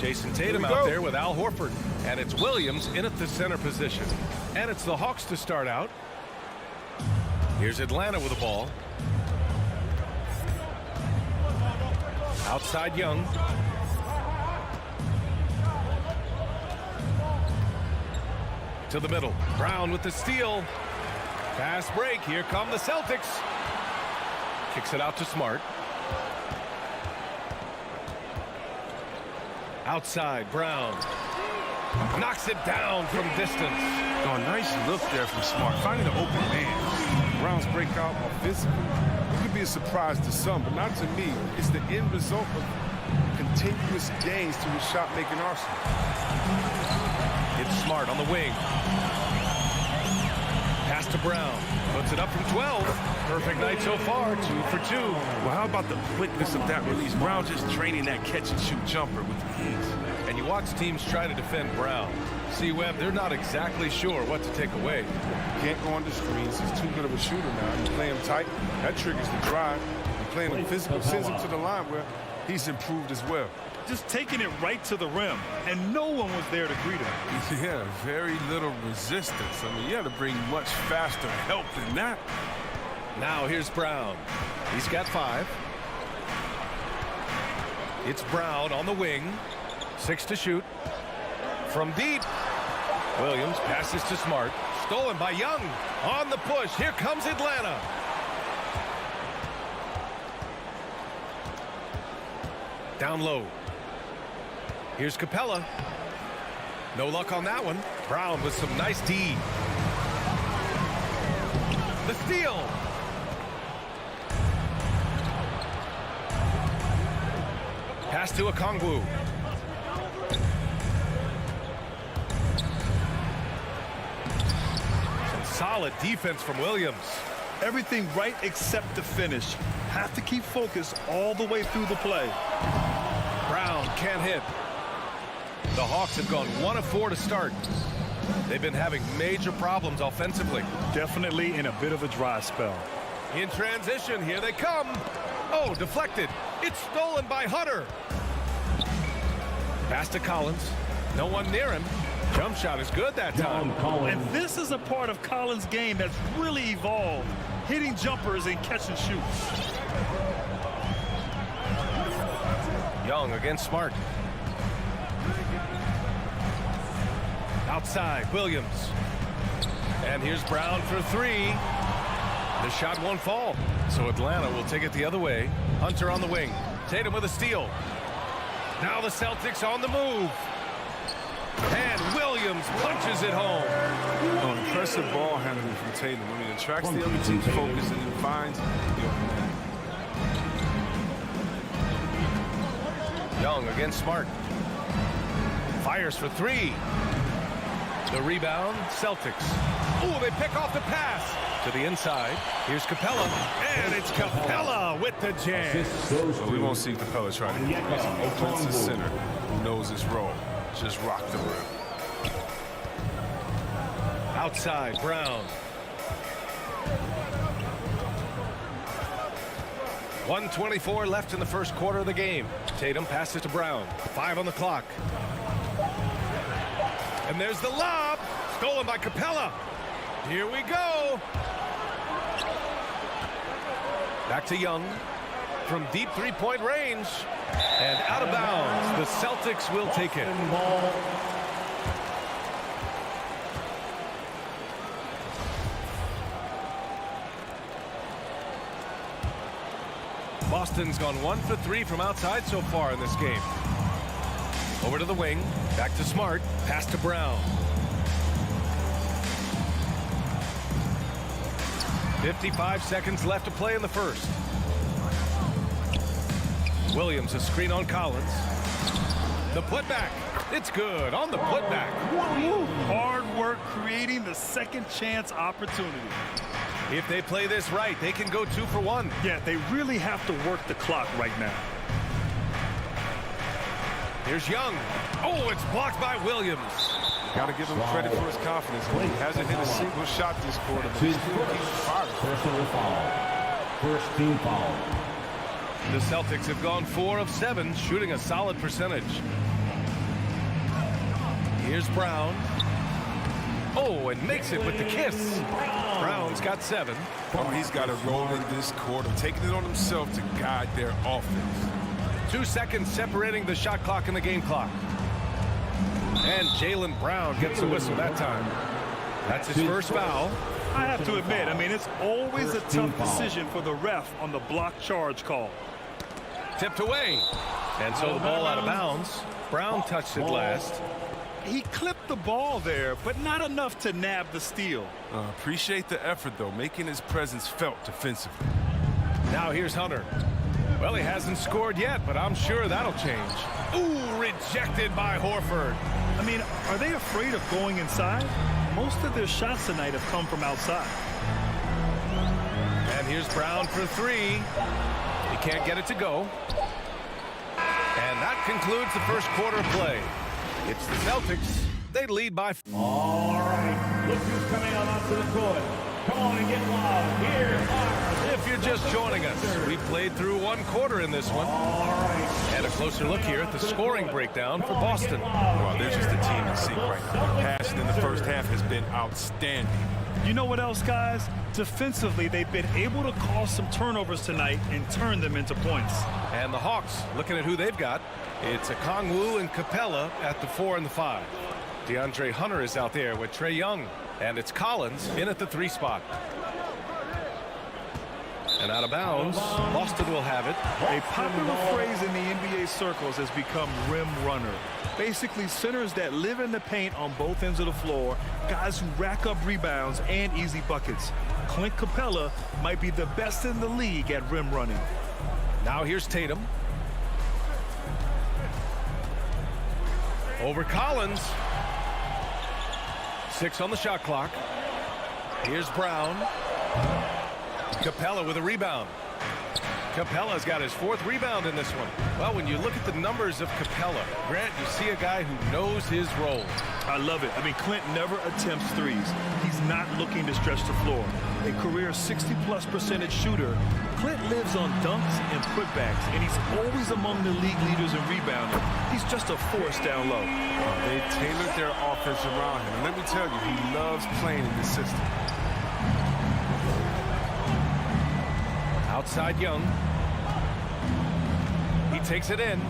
Jason Tatum out there with Al Horford. And it's Williams in at the center position. And it's the Hawks to start out. Here's Atlanta with the ball. Outside Young. To the middle. Brown with the steal. Fast break. Here come the Celtics. Kicks it out to Smart. Outside, Brown. Knocks it down from distance. Oh, nice look there from Smart. Finding the open man. Brown's breakout offensively. It could be a surprise to some, but not to me. It's the end result of continuous gains to his shot-making arsenal. It's Smart on the wing. Pass to Brown. Puts it up from 12. Perfect night so far. 2 for 2. Well, how about the quickness of that release? Brown just training that catch-and-shoot jumper with the hands. And you watch teams try to defend Brown. See, Webb, they're not exactly sure what to take away. Can't go under screens. He's too good of a shooter now. You play him tight. That triggers the drive. And playing him physical sends him to the line where he's improved as well. Just taking it right to the rim, and no one was there to greet him. Yeah, very little resistance. I mean, you had to bring much faster help than that. Now here's Brown. He's got 5. It's Brown on the wing. 6 to shoot. From deep. Williams passes to Smart. Stolen by Young. On the push. Here comes Atlanta. Down low. Here's Capella. No luck on that one. Brown with some nice D. The steal. Pass to Okongwu. Some solid defense from Williams. Everything right except the finish. Have to keep focused all the way through the play. Brown can't hit. The Hawks have gone 1 of 4 to start. They've been having major problems offensively. Definitely in a bit of a dry spell. In transition, here they come. Oh, deflected. It's stolen by Hunter. Pass to Collins. No one near him. Jump shot is good that time. And this is a part of Collins' game that's really evolved. Hitting jumpers and catch and shoot. Young against Smart. Outside, Williams. And here's Brown for 3. The shot won't fall. So Atlanta will take it the other way. Hunter on the wing. Tatum with a steal. Now the Celtics on the move. And Williams punches it home. Oh, impressive ball handling from Tatum. I mean, it attracts the other team's focus and then finds the open man. Young against Smart. Fires for 3. The rebound, Celtics. Oh, they pick off the pass. To the inside. Here's Capella. And it's Capella with the jam. So we won't see Capella trying to get an offensive center who knows his role. Just rock the rim. Outside, Brown. 1:24 left in the first quarter of the game. Tatum passes to Brown. 5 on the clock. And there's the lob. Stolen by Capella. Here we go. Back to Young. From deep three-point range. And out of bounds. The Celtics will take it. Boston's gone 1 for 3 from outside so far in this game. Over to the wing. Back to Smart. Pass to Brown. 55 seconds left to play in the first. Williams, a screen on Collins. The putback. It's good on the putback. Hard work creating the second chance opportunity. If they play this right, they can go 2 for 1. Yeah, they really have to work the clock right now. Here's Young. Oh, it's blocked by Williams. Got to give him credit for his confidence. He hasn't hit a single shot this quarter. But he's still personal foul. First team foul. The Celtics have gone 4 of 7, shooting a solid percentage. Here's Brown. Oh, and makes it with the kiss. Brown's got 7. Oh, he's got a role in this quarter, taking it on himself to guide their offense. 2 seconds separating the shot clock and the game clock. And Jaylen Brown gets the whistle that time. That's his first foul. I have to admit, I mean, it's always a tough decision for the ref on the block charge call. Tipped away. And so the ball out of bounds. Brown touched it last. He clipped the ball there, but not enough to nab the steal. Appreciate the effort, though, making his presence felt defensively. Now here's Hunter. Well, he hasn't scored yet, but I'm sure that'll change. Ooh, rejected by Horford. I mean, are they afraid of going inside? Most of their shots tonight have come from outside. And here's Brown for 3. He can't get it to go. And that concludes the first quarter of play. It's the Celtics. They lead by... All right, look who's coming out onto the court. Come on and get loud. Here are... If you're just joining us, we played through 1 quarter in this one. All right. And a closer look here at the scoring breakdown for Boston. Well, they're just a team in sync right now. The passion in the first half has been outstanding. You know what else, guys? Defensively, they've been able to cause some turnovers tonight and turn them into points. And the Hawks, looking at who they've got, it's Okongwu and Capella at the 4 and the 5. DeAndre Hunter is out there with Trae Young. And it's Collins in at the 3 spot. And out of bounds, Boston will have it. A popular phrase in the NBA circles has become rim runner. Basically, centers that live in the paint on both ends of the floor, guys who rack up rebounds and easy buckets. Clint Capella might be the best in the league at rim running. Now here's Tatum. Over Collins. 6 on the shot clock. Here's Brown. Capella with a rebound. Capella's got his 4th rebound in this one. Well, when you look at the numbers of Capella, Grant, you see a guy who knows his role. I love it. I mean, Clint never attempts threes. He's not looking to stretch the floor. A career 60+% shooter, Clint lives on dunks and putbacks, and he's always among the league leaders in rebounding. He's just a force down low. They tailored their offense around him. And let me tell you, he loves playing in this system. Outside Young. He takes it in.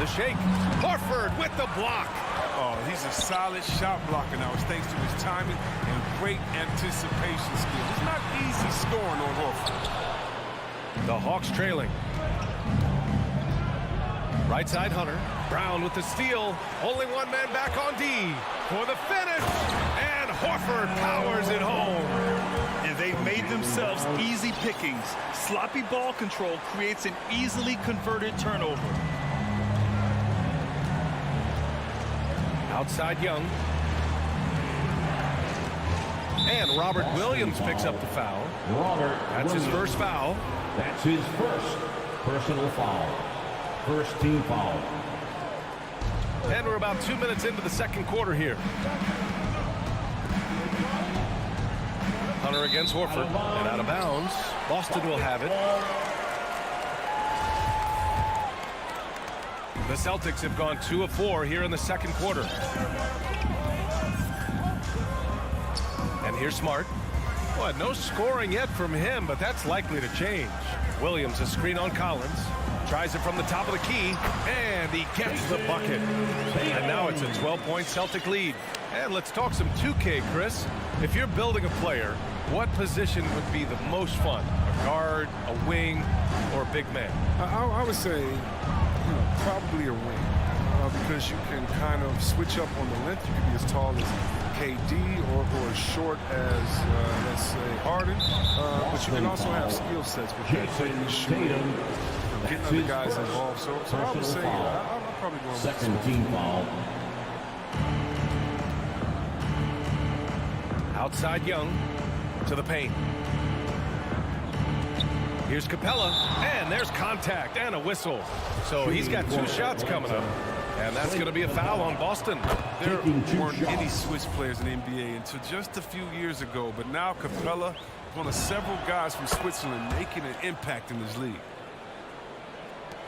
The shake. Horford with the block. Oh, he's a solid shot blocker now. It's thanks to his timing and great anticipation skills. It's not easy scoring on Horford. The Hawks trailing. Right side Hunter. Brown with the steal. Only 1 man back on D for the finish. And Horford powers it home. And they've made themselves easy pickings. Sloppy ball control creates an easily converted turnover. Outside Young. And Robert Williams picks up the foul. That's his first foul. That's his first personal foul. First team foul. And we're about 2 minutes into the second quarter here. Hunter against Horford. And out of bounds. Boston will have it. The Celtics have gone 2 of 4 here in the second quarter. And here's Smart. Well, no scoring yet from him, but that's likely to change. Williams, a screen on Collins. Tries it from the top of the key, and he gets the bucket. And now it's a 12-point Celtic lead. And let's talk some 2K, Chris. If you're building a player, what position would be the most fun? A guard, a wing, or a big man? I would say, probably a wing. Because you can kind of switch up on the length. You can be as tall as KD or as short as, let's say, Harden. But you can also have skill sets with that. Taking, shooting, getting other guys involved. So I would say, I'm probably going with second team foul. Outside Young to the paint. Here's Capella, and there's contact and a whistle. So he's got 2 shots coming up, and that's going to be a foul on Boston. There weren't any switch players in the NBA until just a few years ago, but now Capella is one of several guys from Switzerland making an impact in this league.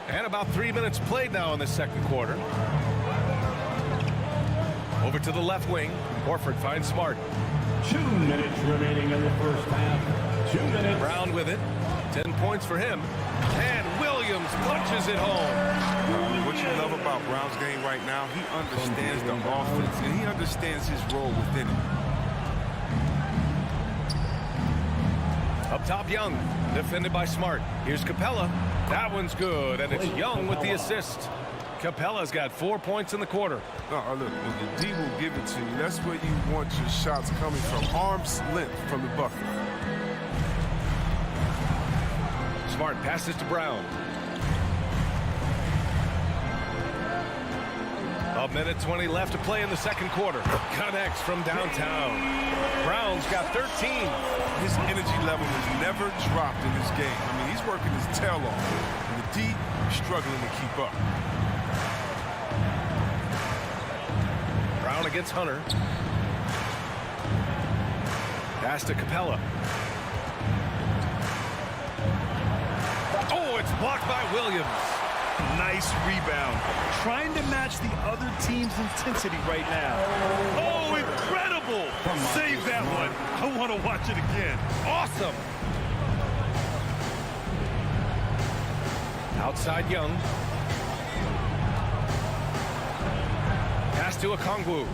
And about 3 minutes played now in the second quarter. to the left wing. Horford finds Smart. 2 minutes remaining in the first half. 2 minutes. Brown with it. 10 points for him. And Williams punches it home. What you love about Brown's game right now, he understands the offense, and he understands his role within it. Up top, Young. Defended by Smart. Here's Capella. That one's good, and it's Young with the assist. Capella's got 4 points in the quarter. Look, when the D will give it to you, that's where you want your shots coming from. Arm's length from the bucket. Smart passes to Brown. A minute 20 left to play in the second quarter. Connects from downtown. Brown's got 13. His energy level has never dropped in this game. I mean, he's working his tail off. And the D struggling to keep up. Brown against Hunter. Pass to Capella. Oh, it's blocked by Williams. Nice rebound. Trying to match the other team's intensity right now. Oh, incredible! Save that one. I want to watch it again. Awesome. Outside Young. Pass to Okongwu.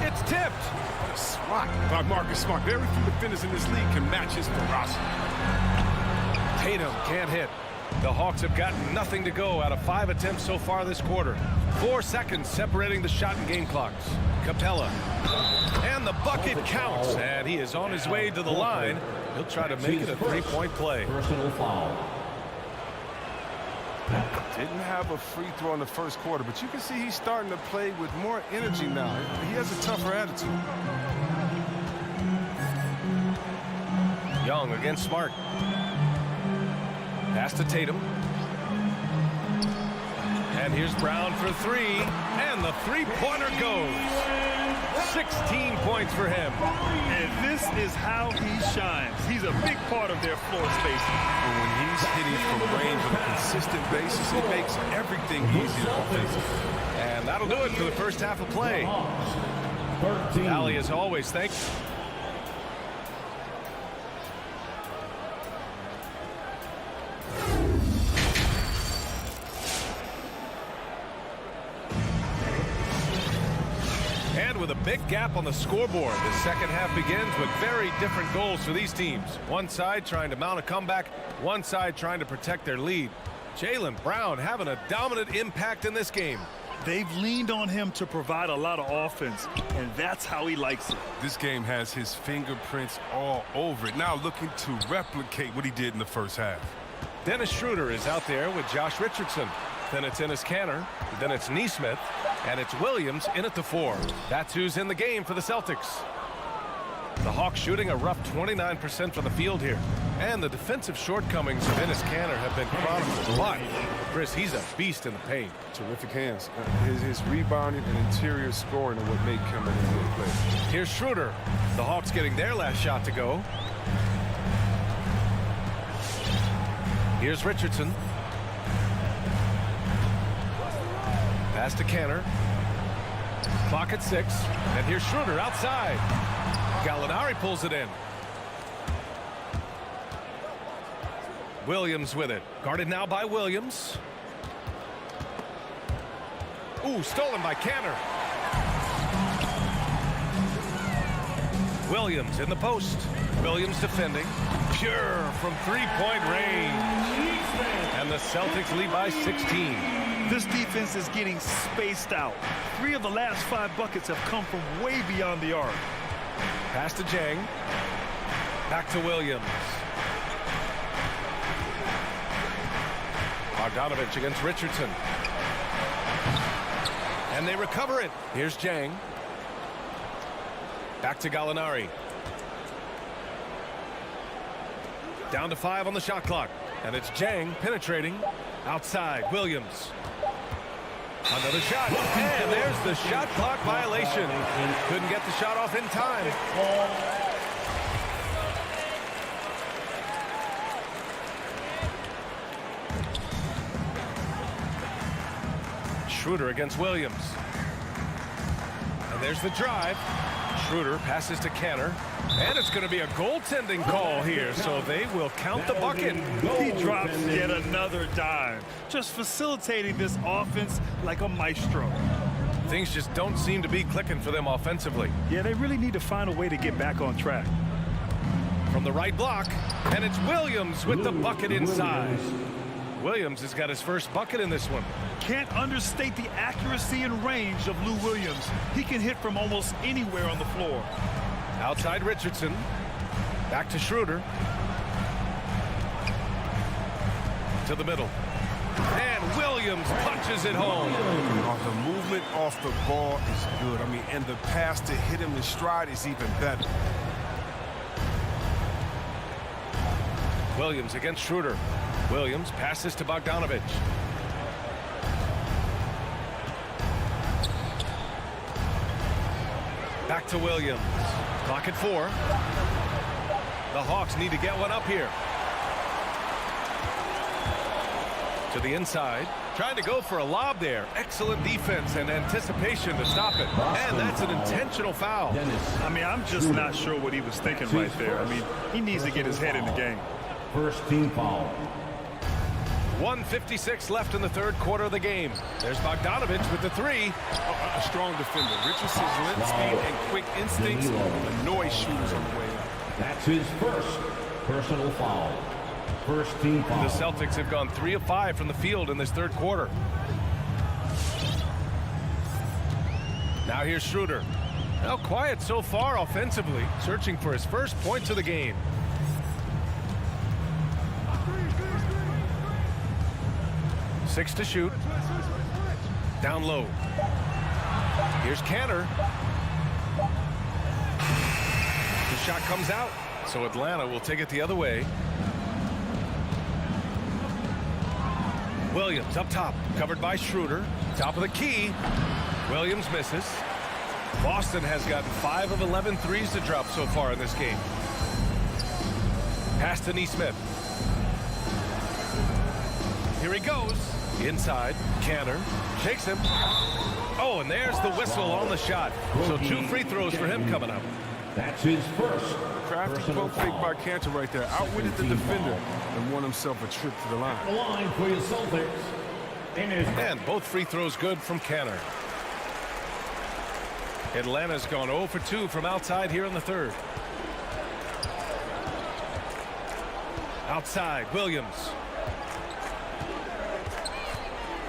It's tipped. Smart by Marcus Smart. Very few defenders in this league can match his ferocity. Tatum can't hit. The Hawks have gotten nothing to go out of 5 attempts so far this quarter. 4 seconds separating the shot and game clocks. Capella. And the bucket counts. And he is on his way to the line. He'll try to make it a 3-point play. Personal foul. Didn't have a free throw in the first quarter, but you can see he's starting to play with more energy now. He has a tougher attitude. Young against Smart. Pass to Tatum. And here's Brown for 3. And the three-pointer goes. 16 points for him. And this is how he shines. He's a big part of their floor spacing. And when he's hitting from range on a consistent basis, it makes everything easier offensively. And that'll do it for the first half of play. 13. Allie, as always, thanks. And with a big gap on the scoreboard, the second half begins with very different goals for these teams. One side trying to mount a comeback, one side trying to protect their lead. Jaylen Brown having a dominant impact in this game. They've leaned on him to provide a lot of offense, and that's how he likes it. This game has his fingerprints all over it. Now looking to replicate what he did in the first half. Dennis Schroeder is out there with Josh Richardson. Then it's Enes Kanter. Then it's Nesmith. And it's Williams in at the 4. That's who's in the game for the Celtics. The Hawks shooting a rough 29% from the field here. And the defensive shortcomings of Enes Kanter have been chronicled. But, Chris, he's a beast in the paint. Terrific hands. His rebounding and interior scoring are what make him an NBA player. Here's Schroeder. The Hawks getting their last shot to go. Here's Richardson. Pass to Kanter. Clock at 6. And here's Schroeder outside. Gallinari pulls it in. Williams with it. Guarded now by Williams. Ooh, stolen by Kanter. Williams in the post. Williams defending. Pure from three-point range. And the Celtics lead by 16. This defense is getting spaced out. 3 of the last 5 buckets have come from way beyond the arc. Pass to Jang. Back to Williams. Bogdanovich against Richardson. And they recover it. Here's Jang. Back to Gallinari. Down to 5 on the shot clock. And it's Jang penetrating. Outside, Williams. Another shot. And there's the shot clock violation. Couldn't get the shot off in time. Schroeder against Williams. And there's the drive. Schroeder passes to Canner. And it's going to be a goaltending call here, so they will count the bucket. He drops yet another dime, just facilitating this offense like a maestro. Things just don't seem to be clicking for them offensively. Yeah, they really need to find a way to get back on track. From the right block, and it's Williams with the bucket inside. Williams has got his first bucket in this one. Can't understate the accuracy and range of Lou Williams. He can hit from almost anywhere on the floor. Outside Richardson. Back to Schroeder. To the middle. And Williams punches it home. The movement off the ball is good. I mean, and the pass to hit him in stride is even better. Williams against Schroeder. Williams passes to Bogdanovich. Back to Williams. Clock at 4. The Hawks need to get one up here. To the inside. Trying to go for a lob there. Excellent defense and anticipation to stop it. And that's an intentional foul. I mean, I'm just not sure what he was thinking right there. I mean, he needs to get his head in the game. First team foul. 1:56 left in the third quarter of the game. There's Bogdanovich with the 3. A strong defender. Richardson's length, speed, and quick instincts annoy shooters on the way up. That's his first personal foul. First team foul. The Celtics have gone 3 of 5 from the field in this third quarter. Now here's Schroeder. Now quiet so far offensively, searching for his first points of the game. Six to shoot. Down low. Here's Canner. The shot comes out, so Atlanta will take it the other way. Williams up top, covered by Schroeder. Top of the key. Williams misses. Boston has gotten 5 of 11 threes to drop so far in this game. Pass to Nesmith. Here he goes. Inside, Canner shakes him. Oh, and there's the whistle on the shot. So 2 free throws for him coming up. That's his first. Crafty pump fake by Cantor right there. Outwitted the defender and won himself a trip to the line. The line for your Celtics. And both free throws good from Canner. Atlanta's gone 0 for 2 from outside here in the third. Outside, Williams.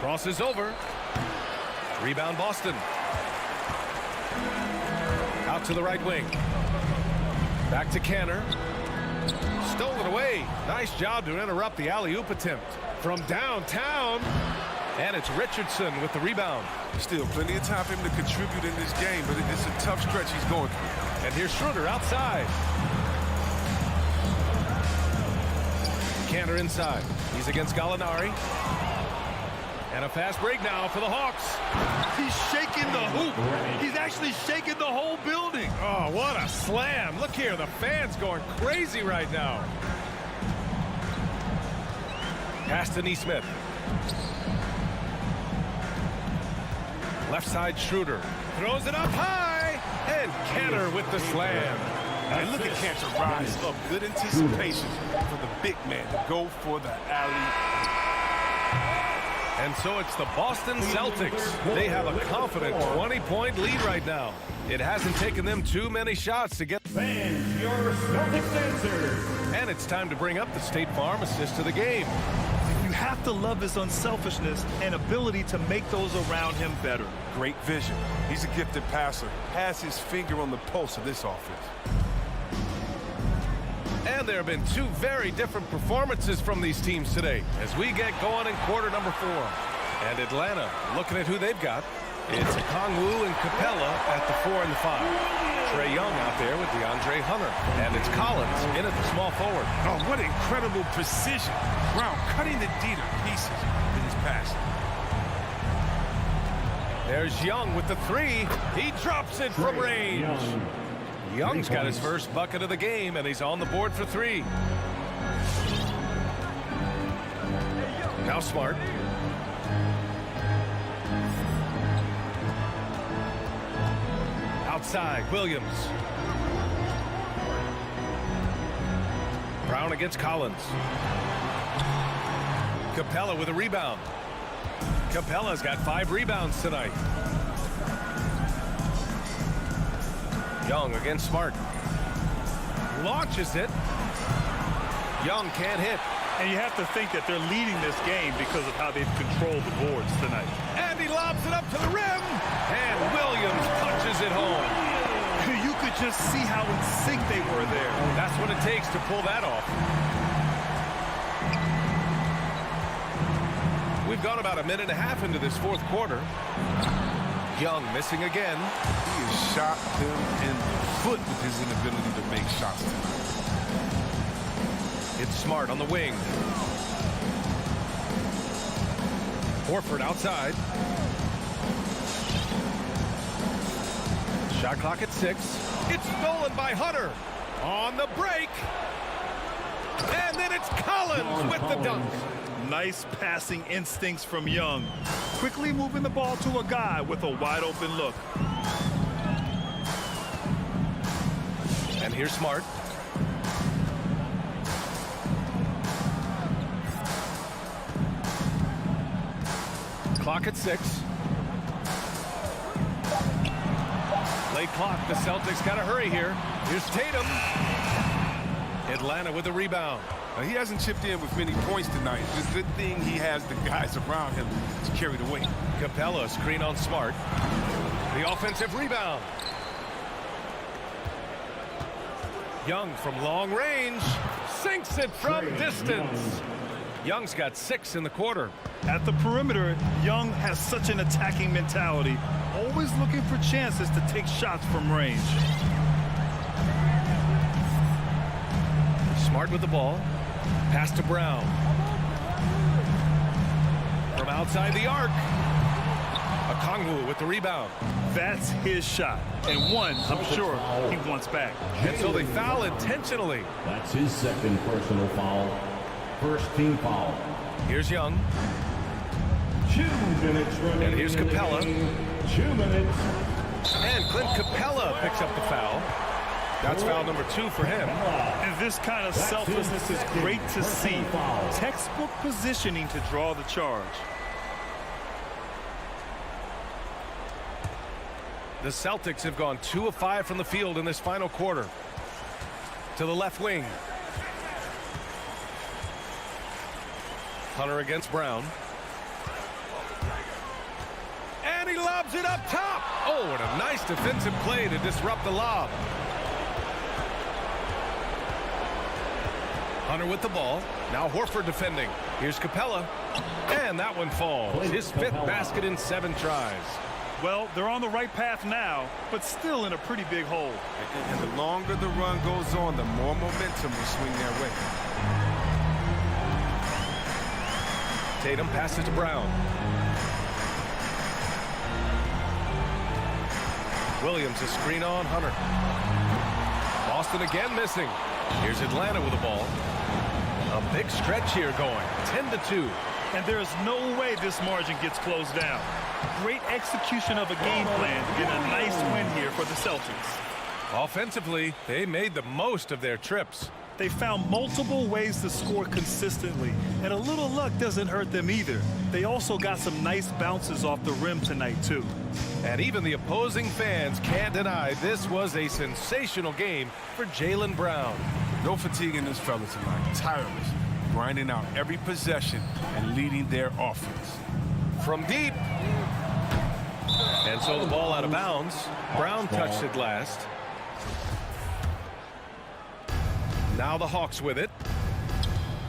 Crosses over. Rebound Boston. Out to the right wing. Back to Canner. Stolen away. Nice job to interrupt the alley-oop attempt. From downtown. And it's Richardson with the rebound. Still plenty of time for him to contribute in this game, but it's a tough stretch he's going through. And here's Schroeder outside. Canner inside. He's against Gallinari. And a fast break now for the Hawks. He's shaking the hoop. He's actually shaking the whole building. Oh, what a slam. Look here, the fans going crazy right now. Pass to Nesmith. Left side Schroeder. Throws it up high. And Canner with the slam. And look at Cantor rise up. Good anticipation for the big man to go for the alley. And so it's the Boston Celtics. They have a confident 20-point lead right now. It hasn't taken them too many shots to get. Fans, your Celtics answer. And it's time to bring up the State Farm assist to the game. You have to love his unselfishness and ability to make those around him better. Great vision. He's a gifted passer. Has his finger on the pulse of this offense. And there have been 2 very different performances from these teams today as we get going in quarter number 4. And Atlanta, looking at who they've got, it's Kongwu and Capella at the 4 and the 5. Trae Young out there with DeAndre Hunter. And it's Collins in at the small forward. Oh, what incredible precision. Brown cutting the D to pieces in his pass. There's Young with the 3. He drops it from range. Young's got his first bucket of the game, and he's on the board for 3. Now Smart. outside. Williams. Brown against Collins. Capella with a rebound. Capella's got 5 rebounds tonight. Young against Smart. Launches it. Young can't hit. And you have to think that they're leading this game because of how they've controlled the boards tonight. And he lobs it up to the rim. And Williams punches it home. You could just see how in sync they were there. That's what it takes to pull that off. We've gone about a minute and a half into this fourth quarter. Young missing again. He has shot them in the foot with his inability to make shots tonight. It's Smart on the wing. Horford outside. Shot clock at 6. It's stolen by Hunter. On the break. And then it's Collins with the dunk. Nice passing instincts from Young. Quickly moving the ball to a guy with a wide open look. And here's Smart. Clock at 6. Late clock. The Celtics got to hurry here. Here's Tatum. Atlanta with the rebound. Now, he hasn't chipped in with many points tonight. It's a good thing he has the guys around him to carry the weight. Capella screen on Smart. The offensive rebound. Young from long range sinks it from distance. Young's got 6 in the quarter. At the perimeter, Young has such an attacking mentality, always looking for chances to take shots from range. Smart with the ball. Pass to Brown. From outside the arc. Okongwu with the rebound. That's his shot, and one I'm sure he wants back. And so they foul intentionally. That's his second personal foul. First team foul. Here's Young. 2 minutes remaining. And here's Capella. 2 minutes. And Clint Capella picks up the foul. That's foul number 2 for him. And this kind of selflessness is great to see. Textbook positioning to draw the charge. The Celtics have gone 2 of 5 from the field in this final quarter. To the left wing. Hunter against Brown. And he lobs it up top. Oh, what a nice defensive play to disrupt the lob. Hunter with the ball. Now Horford defending. Here's Capella. And that one falls. His 5th basket in 7 tries. Well, they're on the right path now, but still in a pretty big hole. And the longer the run goes on, the more momentum will swing their way. Tatum passes to Brown. Williams a screen on Hunter. Boston again missing. Here's Atlanta with the ball. A big stretch here going. 10-2. And there is no way this margin gets closed down. Great execution of a game plan to get a nice win here for the Celtics. Offensively, they made the most of their trips. They found multiple ways to score consistently, and a little luck doesn't hurt them either. They also got some nice bounces off the rim tonight, too. And even the opposing fans can't deny this was a sensational game for Jaylen Brown. No fatigue in this fella tonight. Tireless, grinding out every possession and leading their offense. From deep. And so the ball out of bounds. Brown touched it last. Now the Hawks with it.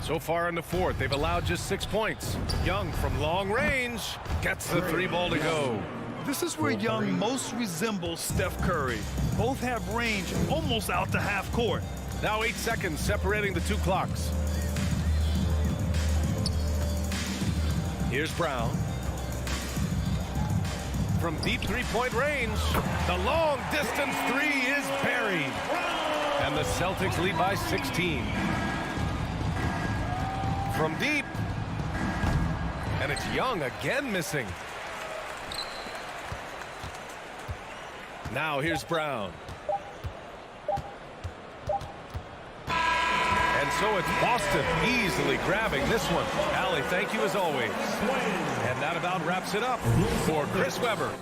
So far in the fourth, they've allowed just 6 points. Young from long range gets the 3 ball to go. This is where Young most resembles Steph Curry. Both have range almost out to half court. Now 8 seconds separating the 2 clocks. Here's Brown. From deep 3-point range, the long distance 3 is buried. And the Celtics lead by 16. From deep. And it's Young again missing. Now here's Brown. And so it's Boston easily grabbing this one. Allie, thank you as always. And that about wraps it up for Chris Webber.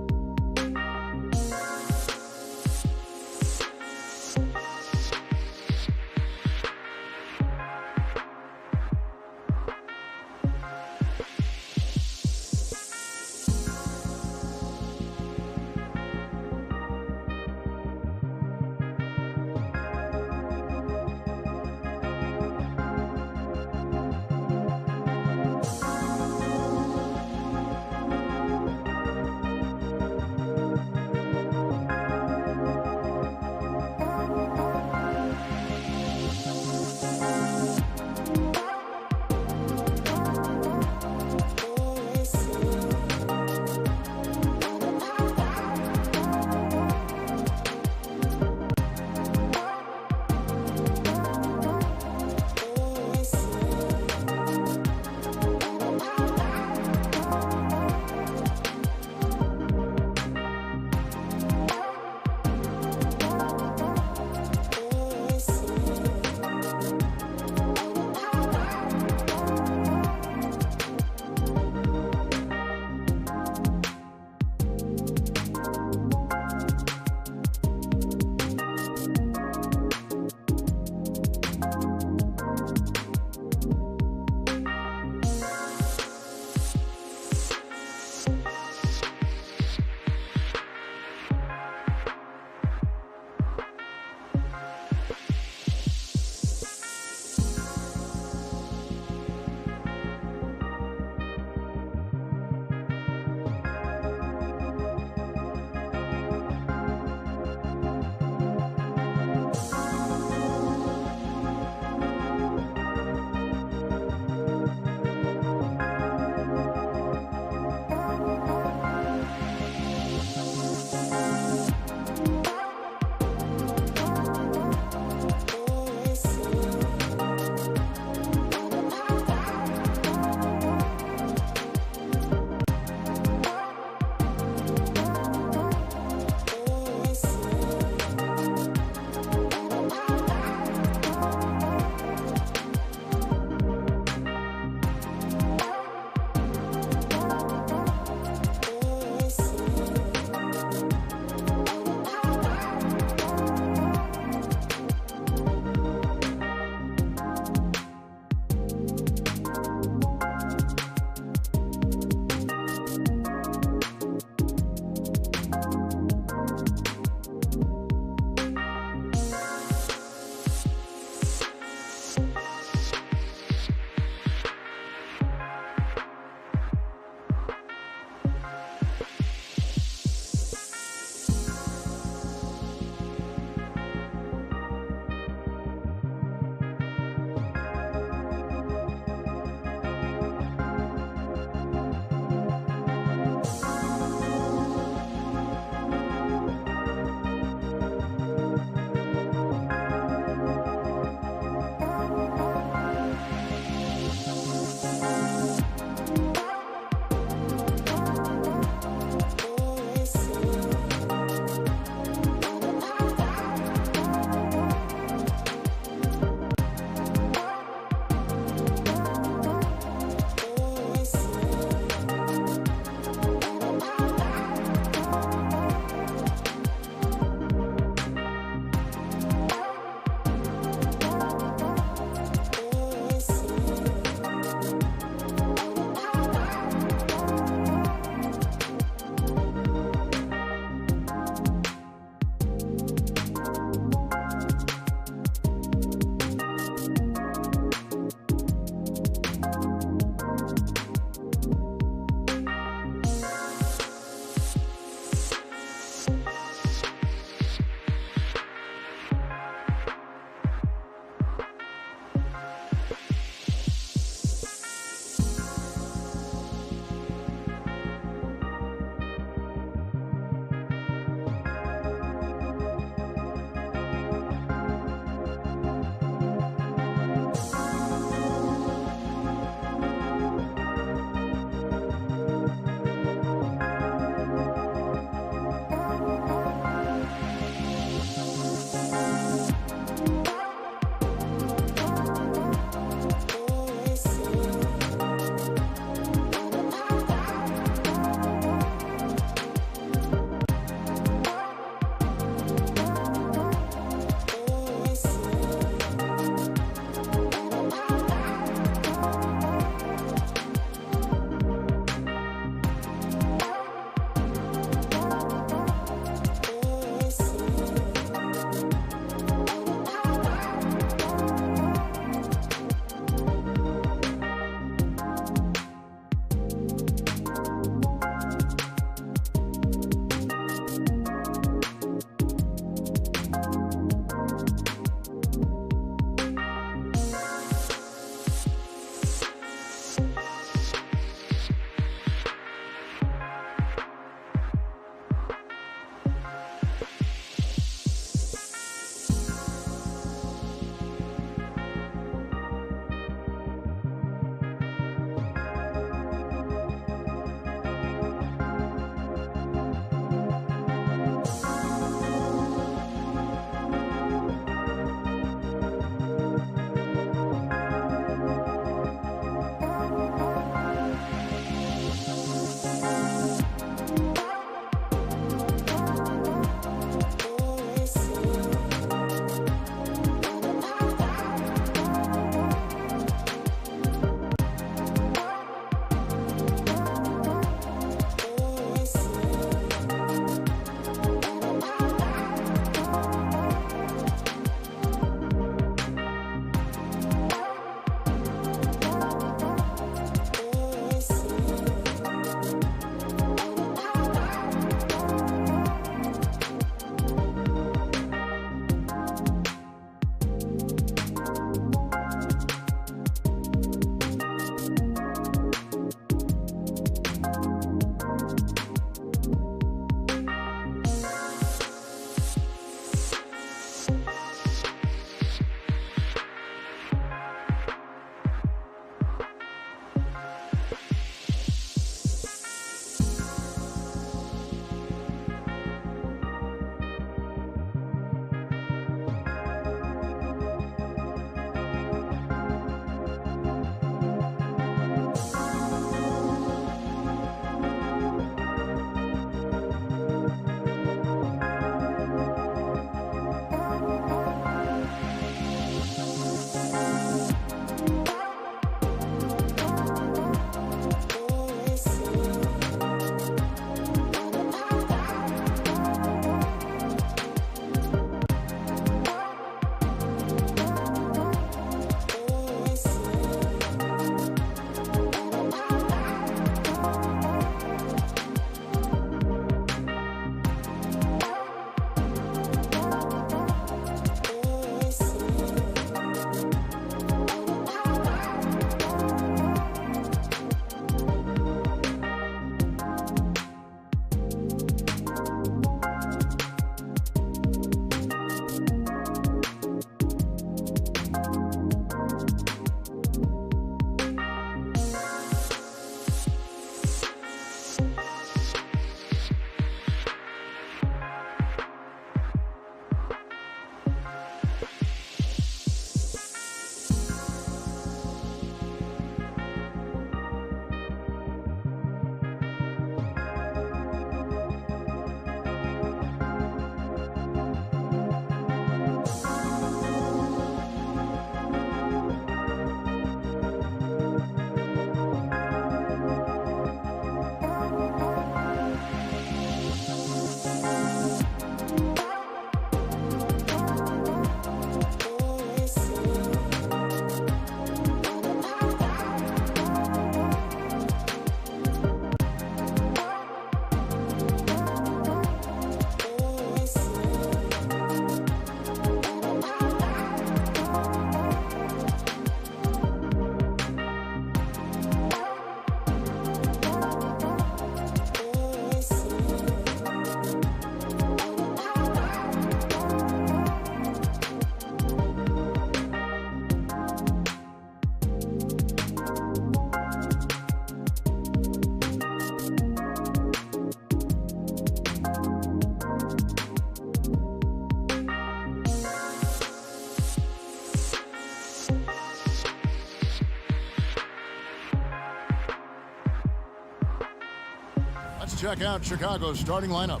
check out Chicago's starting lineup.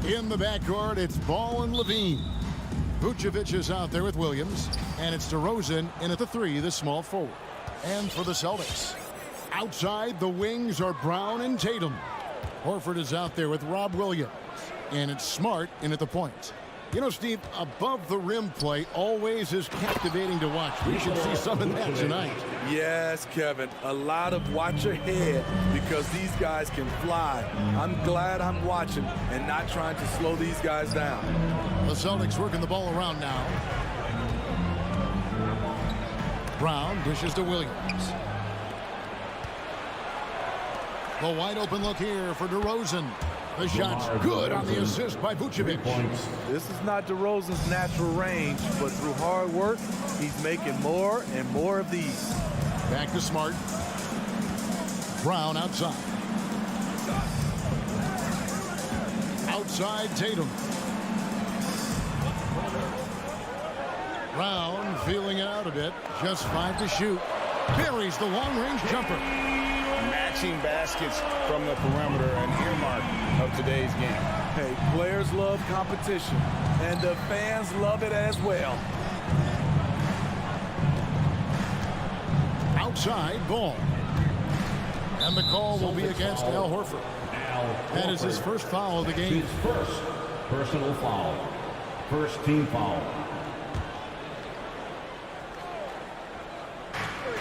In the backcourt, it's Ball and Levine. Vucevic is out there with Williams, and it's DeRozan in at the 3, the small forward. And for the Celtics, outside the wings are Brown and Tatum. Horford is out there with Rob Williams, and it's Smart in at the point. You know, Steve, above the rim play always is captivating to watch. We should see some of that tonight. Yes, Kevin, a lot of watch ahead because these guys can fly. I'm glad I'm watching and not trying to slow these guys down. The Celtics working the ball around now. Brown dishes to Williams. The wide open look here for DeRozan. The shot's good on the assist by Vucevic. This is not DeRozan's natural range, but through hard work, he's making more and more of these. Back to Smart. Brown outside. Outside Tatum. Brown feeling it out a bit. Just 5 to shoot. Buries the long-range jumper. Matching baskets from the perimeter, an earmark of today's game. Hey, players love competition, and the fans love it as well. Outside Ball. And the call will be against Al Horford. That is his first foul of the game. His first personal foul. First team foul.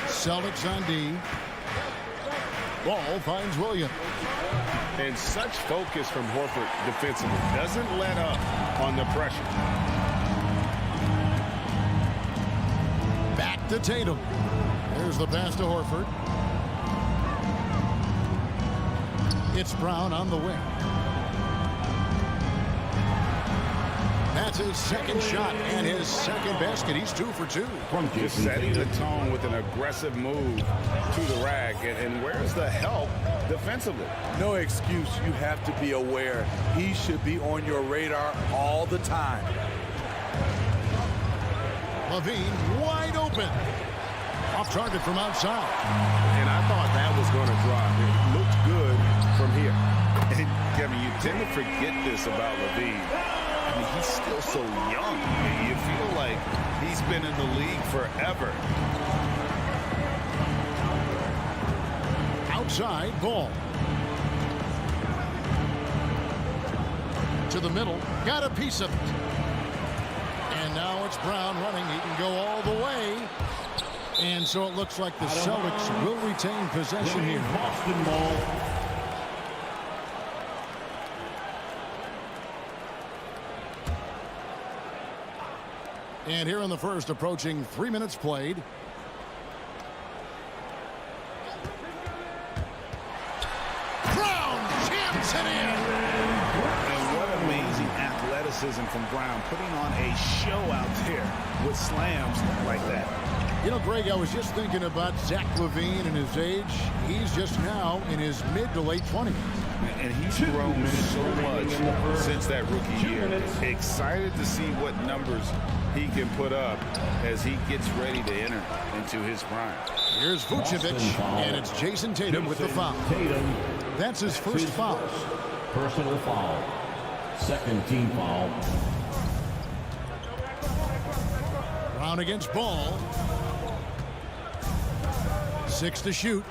Celtics on D. Ball finds Williams. And such focus from Horford defensively. Doesn't let up on the pressure. Back to Tatum. There's the pass to Horford. It's Brown on the wing. That's his second shot and his second basket. He's 2 for 2. Just setting the tone with an aggressive move to the rack. And where's the help defensively? No excuse. You have to be aware. He should be on your radar all the time. Levine wide open. Off target from outside. And I thought that was going to drop. It looked good from here. And Kevin, you tend to forget this about Levine. I mean, he's still so young. You feel like he's been in the league forever. Outside Ball. To the middle. Got a piece of it. And now it's Brown running. He can go all the way. And so it looks like the Celtics will retain possession here. Boston ball. And here in the first, approaching 3 minutes played. Brown jams it in. And what amazing athleticism from Brown, putting on a show out there with slams like that. You know, Greg, I was just thinking about Zach LaVine and his age. He's just now in his mid to late 20s. And he's grown so much since that rookie year. Excited to see what numbers he can put up as he gets ready to enter into his prime. Here's Vucevic, and it's Jason Tatum with the foul. Tatum. That's his first foul. Personal foul. Second team foul. Brown against Ball. 6 to shoot.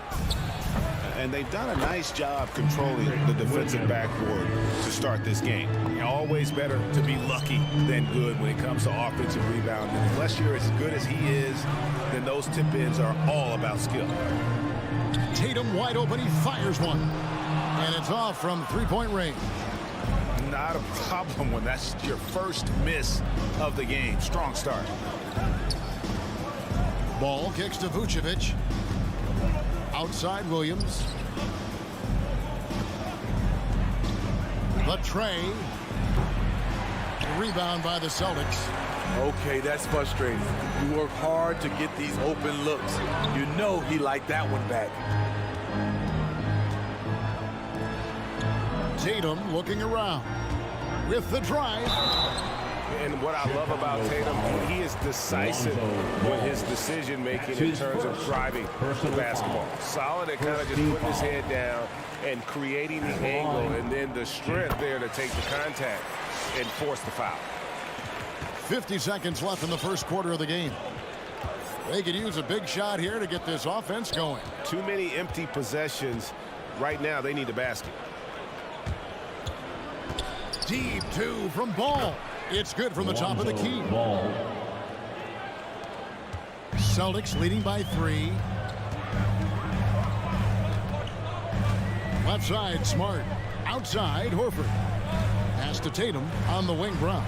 And they've done a nice job controlling the defensive backboard to start this game. Always better to be lucky than good when it comes to offensive rebounding. Unless you're as good as he is, then those tip-ins are all about skill. Tatum wide open. He fires one. And it's off from three-point range. Not a problem when that's your first miss of the game. Strong start. Ball kicks to Vucevic. Outside Williams. But Trey. Rebound by the Celtics. Okay, that's frustrating. You work hard to get these open looks. You know he liked that one back. Tatum looking around with the drive. And what I love about Tatum, he is decisive with his decision-making in terms of driving the basketball. Solid at kind of just putting his head down and creating the angle and then the strength there to take the contact and force the foul. 50 seconds left in the first quarter of the game. They could use a big shot here to get this offense going. Too many empty possessions. Right now, they need the basket. Deep two from Ball. It's good from the top of the key. Ball. Celtics leading by 3. Left side, Smart. Outside, Horford. Pass to Tatum on the wing, Brown.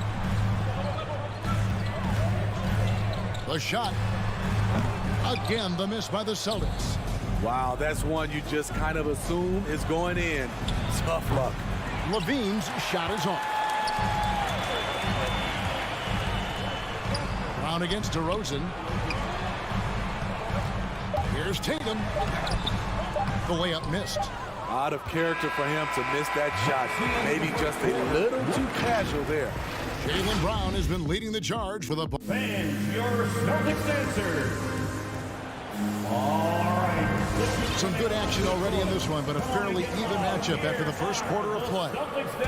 The shot. Again, the miss by the Celtics. Wow, that's one you just kind of assume is going in. Tough luck. Levine's shot is off. Brown against DeRozan. Here's Tatum. The layup missed. Out of character for him to miss that shot. Maybe just a little too casual there. Jaylen Brown has been leading the charge with a... Fans, your Celtics answer. All right. Some good action already in this one, but a fairly even matchup after the first quarter of play.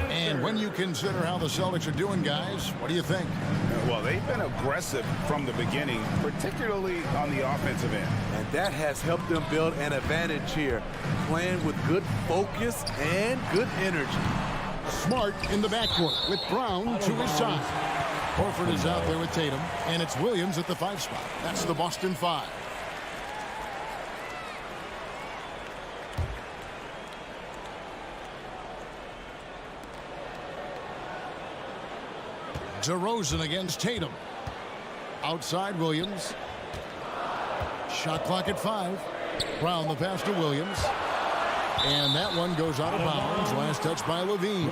And when you consider how the Celtics are doing, guys, what do you think? Well, they've been aggressive from the beginning, particularly on the offensive end. And that has helped them build an advantage here, playing with good focus and good energy. Smart in the backcourt with Brown to his side. Horford is out there with Tatum, and it's Williams at the 5 spot. That's the Boston 5. DeRozan against Tatum. Outside Williams. Shot clock at 5. Brown the pass to Williams. And that one goes out of bounds. Last touch by Levine.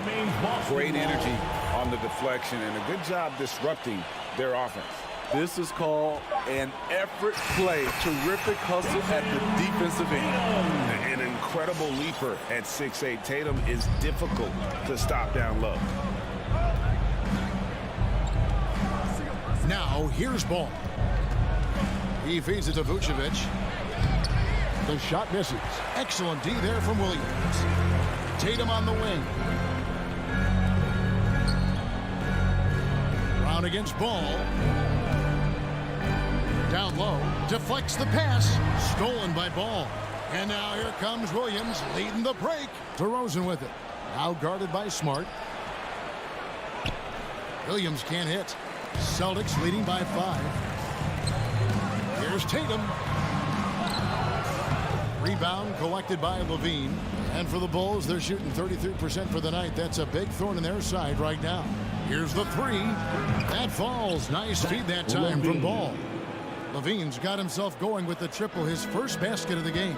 Great energy on the deflection and a good job disrupting their offense. This is called an effort play. Terrific hustle at the defensive end. An incredible leaper at 6'8". Tatum is difficult to stop down low. Now, here's Ball. He feeds it to Vucevic. The shot misses. Excellent D there from Williams. Tatum on the wing. Brown against Ball. Down low. Deflects the pass. Stolen by Ball. And now here comes Williams leading the break. DeRozan with it. Now guarded by Smart. Williams can't hit. Celtics leading by 5. Here's Tatum. Rebound collected by Levine. And for the Bulls, they're shooting 33% for the night. That's a big thorn in their side right now. Here's the 3. That falls. Nice feed that time from Ball. Levine's got himself going with the triple, his first basket of the game.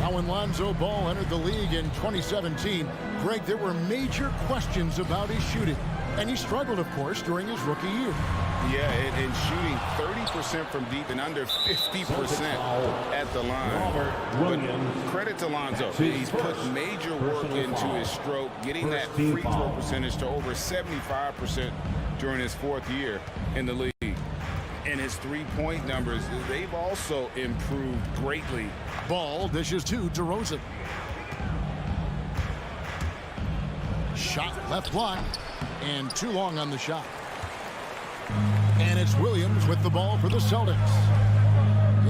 Now when Lonzo Ball entered the league in 2017, Greg, there were major questions about his shooting. And he struggled, of course, during his rookie year. Yeah, and shooting 30% from deep and under 50% at the line. But credit to Lonzo. He's put major work into his stroke, getting that free throw percentage to over 75% during his 4th year in the league. And his three-point numbers, they've also improved greatly. Ball dishes to DeRozan. Shot left block. And too long on the shot. And it's Williams with the ball for the Celtics.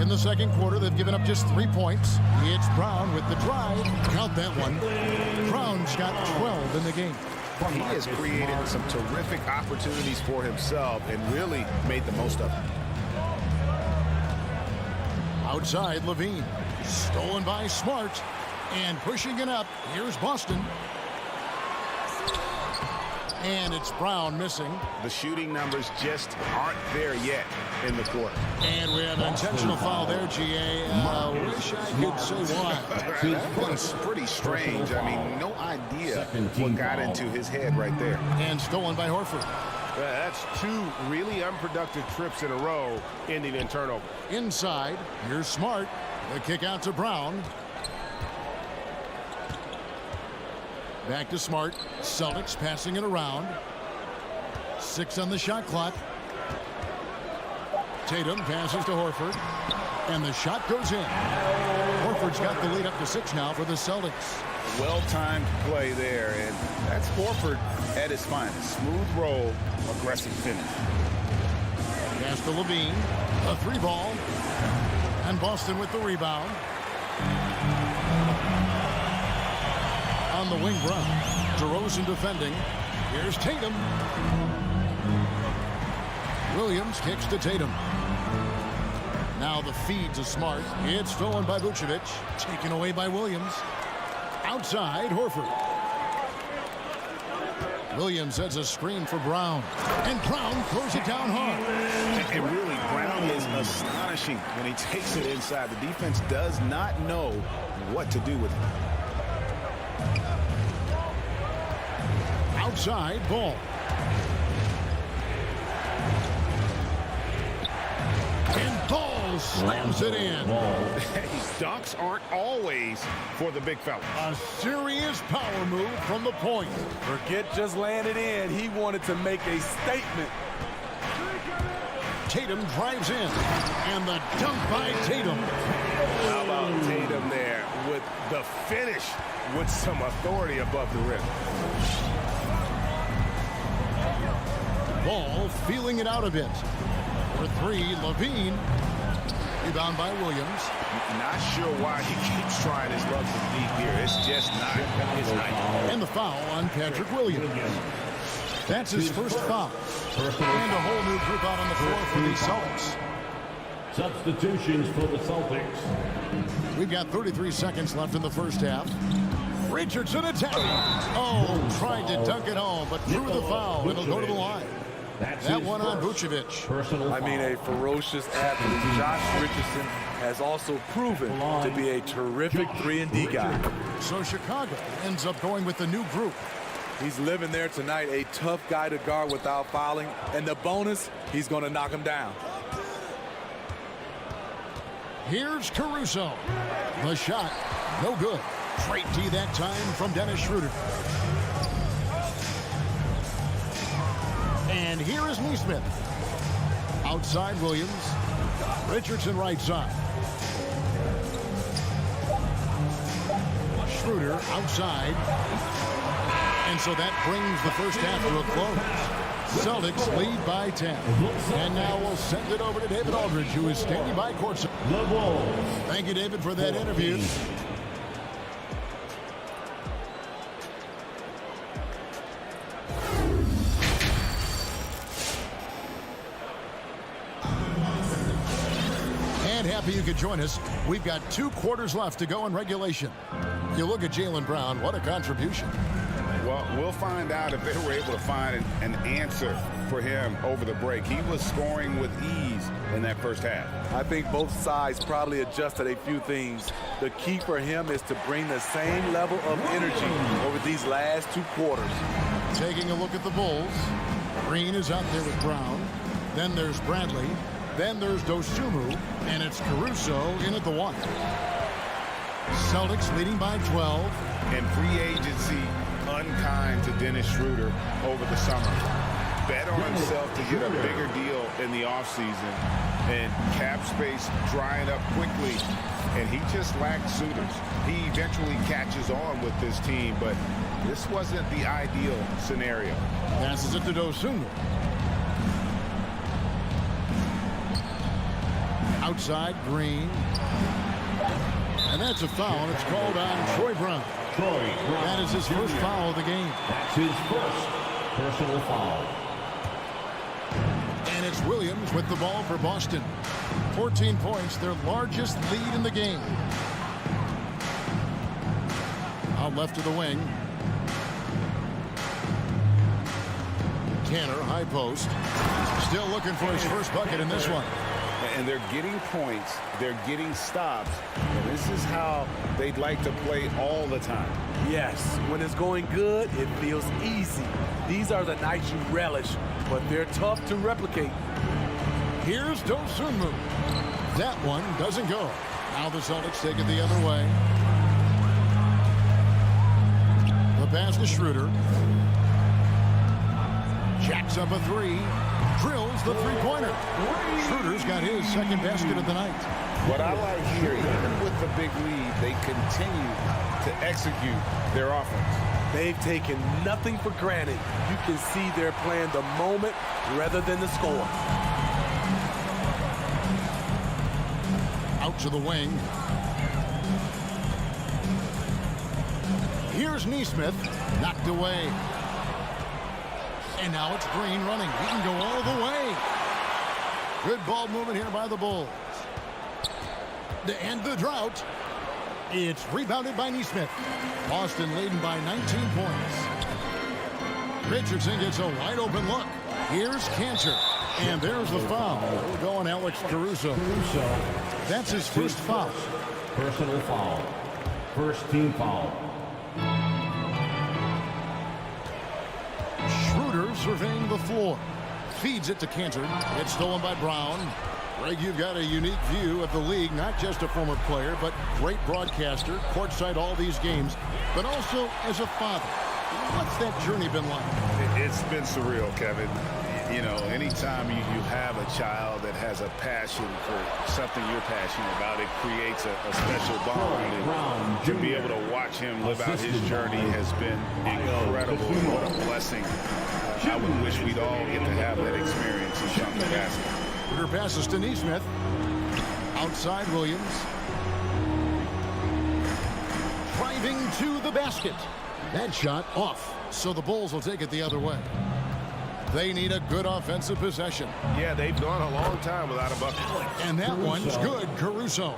In the second quarter, they've given up just 3 points. It's Brown with the drive. Count that one. Brown's got 12 in the game. He has created some terrific opportunities for himself and really made the most of them. Outside, Levine. Stolen by Smart. And pushing it up. Here's Boston. And it's Brown missing. The shooting numbers just aren't there yet in the quarter. And we have an intentional foul there, GA. Wish I could say why. That was pretty strange. I mean, no idea what got into his head right there. And stolen by Horford. That's 2 really unproductive trips in a row ending in turnover. Inside, here's Smart. The kick out to Brown. Back to Smart. Celtics passing it around. 6 on the shot clock. Tatum passes to Horford. And the shot goes in. Horford's got the lead up to 6 now for the Celtics. Well-timed play there, and that's Horford at his finest. Smooth roll, aggressive finish. Pass to Levine. A 3-ball. And Boston with the rebound. On the wing, Brown. DeRozan defending. Here's Tatum. Williams kicks to Tatum. Now the feed to Smart. It's stolen by Vucevic. Taken away by Williams. Outside, Horford. Williams sets a screen for Brown. And Brown throws it down hard. And really, Brown is astonishing when he takes it inside. The defense does not know what to do with it. Outside, Ball. And Ball slams it in. Hey, dunks aren't always for the big fella. A serious power move from the point. Forget just landed in. He wanted to make a statement. Tatum drives in. And the dunk by Tatum. How about Tatum there with the finish with some authority above the rim. Ball feeling it out a bit. For 3, Levine. Rebound by Williams. Not sure why he keeps trying his luck from deep here. It's just not his night. And the foul on Patrick Williams. That's his first foul. And a whole new group out on the floor for the Celtics. Substitutions for the Celtics. We've got 33 seconds left in the first half. Richardson attacking. Oh, tried to dunk it home, but threw the foul. It'll go to the line. That one on Vucevic. I mean, a ferocious athlete. Josh Richardson has also proven to be a terrific 3-and-D guy. So Chicago ends up going with the new group. He's living there tonight, a tough guy to guard without fouling. And the bonus, he's going to knock him down. Here's Caruso. The shot, no good. Straight D that time from Dennis Schroeder. And here is Neesmith. Outside Williams. Richardson right side. Schroeder outside. And so that brings the first half to a close. Celtics lead by 10. And now we'll send it over to David Aldridge, who is standing by courtside. Thank you, David, for that interview. Happy you could join us. We've got 2 quarters left to go in regulation. You look at Jaylen Brown, what a contribution. Well, we'll find out if they were able to find an answer for him over the break. He was scoring with ease in that first half. I think both sides probably adjusted a few things. The key for him is to bring the same level of energy over these last 2 quarters. Taking a look at the Bulls. Green is out there with Brown. Then there's Bradley. Then there's Dosunmu, and it's Caruso in at the 1. Celtics leading by 12. And free agency unkind to Dennis Schroeder over the summer. Bet on himself to get a bigger deal in the offseason. And cap space drying up quickly. And he just lacked suitors. He eventually catches on with this team, but this wasn't the ideal scenario. Passes it to Dosunmu. Outside, Green. And that's a foul, and it's called on Troy Brown. That is his first foul of the game. That's his first personal foul. And it's Williams with the ball for Boston. 14 points, their largest lead in the game. Out left to the wing. Tanner, high post. Still looking for his first bucket in this one. And they're getting points, they're getting stops, and this is how they'd like to play all the time. Yes, when it's going good, it feels easy. These are the nights you relish, but they're tough to replicate. Here's Dosunmu. That one doesn't go. Now the Celtics take it the other way. The pass to Schroeder. Jacks up a three. Drills the three-pointer. Schroeder's got his second basket of the night. What I like here, even with the big lead, they continue to execute their offense. They've taken nothing for granted. You can see they're playing the moment rather than the score. Out to the wing. Here's Neesmith. Knocked away. And now it's Green running. He can go all the way. Good ball movement here by the Bulls. To end the drought, it's rebounded by Neesmith. Boston leading by 19 points. Richardson gets a wide open look. Here's Cantor. And there's the foul. We'll go on Alex Caruso. That's his first foul. Personal foul. First team foul. Schroeder surveying the floor. Feeds it to Cantor. It's stolen by Brown. Greg, you've got a unique view of the league, not just a former player, but great broadcaster, courtside all these games, but also as a father. What's that journey been like? It's been surreal, Kevin. You know, anytime you have a child that has a passion for something you're passionate about, it creates a special bond. And to be able to watch him live out his journey has been incredible. What a blessing. I would wish we'd all get to have that experience in young basketball. Schroeder passes to Neesmith. Outside Williams. Driving to the basket. That shot off. So the Bulls will take it the other way. They need a good offensive possession. Yeah, they've gone a long time without a bucket. And that one's good. Caruso.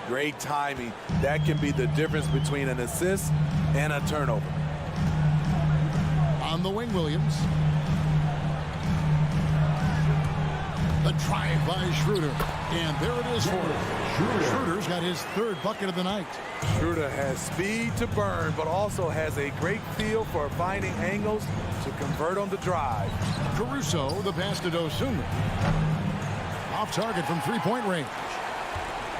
Great timing. That can be the difference between an assist and a turnover. On the wing, Williams. The drive by Schroeder. And there it is for him. Schroeder's got his third bucket of the night. Schroeder has speed to burn, but also has a great feel for finding angles to convert on the drive. Caruso, the pass to Dosunmu. Off target from three-point range.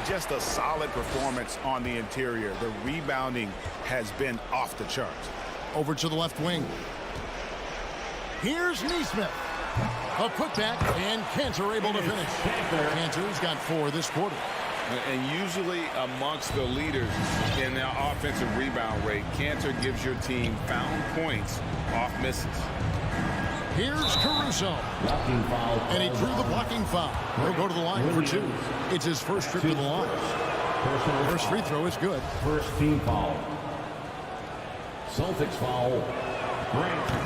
Just a solid performance on the interior. The rebounding has been off the charts. Over to the left wing. Here's Neesmith. A putback, and Cantor able to finish. Cantor's got 4 this quarter. And usually amongst the leaders in their offensive rebound rate, Cantor gives your team found points off misses. Here's Caruso. And he drew the blocking foul. He'll go to the line for 2. It's his first trip to the line. First free throw is good. First team foul. Celtics foul.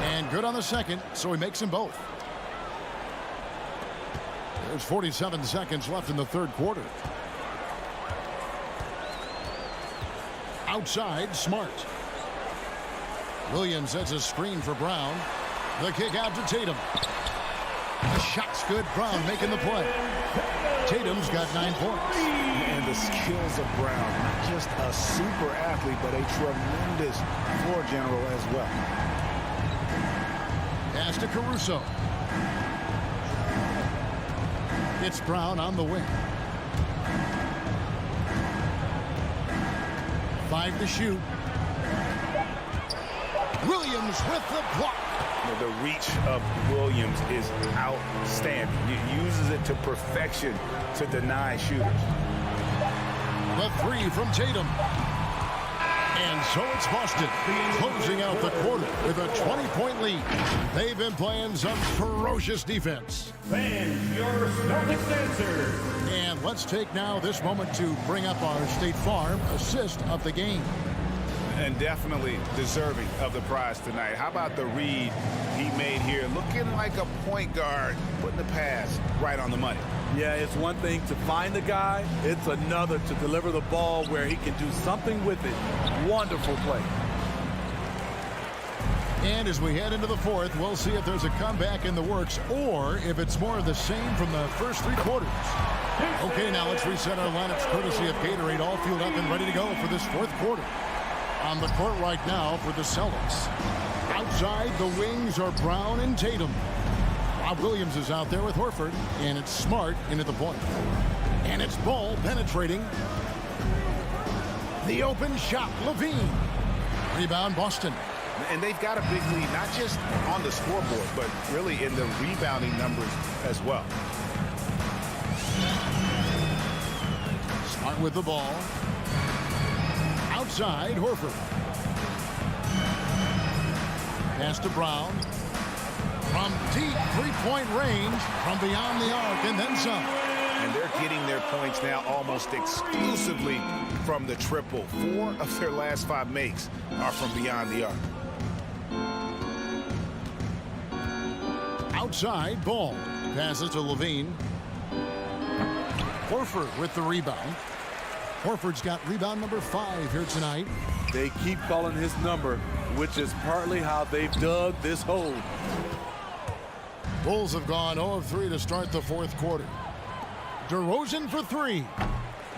And good on the second, so he makes them both. There's 47 seconds left in the third quarter. Outside, Smart. Williams sets a screen for Brown. The kick out to Tatum. The shot's good. Brown making the play. Tatum's got 9 points. And the skills of Brown, not just a super athlete, but a tremendous floor general as well. Pass to Caruso. It's Brown on the wing. 5 to shoot. Williams with the block. The reach of Williams is outstanding. He uses it to perfection to deny shooters. The 3 from Tatum. And so it's Boston closing out the quarter with a 20-point lead. They've been playing some ferocious defense. Fans, your Celtics answer. And let's take now this moment to bring up our State Farm assist of the game. And definitely deserving of the prize tonight. How about the read he made here? Looking like a point guard, putting the pass right on the money. Yeah, it's one thing to find the guy. It's another to deliver the ball where he can do something with it. Wonderful play. And as we head into the fourth, we'll see if there's a comeback in the works or if it's more of the same from the first 3 quarters. Okay, now let's reset our lineups courtesy of Gatorade, all fueled up and ready to go for this fourth quarter. On the court right now for the Celtics. Outside, the wings are Brown and Tatum. Rob Williams is out there with Horford, and it's Smart into the point. And it's Ball penetrating. The open shot, Levine. Rebound, Boston. And they've got a big lead, not just on the scoreboard, but really in the rebounding numbers as well. Smart with the ball. Outside, Horford. Pass to Brown. From deep three-point range, from beyond the arc, and then some. And they're getting their points now almost exclusively from the triple. 4 of their last 5 makes are from beyond the arc. Outside, Ball. Passes to Levine. Horford with the rebound. Horford's got rebound number 5 here tonight. They keep calling his number, which is partly how they've dug this hole. Bulls have gone 0 of 3 to start the 4th quarter. DeRozan for 3.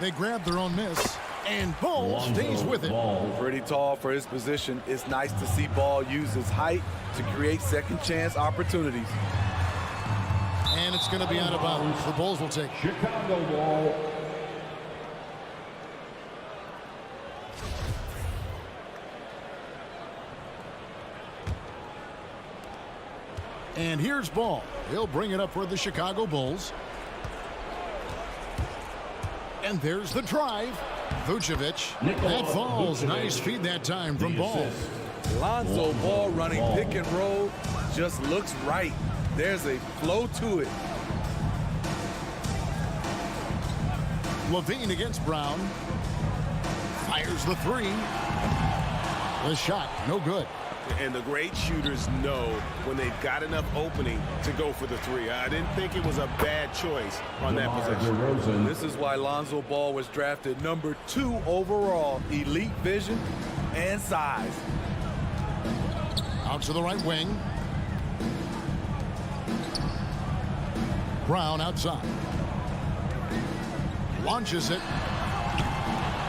They grab their own miss, and Ball stays with it. Pretty tall for his position. It's nice to see Ball use his height to create second chance opportunities. And it's going to be out of bounds. The Bulls will take it. Chicago ball. And here's Ball. He'll bring it up for the Chicago Bulls. And there's the drive. Vucevic. That falls. Nice feed that time from Ball. Lonzo Ball running pick and roll just looks right. There's a flow to it. Levine against Brown. Fires the 3. The shot, no good. And the great shooters know when they've got enough opening to go for the 3. I didn't think it was a bad choice on that possession. This is why Lonzo Ball was drafted number 2 overall. Elite vision and size. Out to the right wing. Brown outside. Launches it.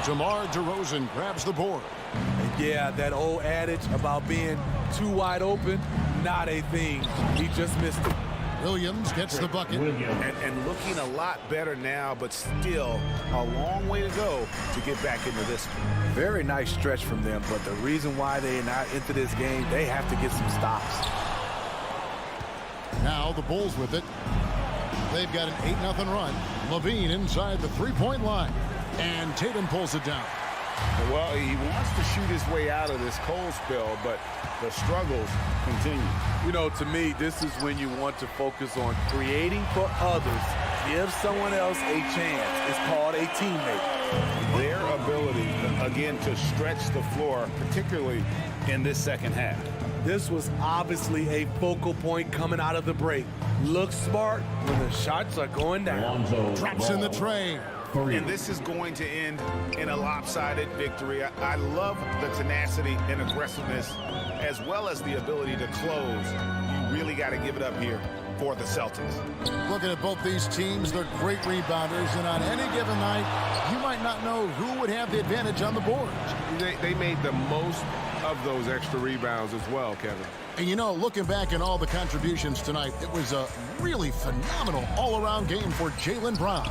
DeMar DeRozan grabs the board. And yeah, that old adage about being too wide open, not a thing. He just missed it. Williams gets the bucket. And looking a lot better now, but still a long way to go to get back into this one. Very nice stretch from them, but the reason why they're not into this game, they have to get some stops. Now the Bulls with it. They've got an 8-0 run. Levine inside the three-point line. And Tatum pulls it down. Well, he wants to shoot his way out of this cold spell, but the struggles continue. You know, to me, this is when you want to focus on creating for others. Give someone else a chance. It's called a teammate. Their ability, again, to stretch the floor, particularly in this second half. This was obviously a focal point coming out of the break. Look smart when the shots are going down. Drops in the tray. And this is going to end in a lopsided victory. I love the tenacity and aggressiveness, as well as the ability to close. You really got to give it up here for the Celtics. Looking at both these teams, they're great rebounders, and on any given night, you might not know who would have the advantage on the boards. They made the most of those extra rebounds as well, Kevin. And you know, looking back at all the contributions tonight, it was a really phenomenal all-around game for Jaylen Brown.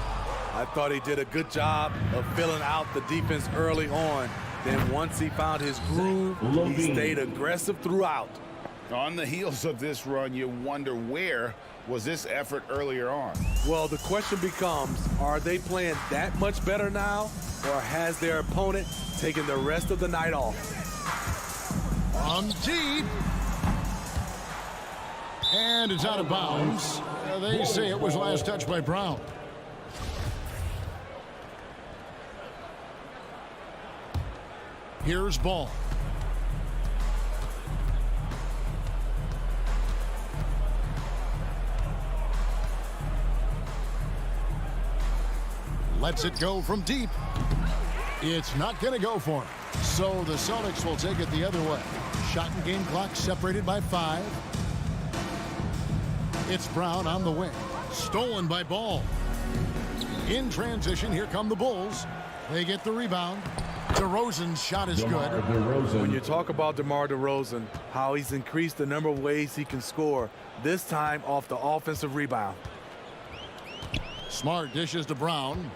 I thought he did a good job of filling out the defense early on. Then once he found his groove, he stayed aggressive throughout. On the heels of this run, you wonder where was this effort earlier on? Well, the question becomes, are they playing that much better now, or has their opponent taken the rest of the night off? On deep. And it's out of bounds. They say it was last touched by Brown. Here's Ball. Lets it go from deep. It's not going to go for him. So the Celtics will take it the other way. Shot and game clock separated by 5. It's Brown on the wing. Stolen by Ball. In transition, here come the Bulls. They get the rebound. DeRozan's shot is good. When you talk about DeMar DeRozan, how he's increased the number of ways he can score, this time off the offensive rebound. Smart dishes to Brown.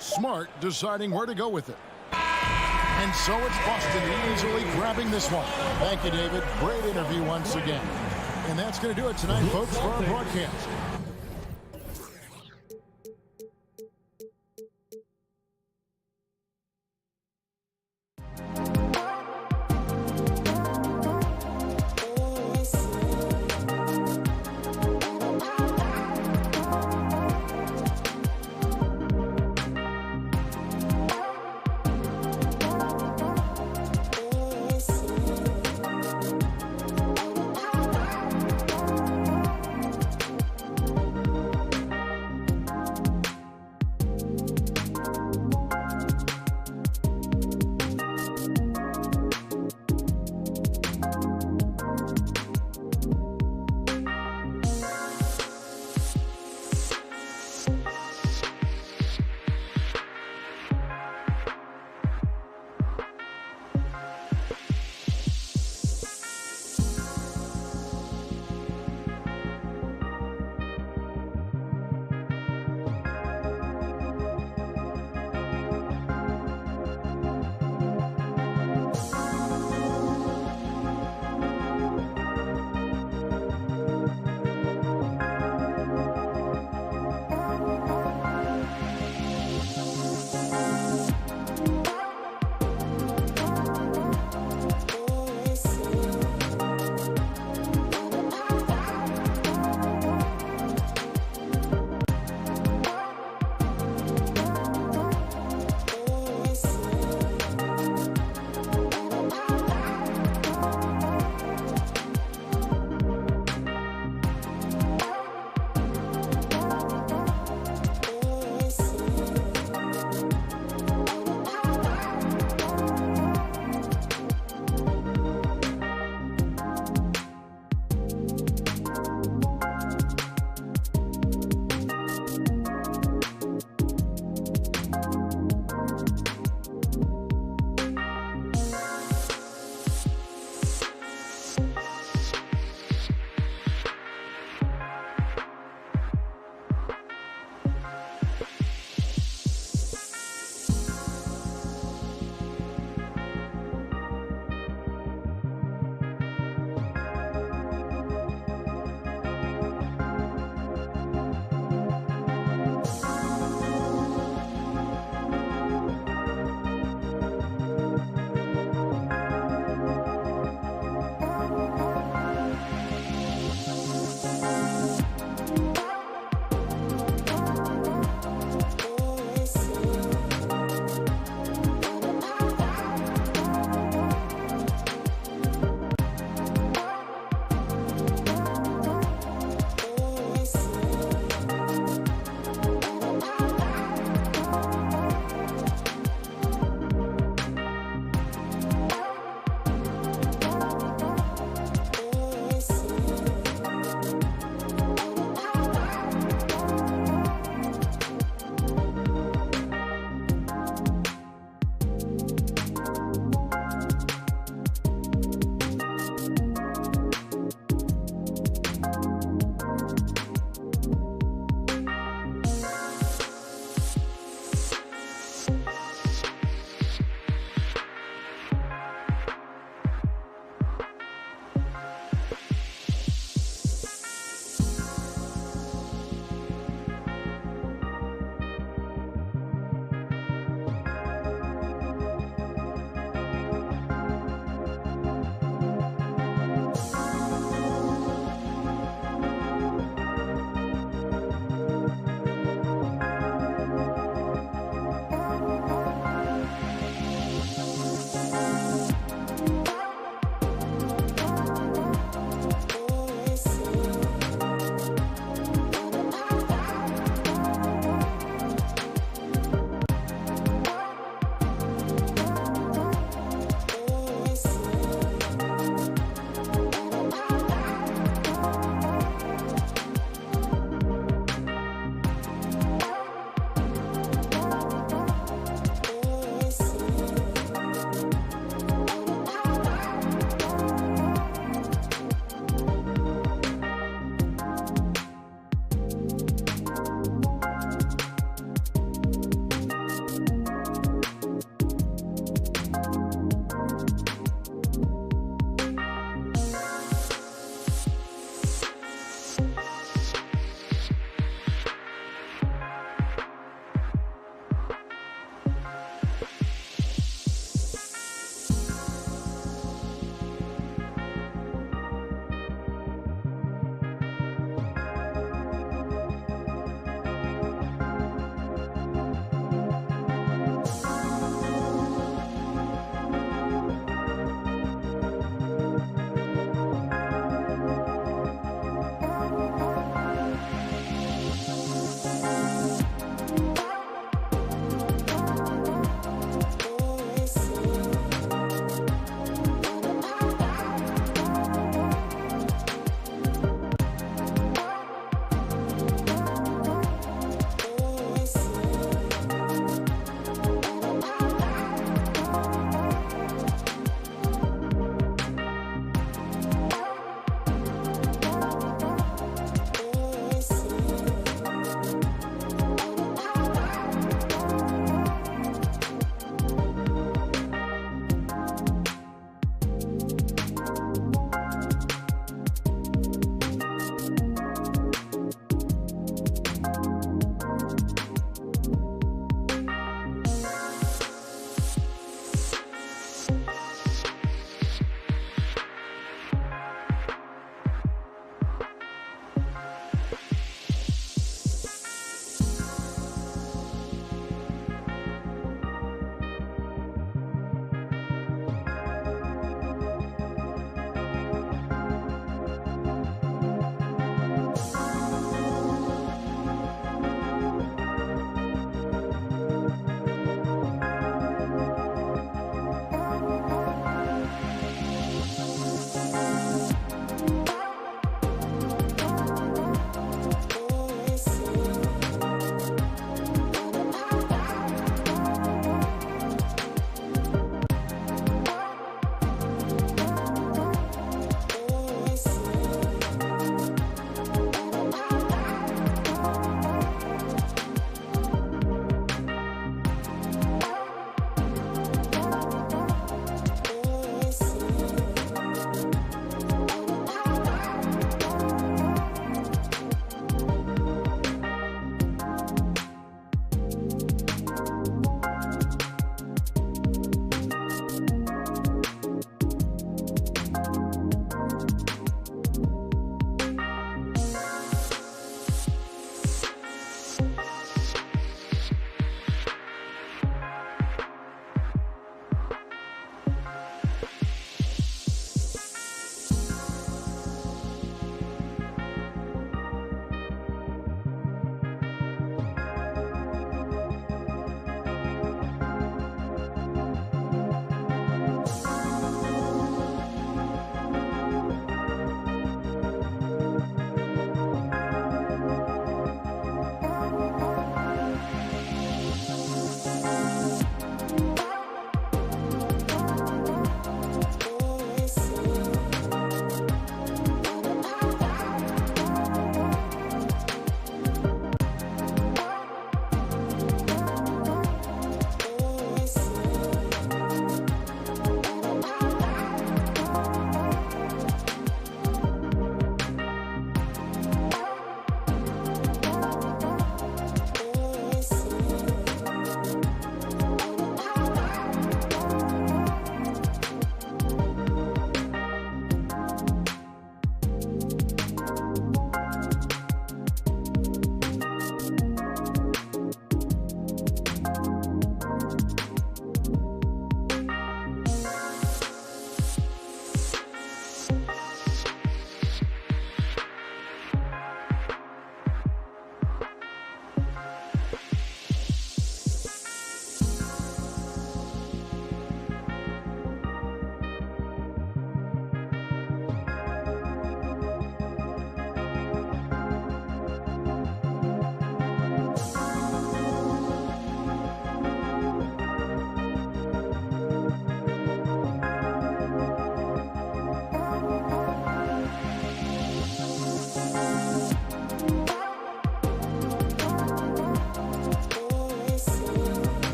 Smart deciding where to go with it. And so it's Boston easily grabbing this one. Thank you, David. Great interview once again. And that's going to do it tonight, folks, for our broadcast.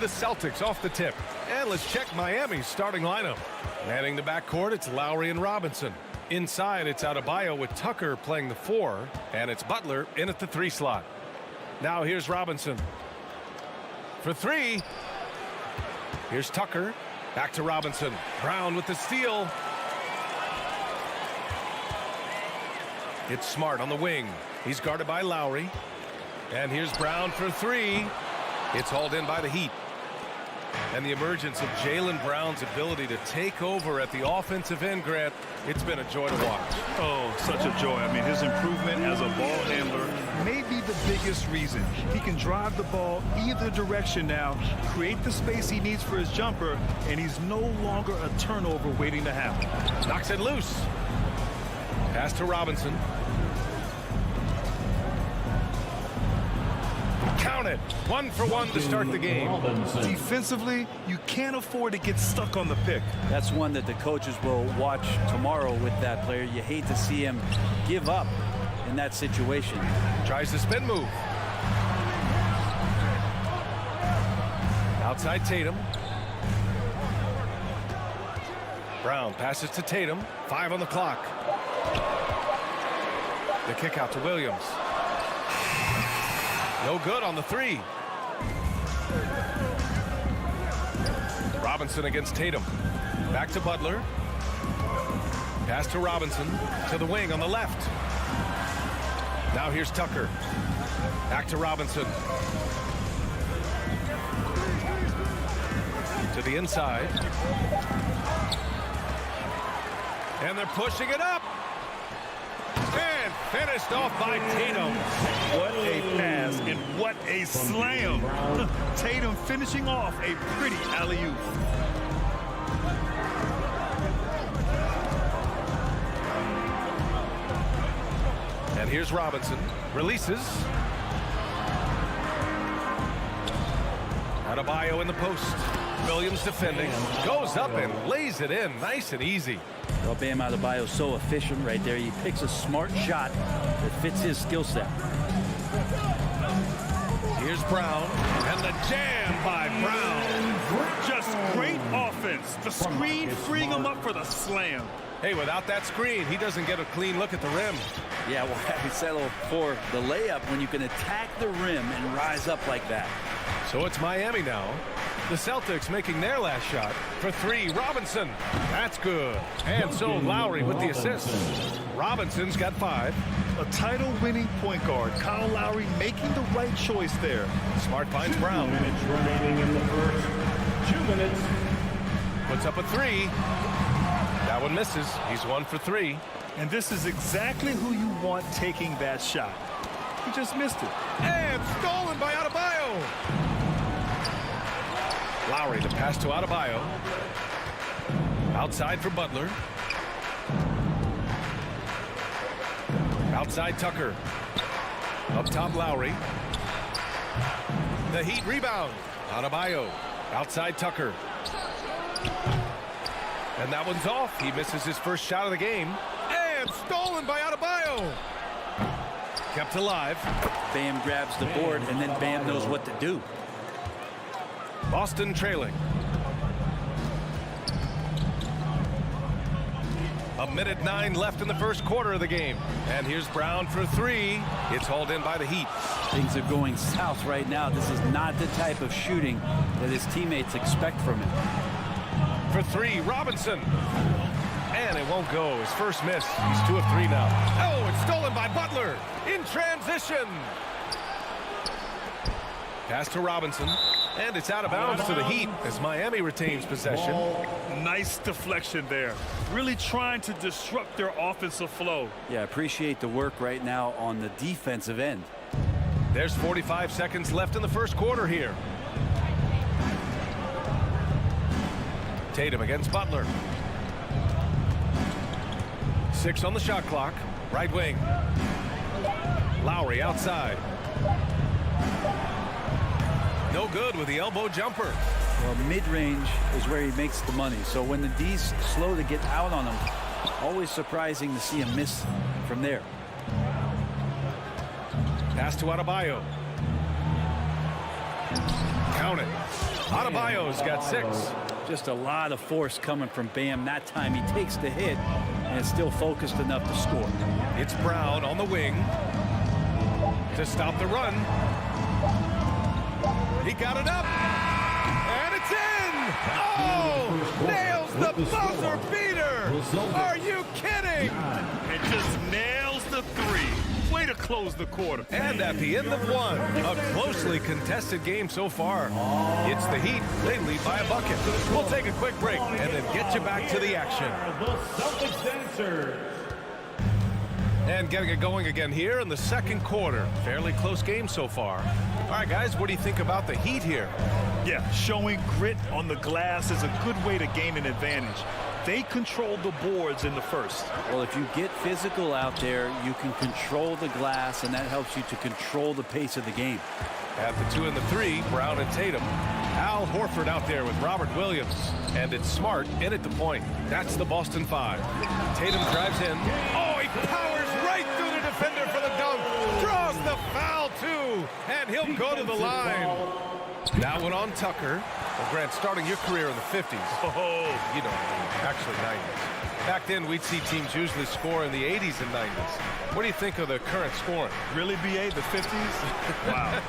the Celtics off the tip. And let's check Miami's starting lineup. Manning the backcourt, it's Lowry and Robinson. Inside, it's Adebayo with Tucker playing the 4, and it's Butler in at the 3 slot. Now here's Robinson. For 3. Here's Tucker. Back to Robinson. Brown with the steal. It's Smart on the wing. He's guarded by Lowry. And here's Brown for 3. It's hauled in by the Heat. And the emergence of Jaylen Brown's ability to take over at the offensive end, Grant, it's been a joy to watch. Oh, such a joy. I mean, his improvement as a ball handler may be the biggest reason. He can drive the ball either direction now, create the space he needs for his jumper, and he's no longer a turnover waiting to happen. Knocks it loose. Pass to Robinson. Count it. 1 for 1 to start the game. Defensively, you can't afford to get stuck on the pick. That's one that the coaches will watch tomorrow with that player. You hate to see him give up in that situation. Tries the spin move. Outside Tatum. Brown passes to Tatum. 5 on the clock. The kick out to Williams. No good on the 3. Robinson against Tatum. Back to Butler. Pass to Robinson. To the wing on the left. Now here's Tucker. Back to Robinson. To the inside. And they're pushing it up. And finished off by Tatum. What a pass and what a slam. Tatum finishing off a pretty alley-oop. And here's Robinson. Releases. Adebayo in the post. Williams defending. Goes up and lays it in. Nice and easy. Well, Bam Adebayo is so efficient right there. He picks a smart shot that fits his skill set. Here's Brown. And the jam by Brown. Just great offense. The screen freeing him up for the slam. Hey, without that screen, he doesn't get a clean look at the rim. Yeah, why settle for the layup when you can attack the rim and rise up like that? So it's Miami now. The Celtics making their last shot. For 3, Robinson. That's good. And so Lowry with the assist. Robinson's got 5. A title-winning point guard. Kyle Lowry making the right choice there. Smart finds Brown. 2 minutes remaining in the first. 2 minutes. Puts up a 3. That one misses. He's 1 for 3. And this is exactly who you want taking that shot. He just missed it. And stolen by Adebayo. Lowry, the pass to Adebayo. Outside for Butler. Outside Tucker. Up top Lowry. The Heat rebound. Adebayo. Outside Tucker. And that one's off. He misses his first shot of the game. And stolen by Adebayo. Kept alive. Bam grabs the board, and then Bam knows what to do. Boston trailing. A minute 9 left in the first quarter of the game. And here's Brown for 3. It's hauled in by the Heat. Things are going south right now. This is not the type of shooting that his teammates expect from him. For 3, Robinson. And it won't go. His first miss. He's 2 of 3 now. Oh, it's stolen by Butler. In transition. Pass to Robinson. And it's out of bounds to the Heat as Miami retains possession. Nice deflection there. Really trying to disrupt their offensive flow. Yeah, appreciate the work right now on the defensive end. There's 45 seconds left in the first quarter here. Tatum against Butler. 6 on the shot clock. Right wing. Lowry outside. No good with the elbow jumper. Well, mid-range is where he makes the money. So when the D's slow to get out on him, always surprising to see him miss from there. Pass to Adebayo. Count it. Adebayo's got 6. Just a lot of force coming from Bam. That time he takes the hit and is still focused enough to score. It's Brown on the wing to stop the run. He got it up, and it's in! Oh! Nails the buzzer beater! Are you kidding? And just nails the 3. Way to close the quarter. And at the end of 1, a closely contested game so far. It's the Heat. They lead by a bucket. We'll take a quick break and then get you back to the action. The Celtics answer. And getting it going again here in the second quarter. Fairly close game so far. All right, guys, what do you think about the Heat here? Yeah, showing grit on the glass is a good way to gain an advantage. They controlled the boards in the first. Well, if you get physical out there, you can control the glass, and that helps you to control the pace of the game. At the 2 and the 3, Brown and Tatum. Al Horford out there with Robert Williams. And it's Smart in at the point. That's the Boston 5. Tatum drives in. Oh, he powers right through the defender for the dunk. Draws the foul, too. And he'll go to the line. That one on Tucker. Well, Grant, starting your career in the 50s. Oh, You know, actually 90s. Back then, we'd see teams usually score in the 80s and 90s. What do you think of the current scoring? really, BA, the 50s? Wow.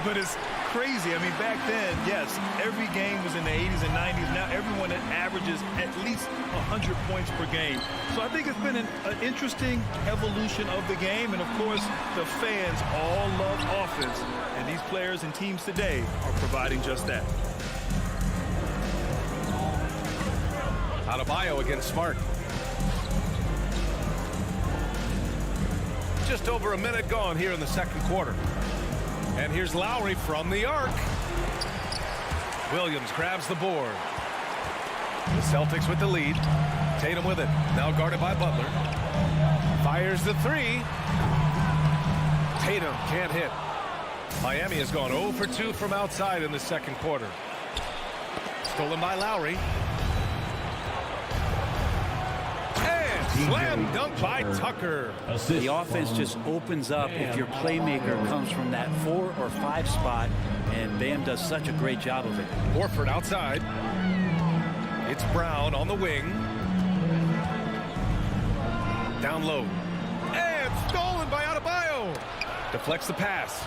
But it's crazy. I mean, back then, yes, every game was in the 80s and 90s. Now everyone averages at least 100 points per game. So I think it's been an interesting evolution of the game. And, of course, the fans all love offense. And these players and teams today are providing just that. Adebayo against Smart. Just over a minute gone here in the second quarter. And here's Lowry from the arc. Williams grabs the board. The Celtics with the lead. Tatum with it. Now guarded by Butler. Fires the 3. Tatum can't hit. Miami has gone 0 for 2 from outside in the second quarter. Stolen by Lowry. Slam dunk by Tucker. The offense just opens up if your playmaker comes from that 4 or 5 spot, and Bam does such a great job of it. Horford outside. It's Brown on the wing. Down low. And stolen by Adebayo. Deflects the pass.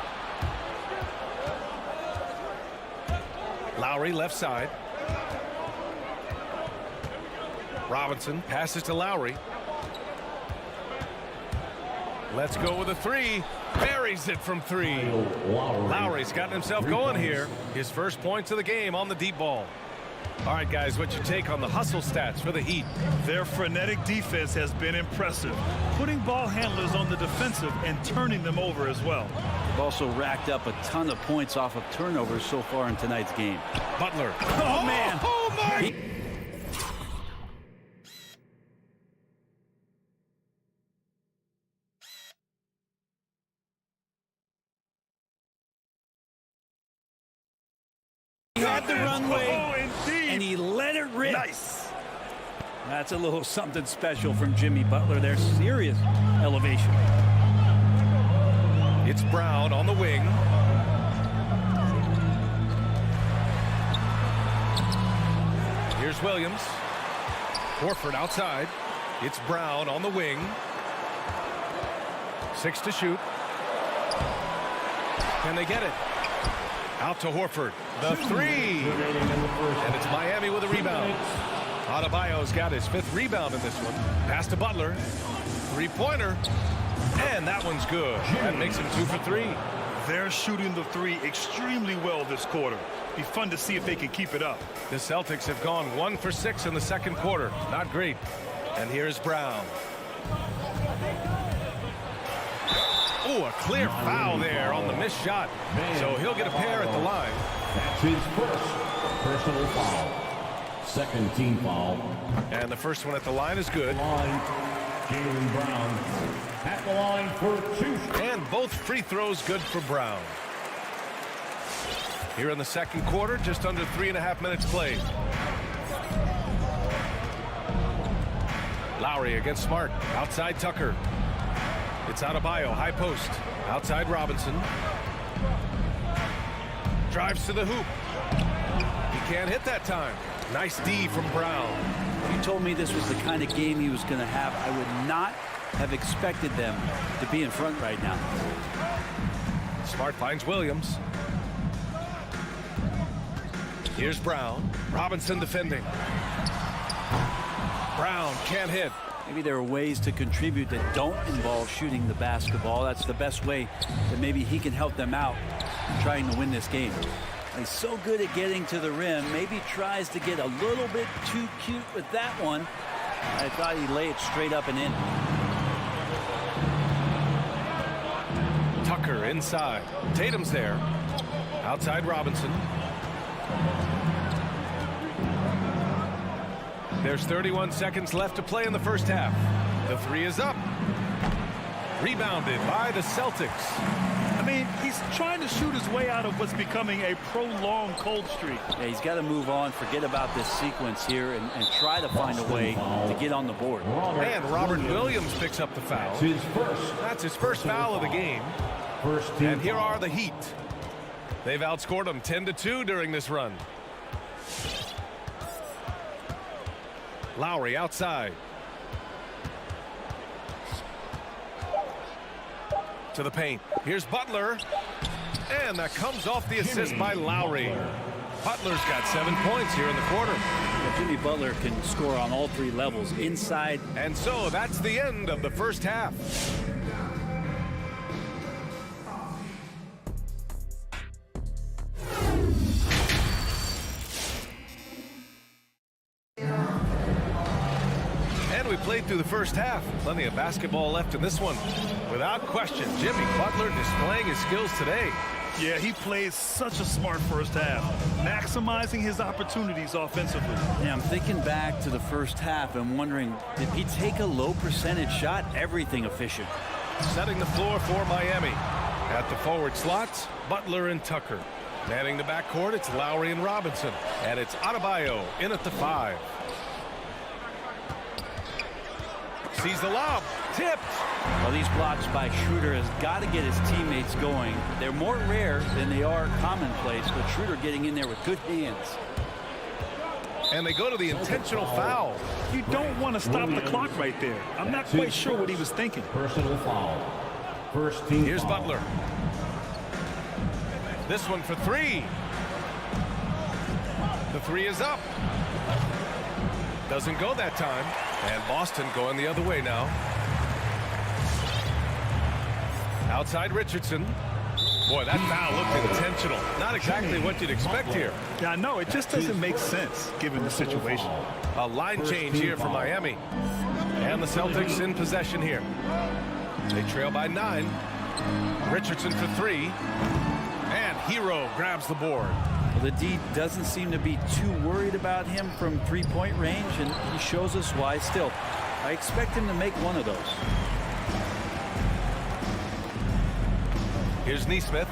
Lowry left side. Robinson passes to Lowry. Let's go with a 3. Buries it from 3. Lowry's gotten himself going here. His first points of the game on the deep ball. All right, guys, what's your take on the hustle stats for the Heat? Their frenetic defense has been impressive, putting ball handlers on the defensive and turning them over as well. They've also racked up a ton of points off of turnovers so far in tonight's game. Butler. Oh, man. Oh, my. He had the runway, indeed. and he let it rip. Nice. That's a little something special from Jimmy Butler. There's serious elevation. It's Brown on the wing. Here's Williams. Horford outside. It's Brown on the wing. 6 to shoot. Can they get it? Out to Horford. The 3. And it's Miami with a rebound. Adebayo's got his 5th rebound in this one. Pass to Butler. 3-pointer. And that one's good. That makes him 2 for 3. They're shooting the 3 extremely well this quarter. Be fun to see if they can keep it up. The Celtics have gone 1 for 6 in the second quarter. Not great. And here's Brown. Oh, a clear foul there on the missed shot. So he'll get a pair at the line. That's his first personal foul. Second team foul. And the first one at the line is good. Jaylen Brown at the line for 2. And both free throws good for Brown. Here in the second quarter, just under 3.5 minutes played. Lowry against Smart. Outside Tucker. It's Adebayo, high post. Outside Robinson. Drives to the hoop. can't hit that time. Nice D from Brown. If you told me this was the kind of game he was going to have, I would not have expected them to be in front right now. Smart finds Williams. Here's Brown. Robinson defending. Brown can't hit. Maybe there are ways to contribute that don't involve shooting the basketball. That's the best way that maybe he can help them out trying to win this game. He's so good at getting to the rim. Maybe tries to get a little bit too cute with that one. I thought he'd lay it straight up and in. Tucker inside. Tatum's there. Outside Robinson. There's 31 seconds left to play in the first half. The three is up. Rebounded by the Celtics. I mean, he's trying to shoot his way out of what's becoming a prolonged cold streak. Yeah, he's got to move on, forget about this sequence here, and try to find a way to get on the board. And Robert Williams picks up the foul. That's his first foul of the game. And here are the Heat. They've outscored them 10-2 during this run. Lowry outside. To the paint. Here's Butler. And that comes off the assist by Lowry. Butler's got 7 points here in the quarter. Yeah, Jimmy Butler can score on all three levels, inside. And so that's the end of the first half. We played through the first half. Plenty of basketball left in this one. Without question, Jimmy Butler displaying his skills today. Yeah, he played such a smart first half, maximizing his opportunities offensively. Yeah, I'm thinking back to the first half and wondering, did he take a low percentage shot? Everything efficient. Setting the floor for Miami. At the forward slots, Butler and Tucker. Manning the backcourt, it's Lowry and Robinson. And it's Adebayo in at the 5. Sees the lob. Tipped. Well, these blocks by Schroeder has got to get his teammates going. They're more rare than they are commonplace, but Schroeder getting in there with good hands. And they go to the intentional foul. You don't want to stop the clock right there. I'm not quite sure what he was thinking. Personal foul. First team. Here's foul. Butler. This one for 3. The 3 is up. Doesn't go that time. And Boston going the other way now. Outside Richardson. Boy, that foul looked intentional. Not exactly what you'd expect here. Yeah, I know. It just doesn't make sense given the situation. A line change here for Miami. And the Celtics in possession here. They trail by 9. Richardson for 3. And Hero grabs the board. Well, the D doesn't seem to be too worried about him from three-point range, and he shows us why still. I expect him to make one of those. Here's Neesmith.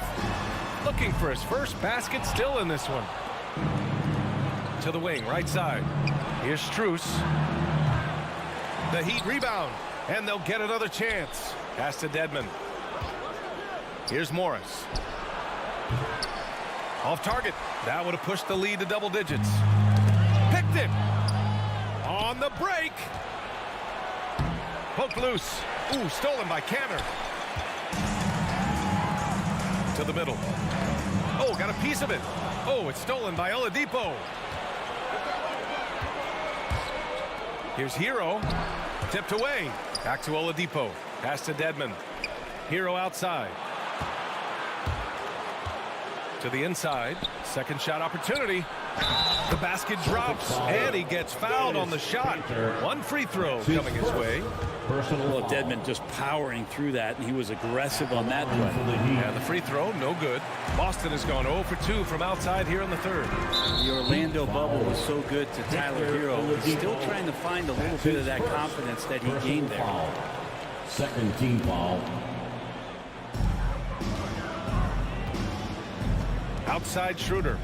Looking for his first basket still in this one. To the wing, right side. Here's Strus. The Heat rebound, and they'll get another chance. Pass to Dedmon. Here's Morris. Off target. That would have pushed the lead to double digits. Picked it. On the break. Poked loose. Ooh, stolen by Kanter. To the middle. Oh, got a piece of it. Oh, it's stolen by Oladipo. Here's Hero. Tipped away. Back to Oladipo. Pass to Dedmon. Hero outside. To the inside. Second shot opportunity. The basket drops, and he gets fouled on the shot. One free throw coming his way. Well, Dedmon just powering through that, and he was aggressive on that play. And the free throw, no good. Boston has gone 0 for 2 from outside here in the third. The Orlando bubble was so good to Tyler Hero. He's still trying to find a little bit of that confidence that he gained there. Second team foul. Outside Schroeder.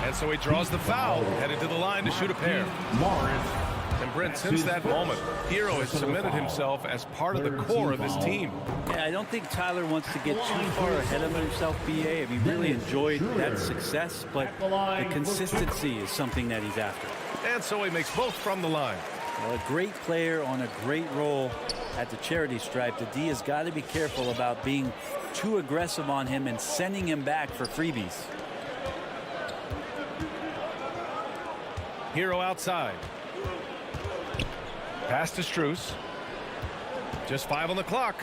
And so he draws the foul, headed to the line to shoot a pair. Morris. And Brent, since that moment, Hero has cemented himself as part of the core of this team. Yeah, I don't think Tyler wants to get too far ahead of himself, BA. I mean, he really enjoyed that success, but the consistency is something that he's after. And so he makes both from the line. Well, a great player on a great role at the charity stripe. The D has got to be careful about being too aggressive on him and sending him back for freebies. Hero outside. Pass to Strus. Just 5 on the clock.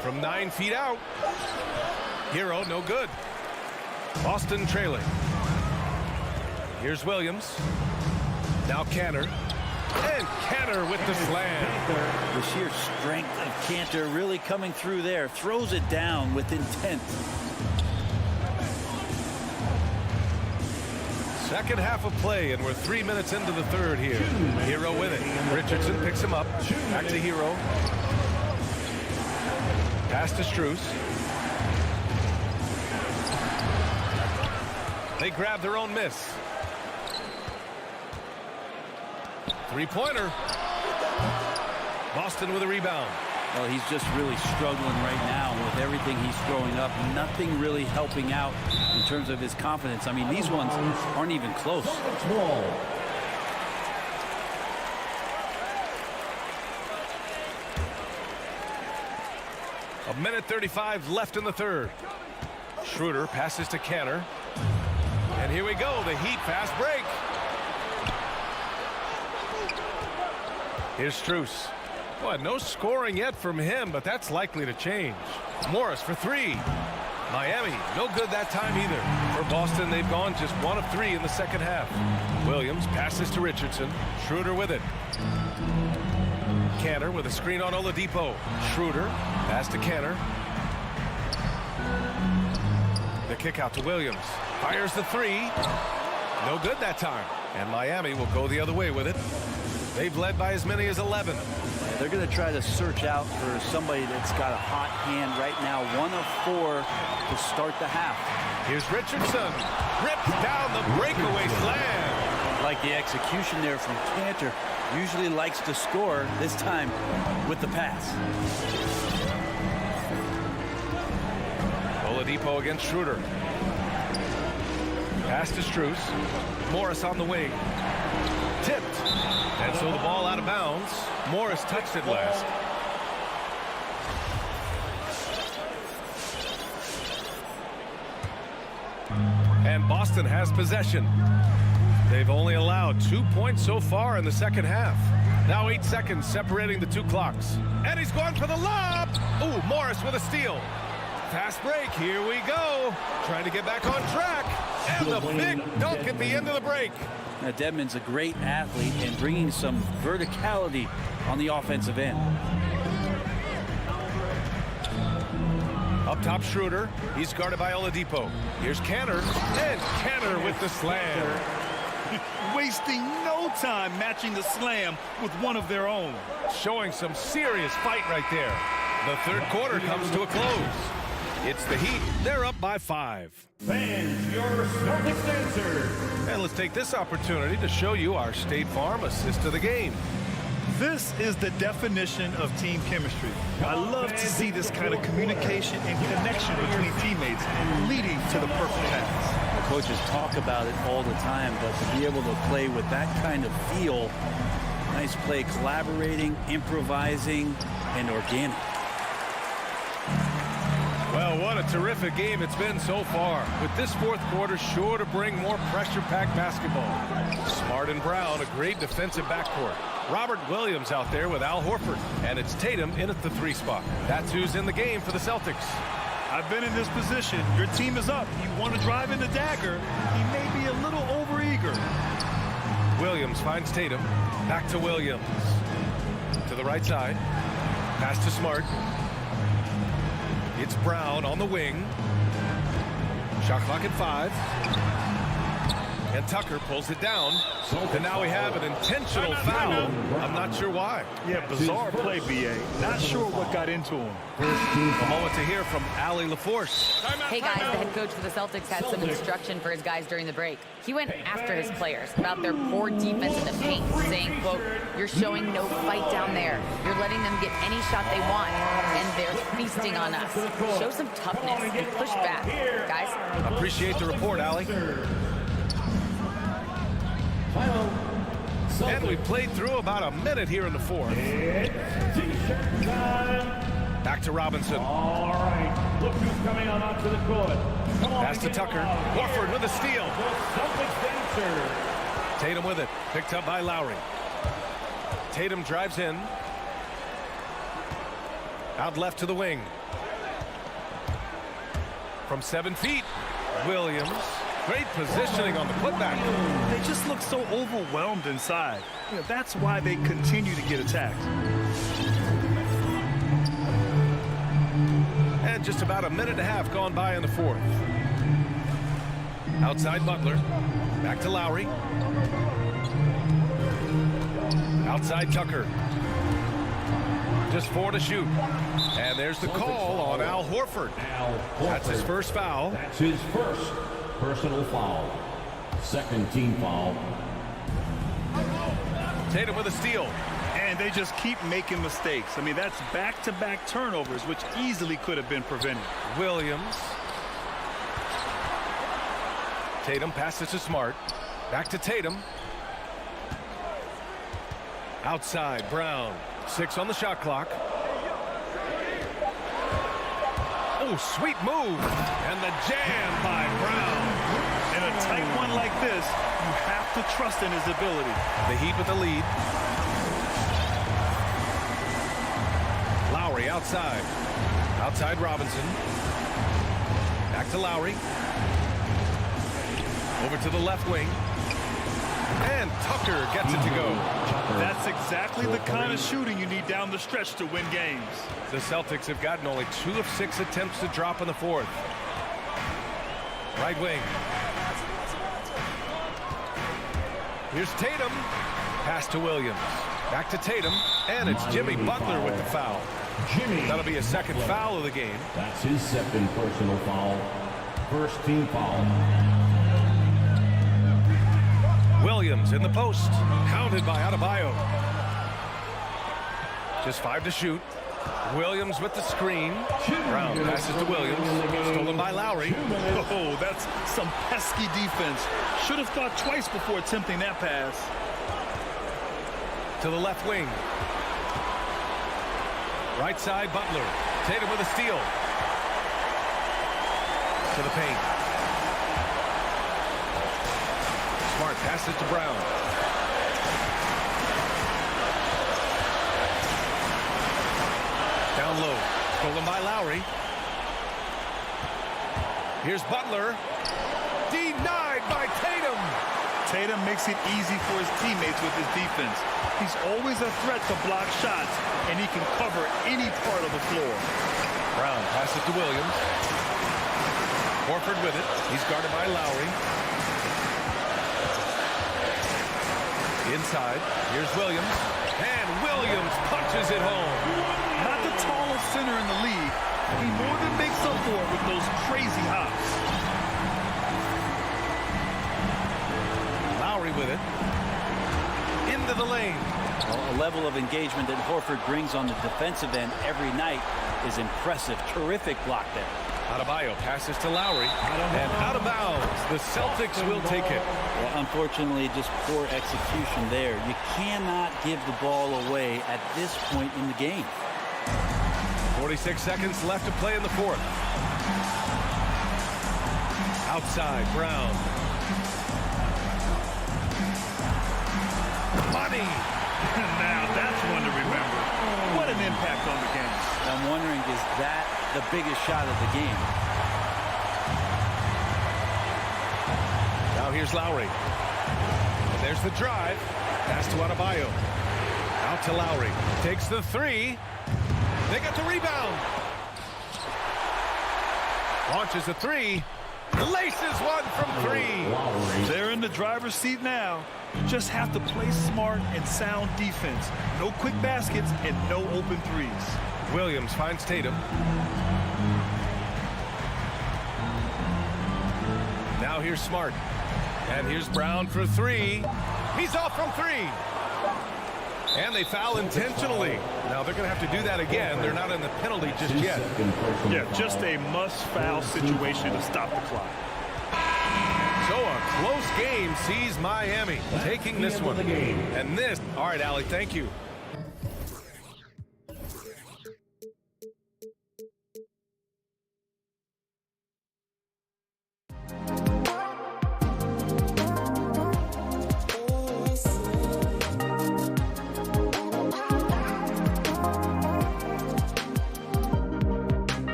From 9 feet out. Hero no good. Boston trailing. Here's Williams. Now Cantor. And Cantor with the slam. The sheer strength of Cantor really coming through there. Throws it down with intent. Second half of play, and we're 3 minutes into the third here. Hero with it. Richardson picks him up. Back to Hero. Pass to Strus. They grab their own miss. Three-pointer. Boston with a rebound. Well, he's just really struggling right now with everything he's throwing up. Nothing really helping out in terms of his confidence. I mean, these ones aren't even close. A minute 35 left in the third. Schroeder passes to Cantor. And here we go, the Heat fast break. Here's Strus. Boy, no scoring yet from him, but that's likely to change. Morris for 3. Miami, no good that time either. For Boston, they've gone just 1 of 3 in the second half. Williams passes to Richardson. Schroeder with it. Cantor with a screen on Oladipo. Schroeder, pass to Cantor. The kick out to Williams. Fires the 3. No good that time. And Miami will go the other way with it. They've led by as many as 11. They're going to try to search out for somebody that's got a hot hand right now. 1 of 4 to start the half. Here's Richardson. Rips down the breakaway slam. Like the execution there from Cantor. Usually likes to score, this time with the pass. Oladipo against Schroeder. Pass to Strus. Morris on the wing. Tipped. And so the ball out of bounds. Morris touched it last. And Boston has possession. They've only allowed 2 points so far in the second half. Now 8 seconds separating the 2 clocks. And he's going for the lob. Ooh, Morris with a steal. Fast break, here we go. Trying to get back on track. And the big dunk at the end of the break. Now, Dedmon's a great athlete and bringing some verticality on the offensive end. Up top, Schroeder. He's guarded by Oladipo. Here's Cantor. And Cantor with the slam. Wasting no time matching the slam with one of their own. Showing some serious fight right there. The third quarter comes to a close. It's the Heat. They're up by 5. Fans, your Celtics answer. And let's take this opportunity to show you our State Farm assist of the game. This is the definition of team chemistry. I love to see this kind of communication and connection between teammates leading to the perfect pass. The coaches talk about it all the time, but to be able to play with that kind of feel, nice play, collaborating, improvising, and organic. Well, what a terrific game it's been so far. With this fourth quarter sure to bring more pressure-packed basketball. Smart and Brown, a great defensive backcourt. Robert Williams out there with Al Horford. And it's Tatum in at the 3 spot. That's who's in the game for the Celtics. I've been in this position. Your team is up. You want to drive in the dagger. He may be a little overeager. Williams finds Tatum. Back to Williams. To the right side. Pass to Smart. It's Brown on the wing. Shot clock at 5. And Tucker pulls it down. And now we have an intentional foul. I'm not sure why. Yeah, bizarre play, B.A. Not sure what got into him. A moment to hear from Allie LaForce. Hey guys, the head coach for the Celtics had some instruction for his guys during the break. He went after his players about their poor defense in the paint, saying, quote, "You're showing no fight down there. You're letting them get any shot they want, and they're feasting on us. Show some toughness and push back, guys." Appreciate the report, Allie. And we played through about a minute here in the fourth. Back to Robinson. All right, look who's coming on onto the court. Pass to Tucker. Warford with a steal. Tatum with it. Picked up by Lowry. Tatum drives in. Out left to the wing. From 7 feet. Williams. Great positioning on the putback. They just look so overwhelmed inside. You know, that's why they continue to get attacked. And just about a minute and a half gone by in the fourth. Outside Butler. Back to Lowry. Outside Tucker. Just 4 to shoot. And there's the call on Al Horford. That's his first foul. That's his first personal foul. Second team foul. Tatum with a steal. And they just keep making mistakes. I mean, that's back-to-back turnovers, which easily could have been prevented. Williams. Tatum passes to Smart. Back to Tatum. Outside, Brown. 6 on the shot clock. Oh, sweet move. And the jam by Brown. In a tight one like this, you have to trust in his ability. The Heat with the lead. Lowry outside. Outside Robinson. Back to Lowry. Over to the left wing. And Tucker gets it to go. That's exactly the kind of shooting you need down the stretch to win games. The Celtics have gotten only 2 of 6 attempts to drop in the fourth. Right wing. Here's Tatum. Pass to Williams. Back to Tatum. And it's Jimmy Butler with the foul. That'll be a second foul of the game. That's his second personal foul. First team foul. Williams in the post. Counted by Adebayo. Just 5 to shoot. Williams with the screen. Brown passes to Williams. Stolen by Lowry. Oh, that's some pesky defense. Should have thought twice before attempting that pass. To the left wing. Right side, Butler. Tatum with a steal. To the paint. Smart passes to Brown. Down low. Stolen by Lowry. Here's Butler. Denied by Tatum. Tatum makes it easy for his teammates with his defense. He's always a threat to block shots, and he can cover any part of the floor. Brown passes to Williams. Horford with it. He's guarded by Lowry. Inside. Here's Williams. And Williams punches it home. Not the tallest center in the league. He more than makes up for it with those crazy hops. Lowry with it. Into the lane. Well, a level of engagement that Horford brings on the defensive end every night is impressive. Terrific block there. Adebayo passes to Lowry. And out of bounds. The Celtics will take it. Well, unfortunately, just poor execution there. You cannot give the ball away at this point in the game. 46 seconds left to play in the fourth. Outside, Brown. Money. Now that's one to remember. What an impact on the game. I'm wondering, is that the biggest shot of the game? Now here's Lowry. And there's the drive. Pass to Adebayo. Out to Lowry. Takes the 3. They get the rebound. Launches a 3. Laces one from three. They're in the driver's seat now. Just have to play smart and sound defense. No quick baskets and no open threes. Williams finds Tatum. Now here's Smart. And here's Brown for three. He's off from three. And they foul intentionally. Now they're going to have to do that again. They're not in the penalty just yet. Yeah, just a must-foul situation to stop the clock. So a close game sees Miami taking this one. And this, all right, Allie, thank you.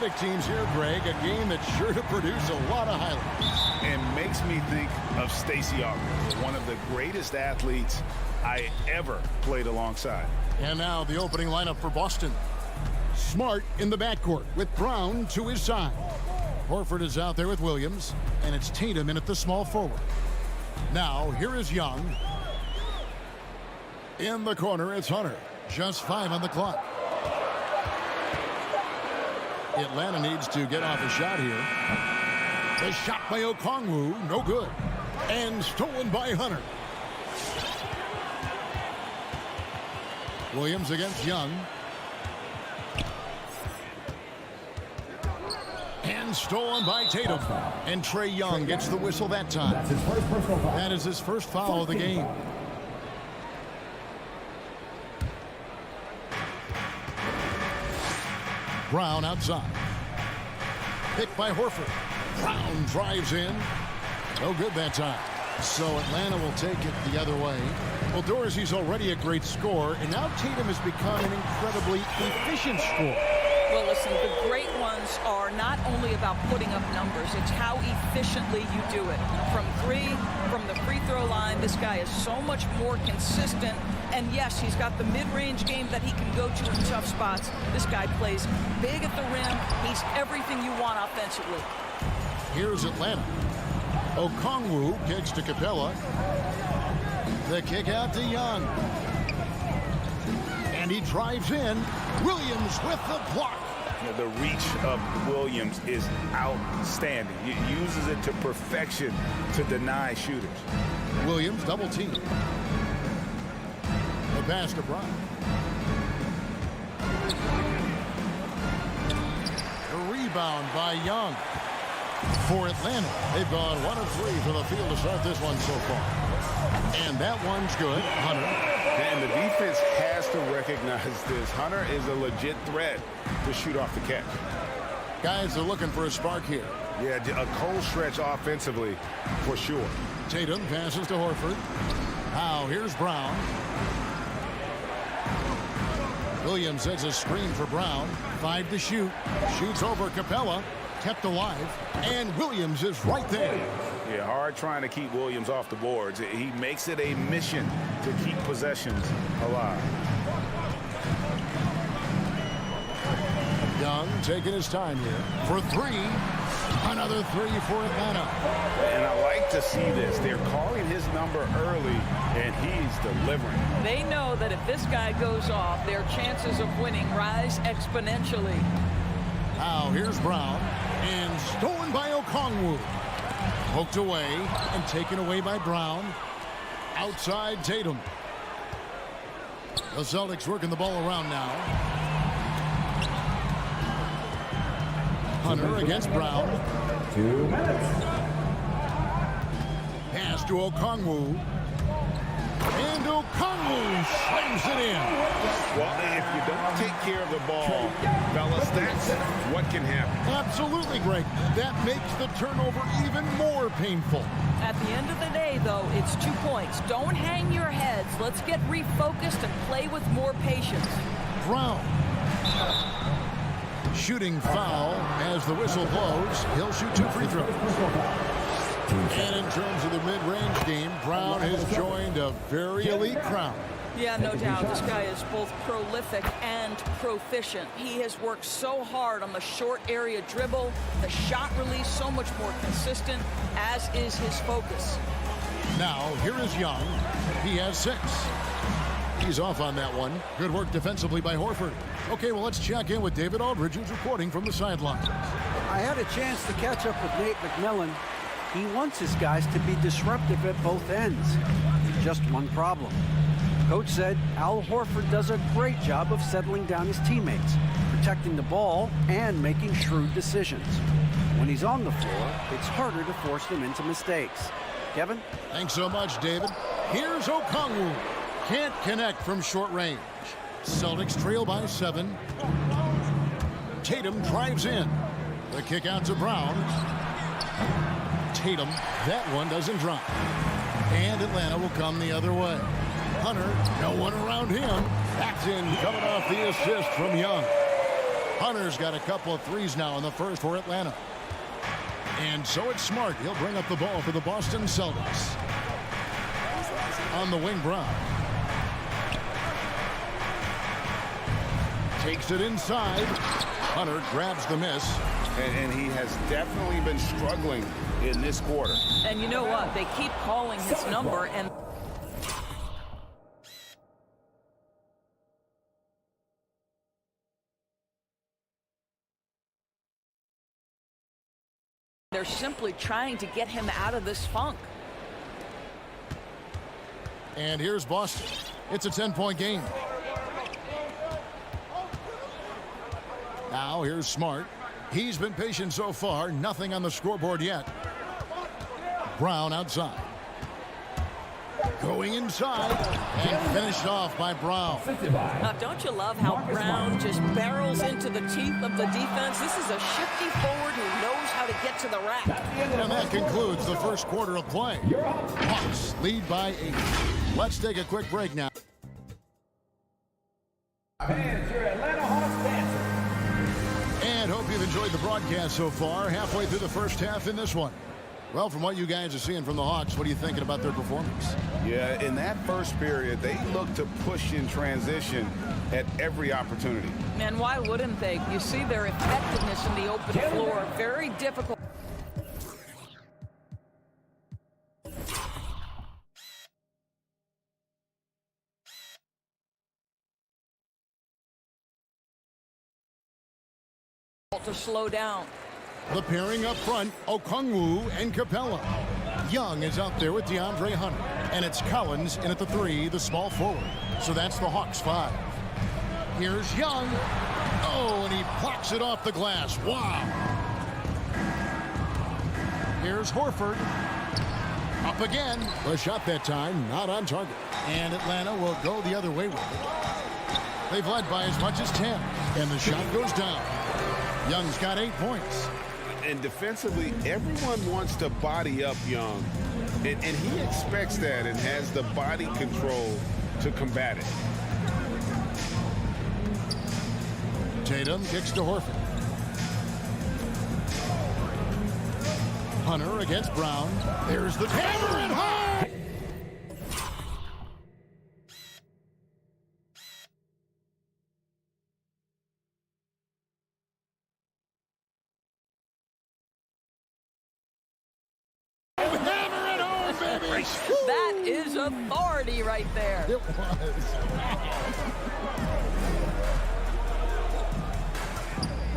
athletic teams here, Greg. A game that's sure to produce a lot of highlights. And makes me think of Stacey Augmon, one of the greatest athletes I ever played alongside. And now the opening lineup for Boston. Smart in the backcourt with Brown to his side. Horford is out there with Williams, and it's Tatum in at the small forward. Now, here is Young. In the corner, it's Hunter. Just 5 on the clock. Atlanta needs to get off a shot here. The shot by Okongwu, no good. And stolen by Hunter. Williams against Young. And stolen by Tatum. And Trae Young gets the whistle that time. That is his first foul of the game. Brown outside. Picked by Horford. Brown drives in. No good that time. So Atlanta will take it the other way. Well, Dorsey's already a great scorer, and now Tatum has become an incredibly efficient scorer. Well, listen, the great ones are not only about putting up numbers, it's how efficiently you do it. From three, from the free throw line, this guy is so much more consistent. And yes, he's got the mid-range game that he can go to in tough spots. This guy plays big at the rim. He's everything you want offensively. Here's Atlanta. Okongwu kicks to Capella. The kick out to Young. And he drives in. Williams with the block. The reach of Williams is outstanding. He uses it to perfection to deny shooters. Williams double team. The pass to Brown. The rebound by Young. For Atlanta, they've gone 1 of 3 from the field to start this one so far. And that one's good. Hunter. And the defense has to recognize this. Hunter is a legit threat to shoot off the catch. Guys are looking for a spark here. Yeah, a cold stretch offensively for sure. Tatum passes to Horford. Now here's Brown. Williams sets a screen for Brown. 5 to shoot. Shoots over Capella. Kept alive. And Williams is right there. Yeah, hard trying to keep Williams off the boards. He makes it a mission to keep possessions alive. Young taking his time here for 3. Another 3 for Atlanta. And I like to see this. They're calling his number early, and he's delivering. They know that if this guy goes off, their chances of winning rise exponentially. Now here's Brown. And stolen by Okongwu. Poked away and taken away by Brown. Outside Tatum. The Celtics working the ball around now. Hunter against Brown. 2 minutes. Pass to Okongwu. And Okongwu slams it in. Well, if you don't take care of the ball, fellas, that's what can happen. Absolutely, Greg. That makes the turnover even more painful. At the end of the day, though, it's 2 points. Don't hang your heads. Let's get refocused and play with more patience. Brown. Shooting foul as the whistle blows. He'll shoot 2 free throws. And in terms of the mid-range game, Brown has joined a very elite crowd. Yeah, no doubt. This guy is both prolific and proficient. He has worked so hard on the short area dribble, the shot release so much more consistent, as is his focus. Now, here is Young. He has 6. He's off on that one. Good work defensively by Horford. Okay, well, let's check in with David Aldridge, who's reporting from the sideline. I had a chance to catch up with Nate McMillan. He wants his guys to be disruptive at both ends. Just one problem. Coach said Al Horford does a great job of settling down his teammates, protecting the ball, and making shrewd decisions. When he's on the floor, it's harder to force them into mistakes. Kevin? Thanks so much, David. Here's Okongwu. Can't connect from short range. Celtics trail by 7. Tatum drives in. The kick out to Brown. Tatum, that one doesn't drop. And Atlanta will come the other way. Hunter, no one around him. That's in, coming off the assist from Young. Hunter's got a couple of threes now in the first for Atlanta. And so it's Smart. He'll bring up the ball for the Boston Celtics. On the wing, Brown. Takes it inside. Hunter grabs the miss. And he has definitely been struggling in this quarter. And you know what? They keep calling his number, and they're simply trying to get him out of this funk. And here's Boston. It's a 10-point game. Now here's Smart. He's been patient so far. Nothing on the scoreboard yet. Brown outside. Going inside and finished off by Brown. Now, don't you love how Brown just barrels into the teeth of the defense? This is a shifty forward who knows how to get to the rack. And that concludes the first quarter of play. Hawks lead by 8. Let's take a quick break now. And it's your Atlanta Hawks dancer. And hope you've enjoyed the broadcast so far. Halfway through the first half in this one. Well, from what you guys are seeing from the Hawks, what are you thinking about their performance? Yeah, in that first period, they looked to push in transition at every opportunity. Man, why wouldn't they? You see their effectiveness in the open floor. Very difficult. To slow down. The pairing up front, Okongwu and Capella. Young is out there with DeAndre Hunter. And it's Collins in at the 3, the small forward. So that's the Hawks 5. Here's Young. Oh, and he blocks it off the glass. Wow. Here's Horford. Up again. A shot that time, not on target. And Atlanta will go the other way with it. They've led by as much as 10. And the shot goes down. Young's got 8 points. And defensively, everyone wants to body up Young. And he expects that and has the body control to combat it. Tatum kicks to Horford. Hunter against Brown. There's the hammer and high. That is authority right there. It was.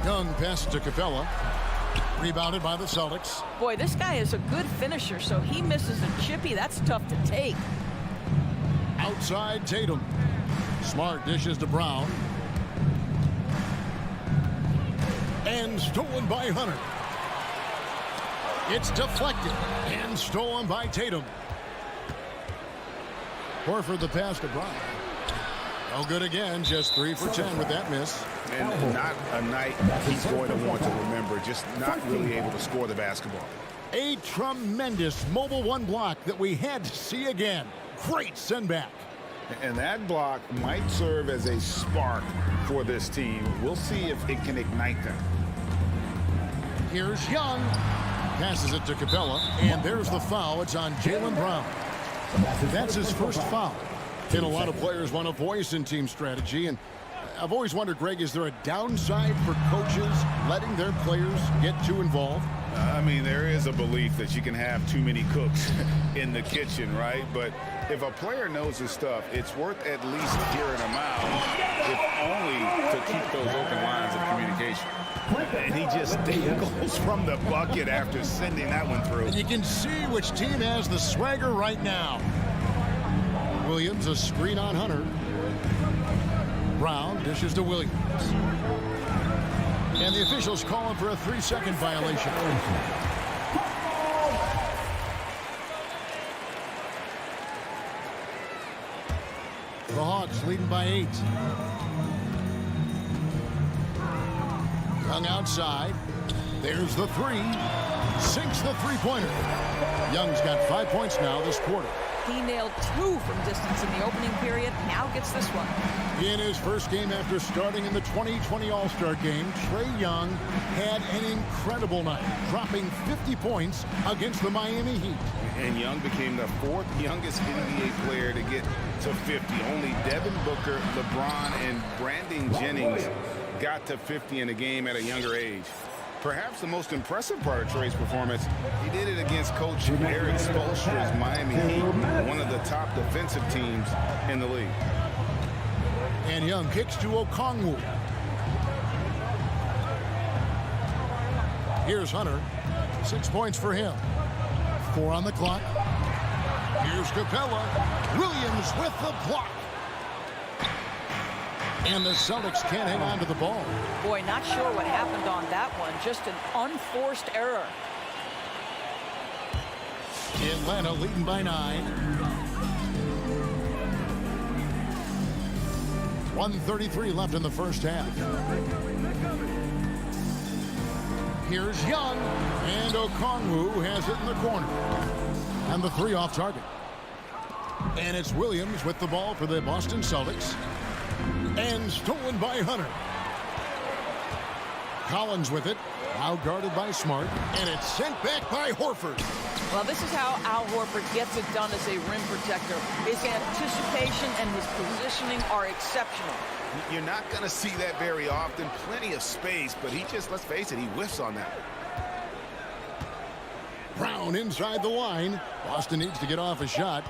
Young passes to Capella. Rebounded by the Celtics. Boy, this guy is a good finisher, so he misses a chippy. That's tough to take. Outside Tatum. Smart dishes to Brown. And stolen by Hunter. It's deflected and stolen by Tatum. Horford the pass to Brown. No good again, just 3 for 10 with that miss. And not a night he's going to want to remember, just not really able to score the basketball. A tremendous mobile 1 block that we had to see again. Great send back. And that block might serve as a spark for this team. We'll see if it can ignite them. Here's Young. Passes it to Capella. And there's the foul. It's on Jaylen Brown. That's his first foul. And a lot of players want a voice in team strategy. And I've always wondered, Greg, is there a downside for coaches letting their players get too involved? I mean, there is a belief that you can have too many cooks in the kitchen, right? But if a player knows his stuff, it's worth at least hearing him out, if only to keep those open lines of communication. And he just dangles from the bucket after sending that one through. And you can see which team has the swagger right now. Williams, a screen on Hunter. Brown dishes to Williams. And the officials call him for a 3-second violation. The Hawks leading by 8. Young outside. There's the 3. Sinks the 3-pointer. Young's got 5 points now this quarter. He nailed 2 from distance in the opening period. Now gets this one. In his first game after starting in the 2020 All-Star game, Trae Young had an incredible night, dropping 50 points against the Miami Heat. And Young became the 4th youngest NBA player to get to 50. Only Devin Booker, LeBron, and Brandon Jennings got to 50 in a game at a younger age. Perhaps the most impressive part of Trae's performance, he did it against Coach Eric Spoelstra's Miami Heat, one of the top defensive teams in the league. And Young kicks to Okongwu. Here's Hunter. 6 points for him. 4 on the clock. Here's Capella. Williams with the block. And the Celtics can't hang on to the ball. Boy, not sure what happened on that one. Just an unforced error. Atlanta leading by 9. 1:33 left in the first half. Here's Young, and Okongwu has it in the corner. And the 3 off target. And it's Williams with the ball for the Boston Celtics. And stolen by Hunter. Collins with it. Now guarded by Smart. And it's sent back by Horford. Well, this is how Al Horford gets it done as a rim protector. His anticipation and his positioning are exceptional. You're not going to see that very often. Plenty of space, but he just, let's face it, he whiffs on that. Brown inside the line. Boston needs to get off a shot.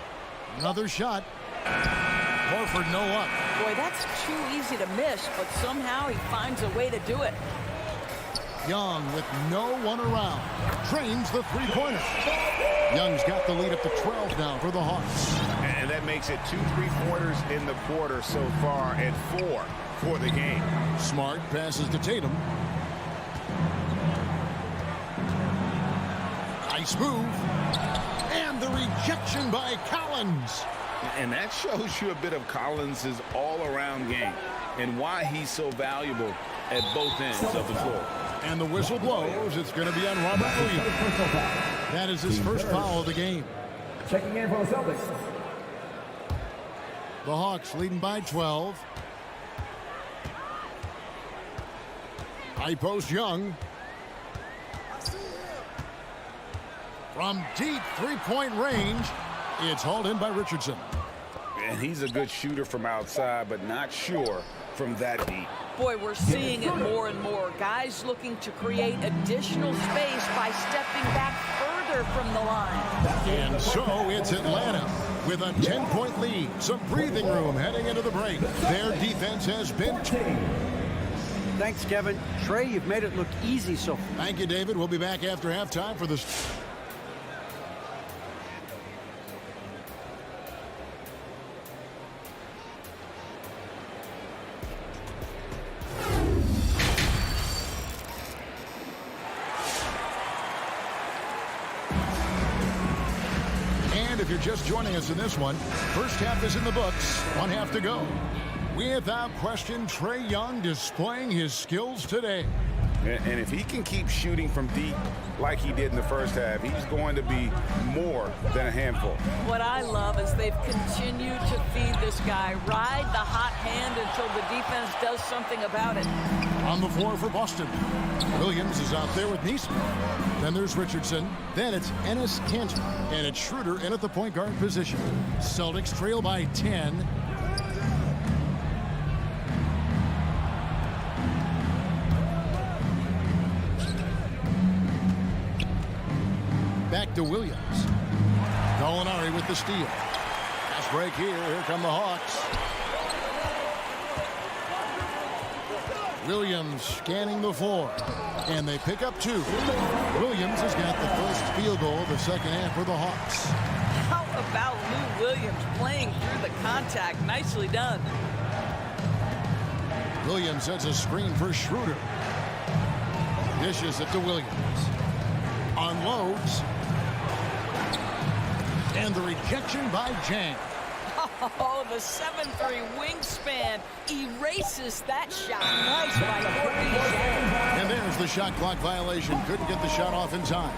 Another shot. Horford no up. Boy, that's too easy to miss, but somehow he finds a way to do it. Young with no one around. Drains the three-pointer. Young's got the lead up to 12 now for the Hawks. And that makes it 2 3-pointers in the quarter so far and 4 for the game. Smart passes to Tatum. Nice move. And the rejection by Collins. And that shows you a bit of Collins' all-around game and why he's so valuable at both ends of the floor. And the whistle blows. It's going to be on Robert Williams. That is his first foul of the game. Checking in for the Celtics. The Hawks leading by 12. High post Young. From deep three-point range, it's hauled in by Richardson. And he's a good shooter from outside, but not sure from that deep. Boy, we're seeing it more and more. Guys looking to create additional space by stepping back further from the line. And so it's Atlanta with a 10-point lead. Some breathing room heading into the break. Their defense has been... Thanks, Kevin. Trae, you've made it look easy so far. Thank you, David. We'll be back after halftime for this. If you're just joining us in this one, first half is in the books, 1 half to go. Without question, Trae Young displaying his skills today. And if he can keep shooting from deep like he did in the first half, he's going to be more than a handful. What I love is they've continued to feed this guy, ride the hot hand until the defense does something about it. On the floor for Boston, Williams is out there with Neesmith. Then there's Richardson. Then it's Enes Kanter. And it's Schroeder in at the point guard position. Celtics trail by 10. Back to Williams. Gallinari with the steal. Fast break here. Here come the Hawks. Williams scanning the floor. And they pick up 2. Williams has got the first field goal of the second half for the Hawks. How about Lou Williams playing through the contact? Nicely done. Williams sets a screen for Schroeder. Dishes it to Williams. Unloads. And the rejection by Jang. Oh, the 7'3" wingspan erases that shot. Nice by Courtney Jang. And there's the shot clock violation. Couldn't get the shot off in time.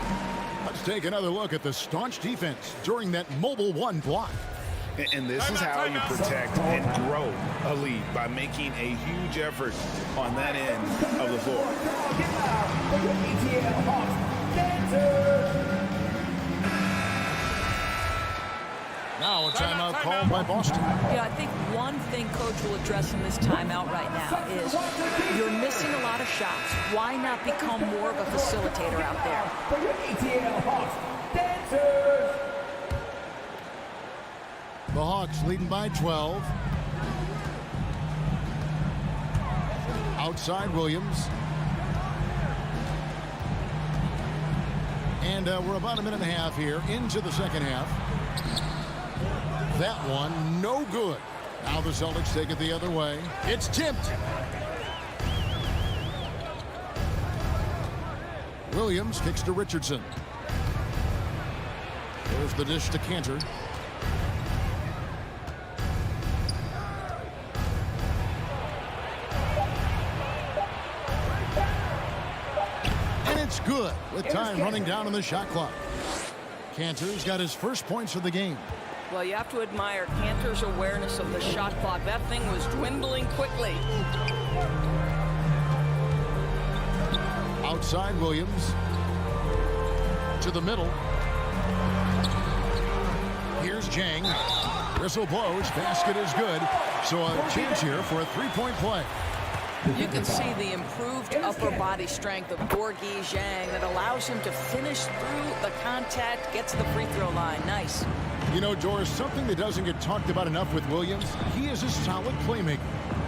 Let's take another look at the staunch defense during that mobile one block. And this is how you protect and grow a lead, by making a huge effort on that end of the floor. Now a timeout called by Boston. Yeah, I think one thing Coach will address in this timeout right now is you're missing a lot of shots. Why not become more of a facilitator out there? The Hawks leading by 12. Outside Williams. And we're about a minute and a half here into the second half. That one, no good. Now the Celtics take it the other way. It's tipped. Williams kicks to Richardson. There's the dish to Cantor. And it's good with time running down on the shot clock. Cantor's got his first points of the game. Well, you have to admire Cantor's awareness of the shot clock. That thing was dwindling quickly. Outside Williams. To the middle. Here's Jang. Whistle blows. Basket is good. So a chance here for a three-point play. You can see the improved upper body strength of Gorgui Zhang that allows him to finish through the contact, get to the free throw line. Nice. You know, Doris, something that doesn't get talked about enough with Williams, he is a solid playmaker.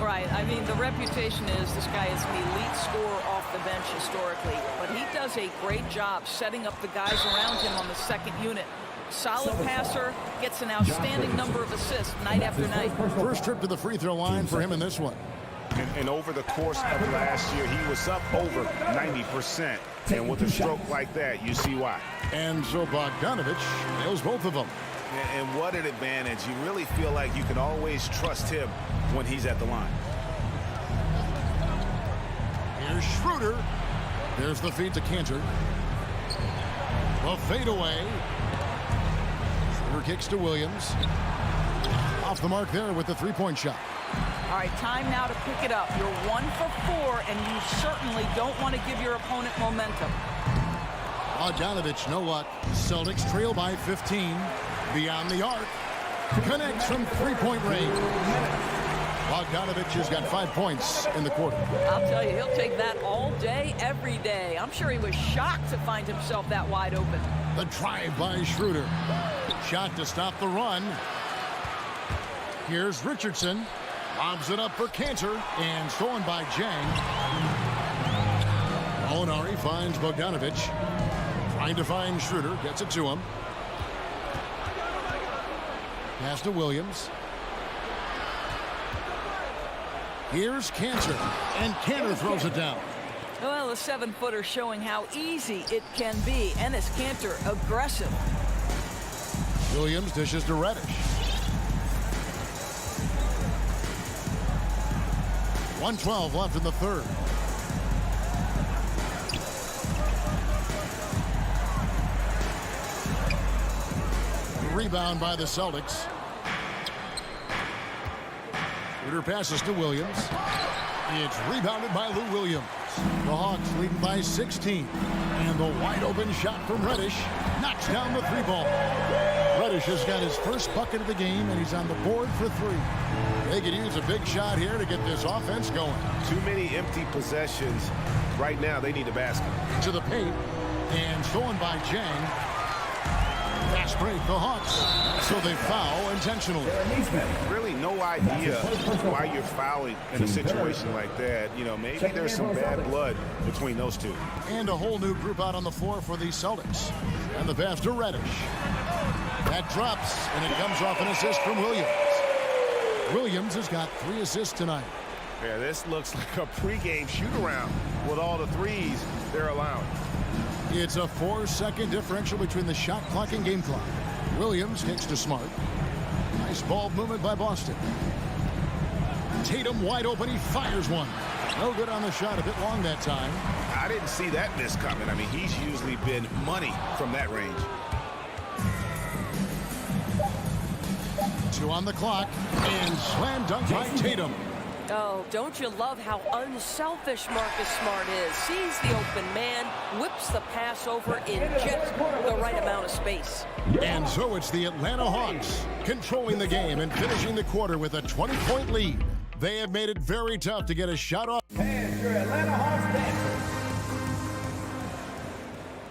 Right. I mean, the reputation is this guy is an elite scorer off the bench historically, but he does a great job setting up the guys around him on the second unit. Solid passer, gets an outstanding number of assists night after night. First trip to the free throw line for him in this one. And over the course of last year, he was up over 90%. And with a stroke like that, you see why. And so Bogdanovich nails both of them. And what an advantage. You really feel like you can always trust him when he's at the line. Here's Schroeder. There's the feed to Cantor. The fadeaway. Schroeder kicks to Williams. Off the mark there with the three-point shot. All right, time now to pick it up. You're 1 for 4, and you certainly don't want to give your opponent momentum. Bogdanovich, no luck. Celtics trail by 15. Beyond the arc. Connects from three-point range. Bogdanovich has got 5 points in the quarter. I'll tell you, he'll take that all day, every day. I'm sure he was shocked to find himself that wide open. The drive by Schroeder. Shot to stop the run. Here's Richardson. Lobs it up for Cantor. And stolen by Jang. Molinari finds Bogdanovich. Trying to find Schroeder. Gets it to him. Pass to Williams. Here's Cantor. And Cantor throws it down. Well, a 7-footer showing how easy it can be. Enes Kanter, aggressive. Williams dishes to Reddish. 1:12 left in the third. Rebound by the Celtics. Schroeder passes to Williams. It's rebounded by Lou Williams. The Hawks leading by 16. And the wide open shot from Reddish knocks down the three ball. Reddish has got his first bucket of the game, and he's on the board for 3. They could use a big shot here to get this offense going. Too many empty possessions. Right now, they need a basket. To the paint, and stolen by Jang. Fast break, the Hawks. So they foul intentionally. Really no idea why you're fouling in a situation like that. You know, maybe there's some bad blood between those two. And a whole new group out on the floor for the Celtics. And the pass to Reddish. That drops, and it comes off an assist from Williams. Williams has got 3 assists tonight. Yeah, this looks like a pregame shoot-around with all the threes they're allowing. It's a 4-second differential between the shot clock and game clock. Williams kicks to Smart. Nice ball movement by Boston. Tatum wide open. He fires one. No good on the shot. A bit long that time. I didn't see that miss coming. I mean, he's usually been money from that range. 2 on the clock, and slam dunk by Tatum. Oh, don't you love how unselfish Marcus Smart is? Sees the open man, whips the pass over in just the right amount of space. And so it's the Atlanta Hawks controlling the game and finishing the quarter with a 20-point lead. They have made it very tough to get a shot off. And your Atlanta Hawks dancers.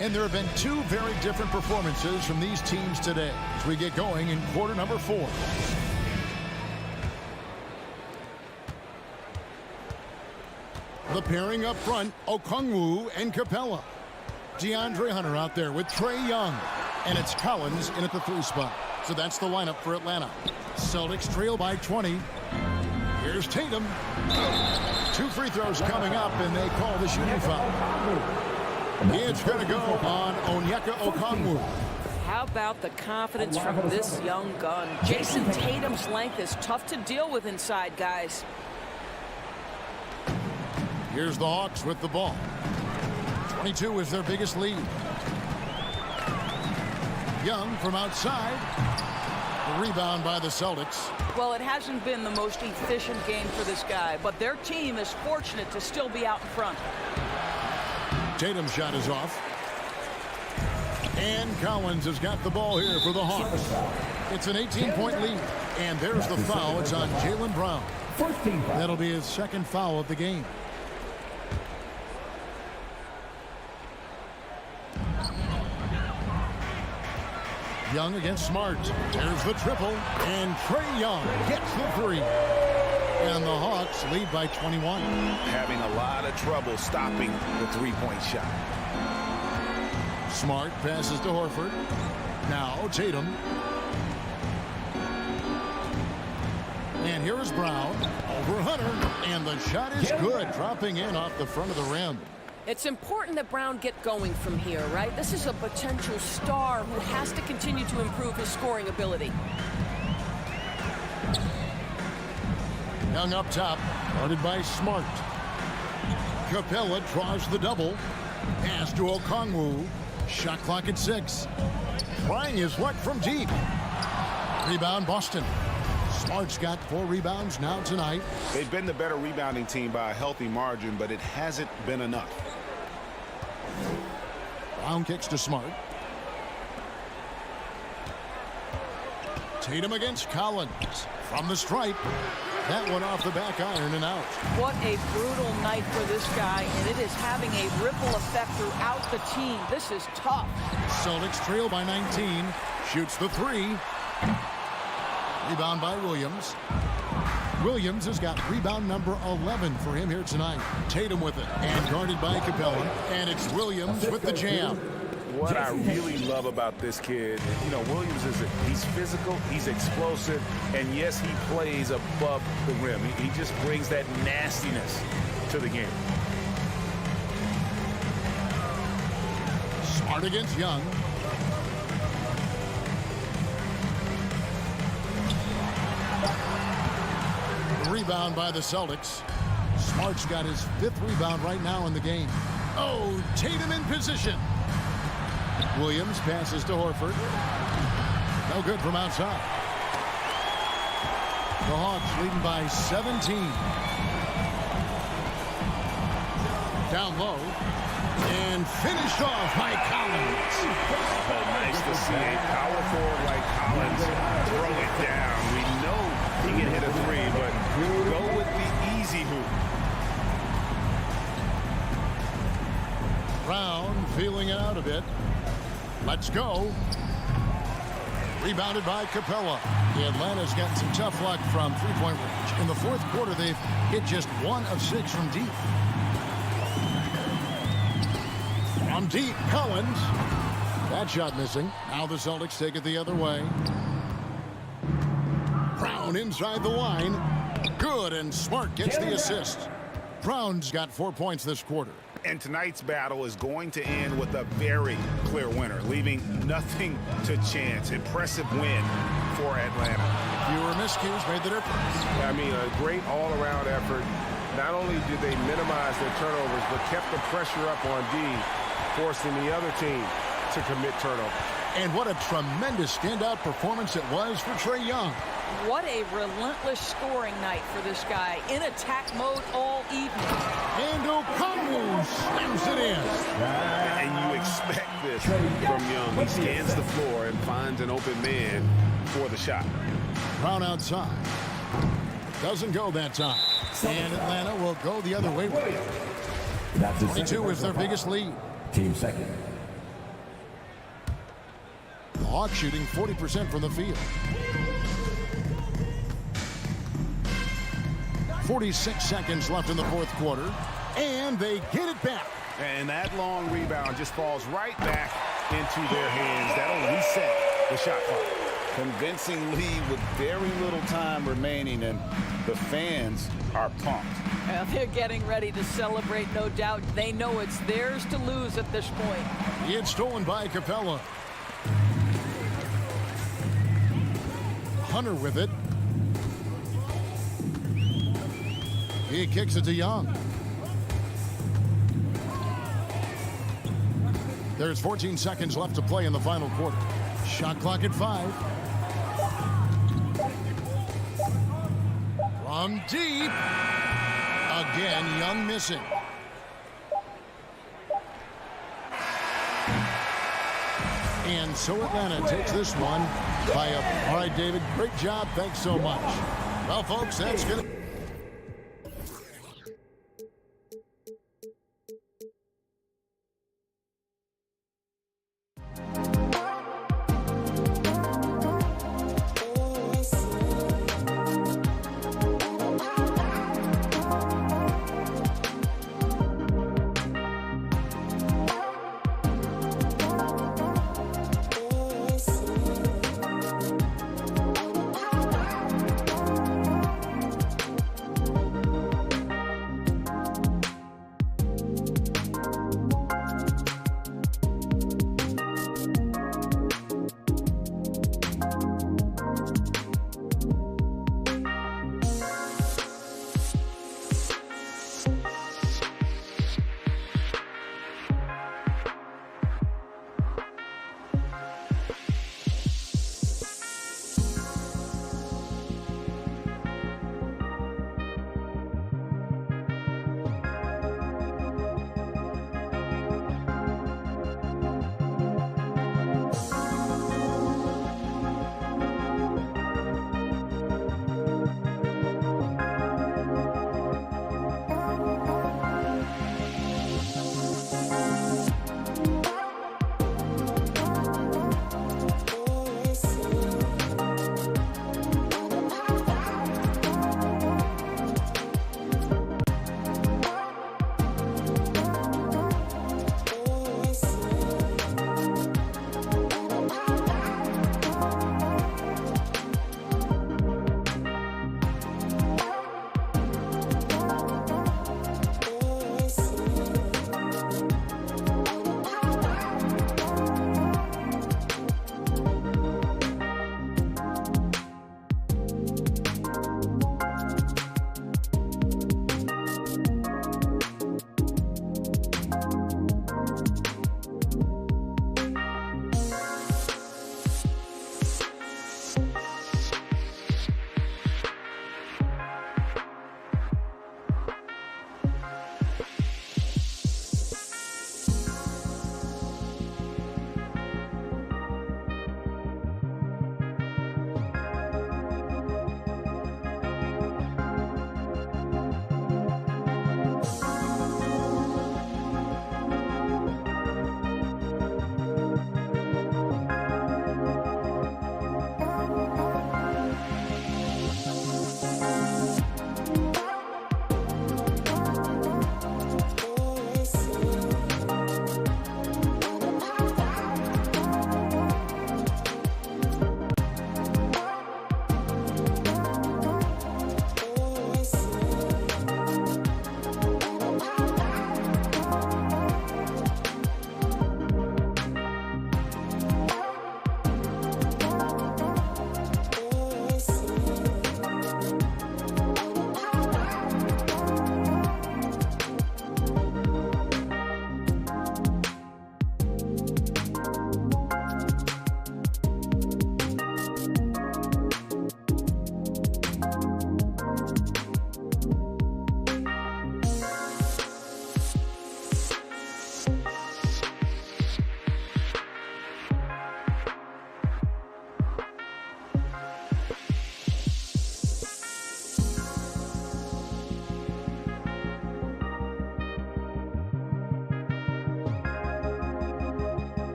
And there have been 2 very different performances from these teams today as we get going in quarter number 4. The pairing up front, Okongwu and Capella. DeAndre Hunter out there with Trae Young. And it's Collins in at the 3 spot. So that's the lineup for Atlanta. Celtics trail by 20. Here's Tatum. 2 free throws coming up, and they call the shooting foul. It's going to go on Onyeka Okongwu. How about the confidence from this young gun? Jason Tatum's length is tough to deal with inside, guys. Here's the Hawks with the ball. 22 is their biggest lead. Young from outside. The rebound by the Celtics. Well, it hasn't been the most efficient game for this guy, but their team is fortunate to still be out in front. Tatum's shot is off. And Collins has got the ball here for the Hawks. It's an 18-point lead. And there's the foul. It's on Jaylen Brown. That'll be his 2nd foul of the game. Young against Smart. There's the triple. And Trae Young gets the 3. And the Hawks lead by 21. Having a lot of trouble stopping the 3-point shot. Smart passes to Horford. Now Tatum. And here is Brown over Hunter. And the shot is good, dropping in off the front of the rim. It's important that Brown get going from here, right? This is a potential star who has to continue to improve his scoring ability. Young up top, guarded by Smart. Capella draws the double. Pass to Okongwu. Shot clock at 6. Trying his luck from deep. Rebound Boston. Smart's got 4 rebounds now tonight. They've been the better rebounding team by a healthy margin, but it hasn't been enough. Brown kicks to Smart. Tatum against Collins. From the stripe. That one off the back iron and out. What a brutal night for this guy, and it is having a ripple effect throughout the team. This is tough. Celtics trail by 19. Shoots the 3. Rebound by Williams. Williams has got rebound number 11 for him here tonight. Tatum with it. And guarded by Capella. And it's Williams with the jam. What I really love about this kid, you know, Williams he's physical, he's explosive, and yes, he plays above the rim. He just brings that nastiness to the game. Smart against Young. Rebound by the Celtics. Smart's got his 5th rebound right now in the game. Oh, Tatum in position. Williams passes to Horford. No good from outside. The Hawks leading by 17. Down low. And finished off by Collins. Oh, nice to see a power forward like Collins throw it down. We know he can hit a 3, but go with the easy hoop. Brown feeling it out a bit. Let's go. Rebounded by Capella. The Atlanta's gotten some tough luck from 3-point range. In the 4th quarter, they've hit just 1 of 6 from deep. From deep, Collins. That shot missing. Now the Celtics take it the other way. Brown inside the line. Good, and Smart gets the assist. Brown's got 4 points this quarter. And tonight's battle is going to end with a very clear winner, leaving nothing to chance. Impressive win for Atlanta. Fewer miscues made the difference. I mean, a great all-around effort. Not only did they minimize their turnovers, but kept the pressure up on D, forcing the other team to commit turnovers. And what a tremendous standout performance it was for Trae Young. What a relentless scoring night for this guy. In attack mode all evening. And Okongwu slams it in. And you expect this from Young. He scans the floor and finds an open man for the shot. Brown outside. Doesn't go that time. And Atlanta will go the other way with it. 22 is their biggest lead. Team second. The Hawks shooting 40% from the field. 46 seconds left in the fourth quarter. And they get it back. And that long rebound just falls right back into their hands. That'll reset the shot clock. Convincing lead with very little time remaining, and the fans are pumped. Well, they're getting ready to celebrate, no doubt. They know it's theirs to lose at this point. It's stolen by Capella. Hunter with it. He kicks it to Young. There's 14 seconds left to play in the final quarter. Shot clock at 5. From deep. Again, Young missing. And so Atlanta takes this one by a... All right, David, great job. Thanks so much. Well, folks, that's going to...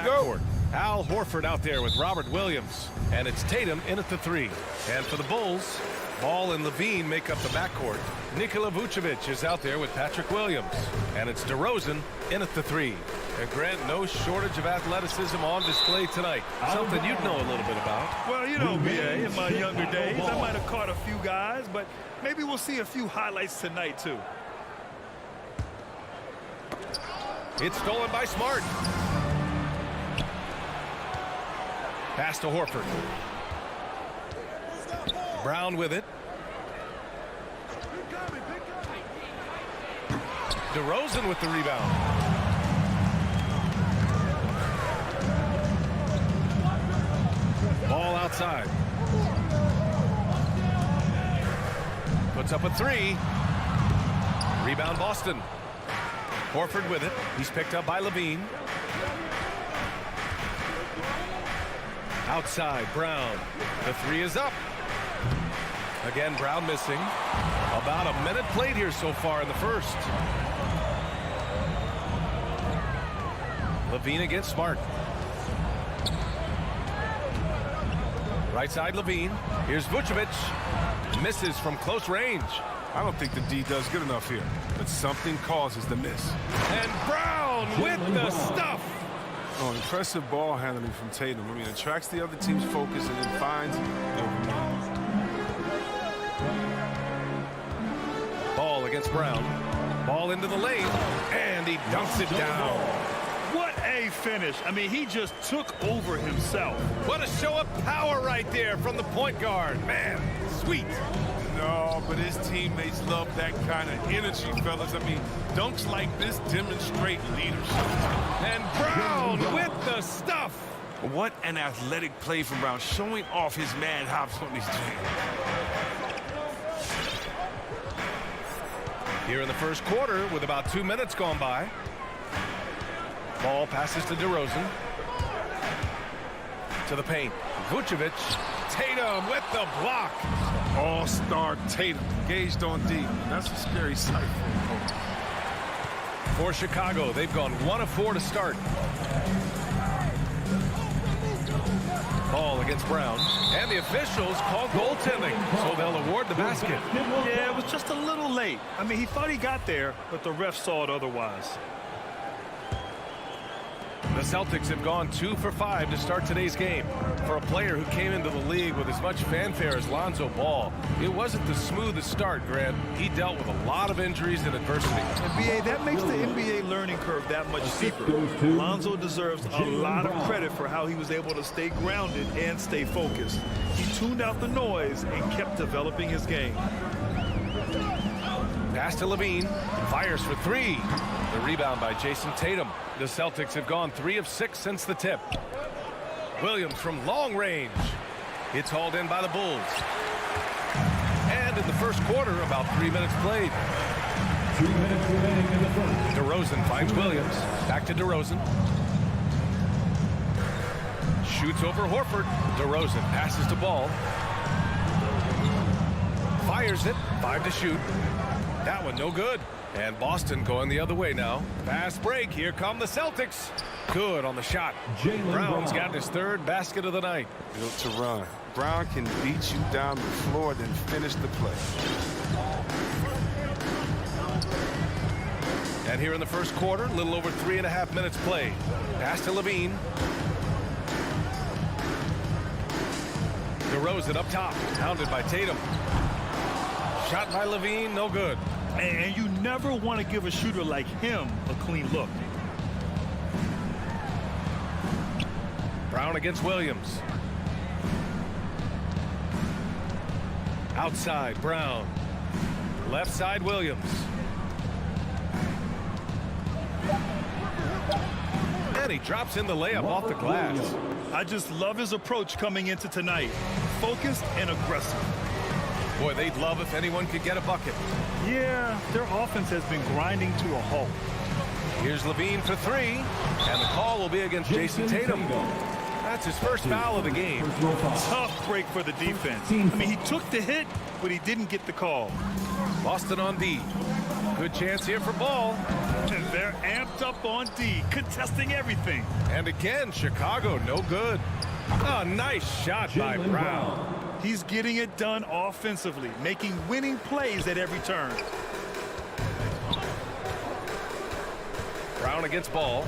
backcourt. Al Horford out there with Robert Williams. And it's Tatum in at the 3. And for the Bulls, Ball and Levine make up the backcourt. Nikola Vucevic is out there with Patrick Williams. And it's DeRozan in at the 3. And Grant, no shortage of athleticism on display tonight. Something you'd know a little bit about. Well, you know, BA, in my younger days, I might have caught a few guys, but maybe we'll see a few highlights tonight, too. It's stolen by Smart. Pass to Horford. Brown with it. DeRozan with the rebound. Ball outside. Puts up a 3. Rebound Boston. Horford with it. He's picked up by Levine. Outside, Brown. The 3 is up. Again, Brown missing. About a minute played here so far in the first. Levine against Smart. Right side, Levine. Here's Vucevic. Misses from close range. I don't think the D does good enough here, but something causes the miss. And Brown with the stuff. Oh, impressive ball handling from Tatum. I mean, attracts the other team's focus and then finds the open man. Ball against Brown. Ball into the lane, and he dunks it down. What a finish. I mean, he just took over himself. What a show of power right there from the point guard. Man, sweet. No, but his teammates love that kind of energy, fellas. I mean, dunks like this demonstrate leadership. And Brown with the stuff. What an athletic play from Brown, showing off his man hops on these teams. Here in the first quarter with about 2 minutes gone by. Ball passes to DeRozan. To the paint. Vucevic. Tatum with the block. All-star Tatum engaged on D. That's a scary sight for a coach. For Chicago, they've gone 1 of 4 to start. Ball against Brown. And the officials call goaltending, so they'll award the basket. Yeah, it was just a little late. I mean, he thought he got there, but the ref saw it otherwise. The Celtics have gone 2 for 5 to start today's game. For a player who came into the league with as much fanfare as Lonzo Ball, it wasn't the smoothest start, Grant. He dealt with a lot of injuries and adversity. And BA, that makes the NBA learning curve that much steeper. Lonzo deserves a lot of credit for how he was able to stay grounded and stay focused. He tuned out the noise and kept developing his game. Pass to Levine. Fires for 3. The rebound by Jason Tatum. The Celtics have gone 3 of 6 since the tip. Williams from long range. It's hauled in by the Bulls. And in the first quarter, about 3 minutes played. 2 minutes remaining in the first. DeRozan finds Williams. Back to DeRozan. Shoots over Horford. DeRozan passes to Ball. Fires it. 5 to shoot. That one no good. And Boston going the other way now. Fast break. Here come the Celtics. Good on the shot. Brown's got his 3rd basket of the night. Built to run. Brown can beat you down the floor, then finish the play. And here in the first quarter, a little over 3.5 minutes played. Pass to Levine. DeRozan up top. Pounded by Tatum. Shot by Levine, no good. And you never want to give a shooter like him a clean look. Brown against Williams. Outside, Brown. Left side, Williams. And he drops in the layup off the glass. I just love his approach coming into tonight. Focused and aggressive. Boy, they'd love if anyone could get a bucket. Yeah, their offense has been grinding to a halt. Here's Levine for 3, and the call will be against Jason Tatum. That's his first foul of the game. Tough break for the defense. I mean, he took the hit, but he didn't get the call. Boston on D. Good chance here for Ball. And they're amped up on D, contesting everything. And again, Chicago, no good. Oh, nice shot by Brown. He's getting it done offensively, making winning plays at every turn. Brown against ball.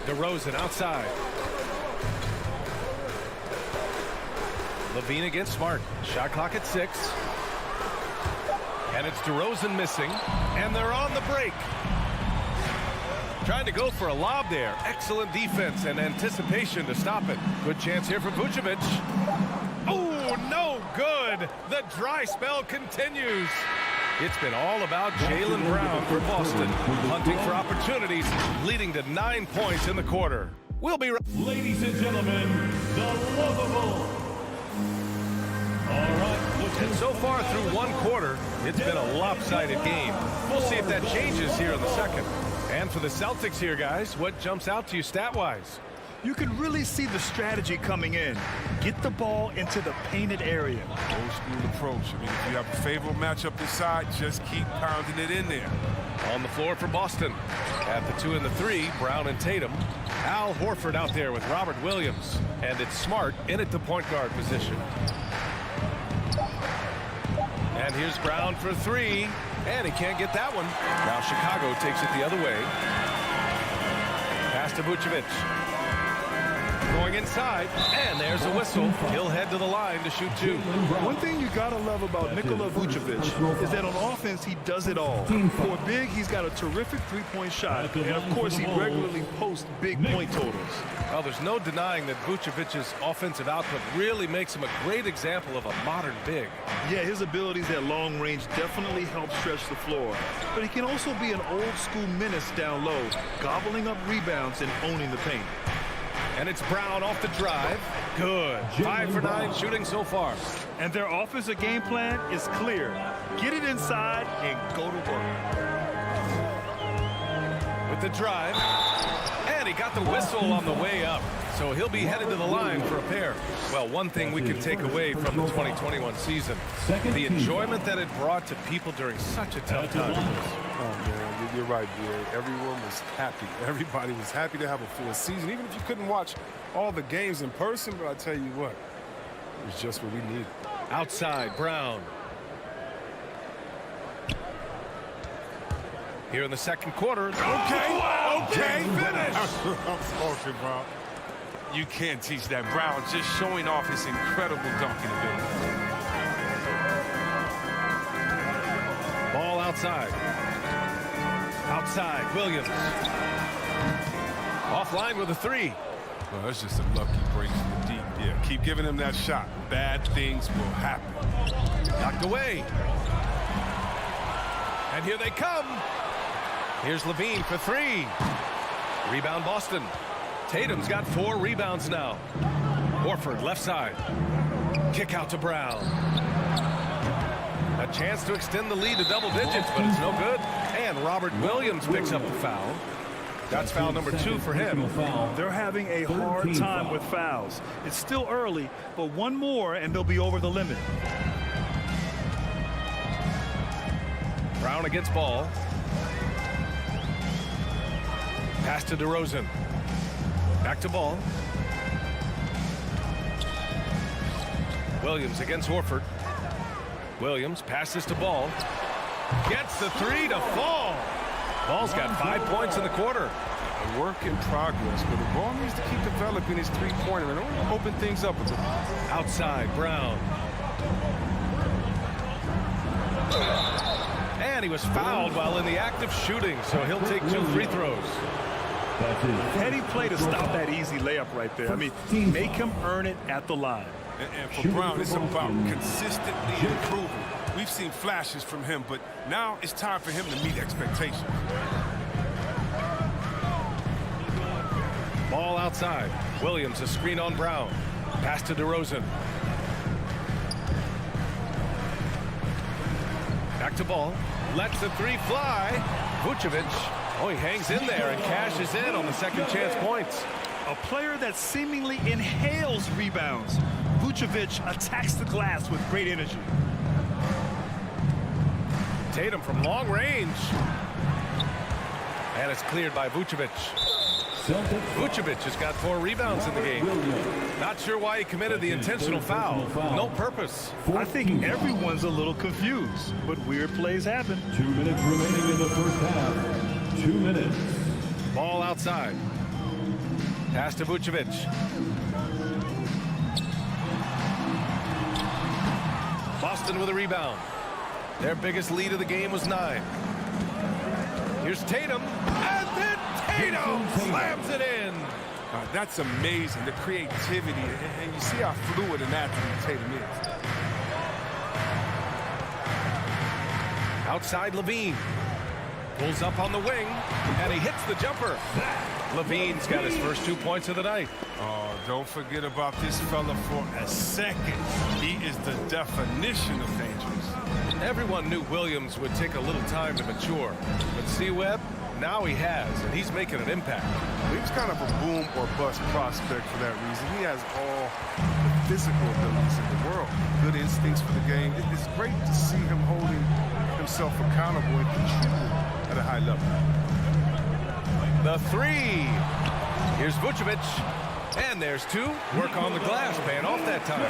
DeRozan outside. Levine against Smart. Shot clock at 6. And it's DeRozan missing. And they're on the break. Trying to go for a lob there. Excellent defense and anticipation to stop it. Good chance here for Vucevic. Oh, no good. The dry spell continues. It's been all about Jaylen Brown for Boston, hunting for opportunities, leading to 9 points in the quarter. We'll be right. Ladies and gentlemen, the lovable. All right. And so far through one quarter, it's been a lopsided game. We'll see if that changes here in the second. And for the Celtics here, guys, what jumps out to you stat-wise? You can really see the strategy coming in. Get the ball into the painted area. Old school approach. I mean, if you have a favorable matchup inside, just keep pounding it in there. On the floor for Boston. At the 2 and the 3, Brown and Tatum. Al Horford out there with Robert Williams. And it's Smart in at the point guard position. And here's Brown for 3. And he can't get that one. Now Chicago takes it the other way. Pass to Vucevic. Going inside, and there's a whistle. He'll head to the line to shoot 2. One thing you gotta love about Nikola Vucevic is that on offense he does it all. For big, he's got a terrific three-point shot, and of course he regularly posts big point totals. Well, there's no denying that Vucevic's offensive output really makes him a great example of a modern big. Yeah, his abilities at long range definitely help stretch the floor, but he can also be an old-school menace down low, gobbling up rebounds and owning the paint. And it's Brown off the drive. Good. 5 for 9 shooting so far. And their offensive game plan is clear. Get it inside and go to work. With the drive. And he got the whistle on the way up. So he'll be headed to the line for a pair. Well, one thing we can take away from the 2021 season, the enjoyment that it brought to people during such a tough time. Oh, man, you're right, Beard. Everyone was happy. Everybody was happy to have a full season, even if you couldn't watch all the games in person. But I tell you what, it was just what we needed. Outside, Brown. Here in the second quarter. Okay, finish. I'm smoking, Brown. You can't teach that. Brown just showing off his incredible dunking ability. Ball outside. Outside, Williams. Offline with a 3. Well, that's just a lucky break from the deep. Yeah, keep giving him that shot. Bad things will happen. Knocked away. And here they come. Here's Levine for 3. Rebound Boston. Tatum's got 4 rebounds now. Horford left side. Kick out to Brown. A chance to extend the lead to double digits, but it's no good. And Robert Williams picks up the foul. That's foul number 2 for him. They're having a hard time with fouls. It's still early, but one more and they'll be over the limit. Brown against ball. Pass to DeRozan. Back to ball. Williams against Horford. Williams passes to Ball. Gets the 3 to fall. Ball's got 5 points in the quarter. A work in progress, but the ball needs to keep developing his three-pointer and open things up a bit. Outside, Brown. And he was fouled while in the act of shooting, so he'll take 2 free throws. Heady play to stop that easy layup right there. I mean, make him earn it at the line. And for Brown, it's about consistently improving. We've seen flashes from him, but now it's time for him to meet expectations. Ball outside. Williams, a screen on Brown. Pass to DeRozan. Back to Ball. Lets the 3 fly. Vucevic. Oh, he hangs in there and cashes in on the second chance points. A player that seemingly inhales rebounds. Vucevic attacks the glass with great energy. Tatum from long range. And it's cleared by Vucevic. Vucevic has got 4 rebounds in the game. Not sure why he committed the intentional foul. No purpose. I think everyone's a little confused, but weird plays happen. 2 minutes remaining in the first half. 2 minutes. Ball outside. Pass to Vucevic. Boston with a rebound. Their biggest lead of the game was 9. Here's Tatum. And then Tatum slams it in. That's amazing, the creativity. And you see how fluid an athlete Tatum is. Outside Levine. Pulls up on the wing. And he hits the jumper. Levine's got his first 2 points of the night. Oh, don't forget about this fella for a second. He is the definition of dangerous. Everyone knew Williams would take a little time to mature. But see, Webb, now he has, and he's making an impact. He was kind of a boom or bust prospect for that reason. He has all the physical abilities in the world. Good instincts for the game. It's great to see him holding himself accountable and contributing at a high level. The 3. Here's Vucevic. And there's 2. Work on the glass, paying off that time.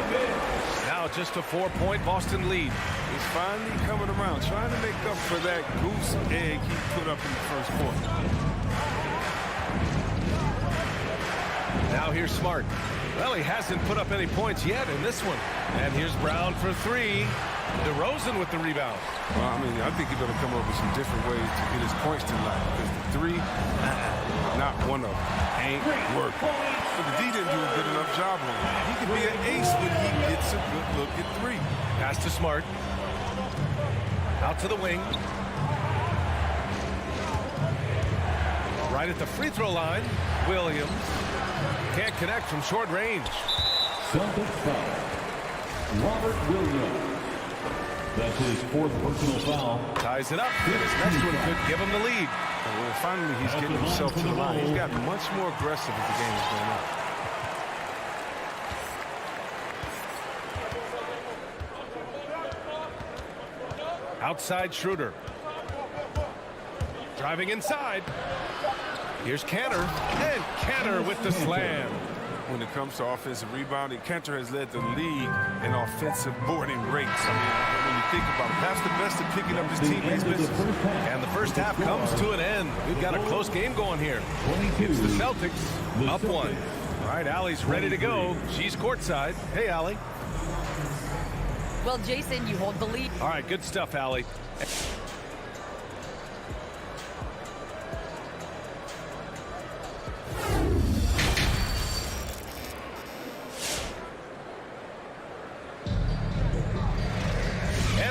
Now just a 4-point Boston lead. He's finally coming around, trying to make up for that goose egg he put up in the first quarter. Now here's Smart. Well, he hasn't put up any points yet in this one. And here's Brown for 3. DeRozan with the rebound. Well, I mean, I think he's going to come up with some different ways to get his points tonight. Because the 3, not one of them, ain't working. But the D didn't do a good enough job on him. He could be an ace when he gets a good look at 3. Pass to Smart. Out to the wing. Right at the free throw line. Williams can't connect from short range. Celtics foul. Robert Williams. That's his 4th personal foul. Ties it up. And his next one could give him the lead. Well, finally, he's getting himself to the line. He's gotten much more aggressive as the game is going on. Outside Schroeder. Driving inside. Here's Cantor. And Cantor with the slam. When it comes to offensive rebounding, Cantor has led the league in offensive boarding rates. I mean, when you think about it, perhaps the best at picking up his teammates' misses. And the first half comes to an end. We've got a close game going here. It's the Celtics up 1. All right, Allie's ready to go. She's courtside. Hey, Allie. Well, Jason, you hold the lead. All right, good stuff, Allie.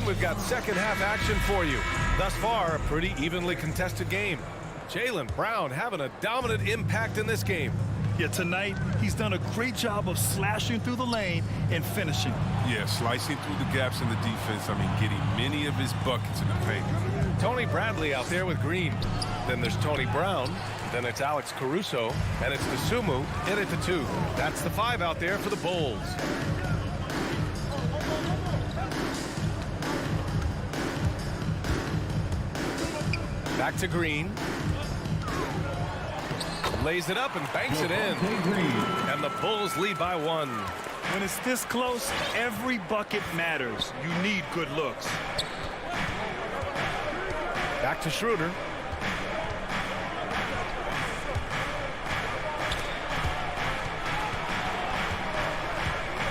We've got second half action for you. Thus far, a pretty evenly contested game. Jaylen Brown having a dominant impact in this game. Yeah, tonight, he's done a great job of slashing through the lane and finishing. Yeah, slicing through the gaps in the defense. I mean, getting many of his buckets in the paint. Tony Bradley out there with Green. Then there's Tony Brown. Then it's Alex Caruso. And it's Dosunmu in at the 2. That's the 5 out there for the Bulls. Back to Green. Lays it up and banks it in. And the Bulls lead by 1. When it's this close, every bucket matters. You need good looks. Back to Schroeder.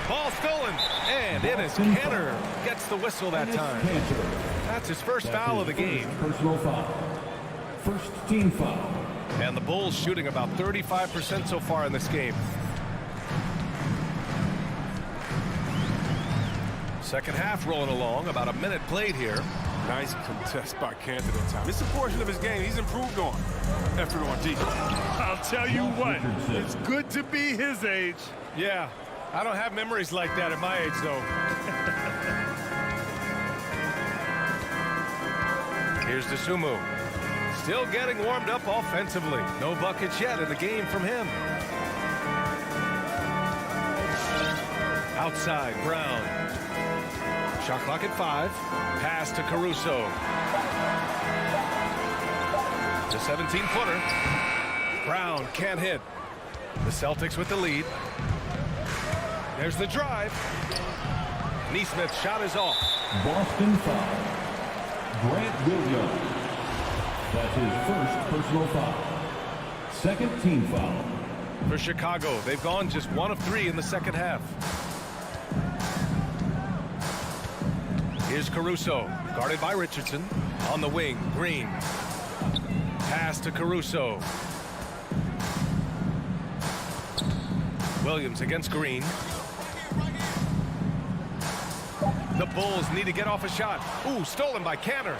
Ball stolen. And it is Cantor. Gets the whistle that time. That's his first foul of the game. Personal foul. First team foul. And the Bulls shooting about 35% so far in this game. Second half rolling along, about a minute played here. Nice contest by Cantor that time. It's a portion of his game he's improved on. Effort on D. I'll tell you what, it's good to be his age. Yeah, I don't have memories like that at my age, though. Here's Dosunmu. Still getting warmed up offensively. No buckets yet in the game from him. Outside, Brown. Shot clock at 5. Pass to Caruso. The 17-footer. Brown can't hit. The Celtics with the lead. There's the drive. Neesmith's shot is off. Boston foul. Grant Williams. That's his first personal foul. Second team foul. For Chicago, they've gone just 1 of 3 in the second half. Here's Caruso, guarded by Richardson. On the wing, Green. Pass to Caruso. Williams against Green. The Bulls need to get off a shot. Ooh, stolen by Cantor.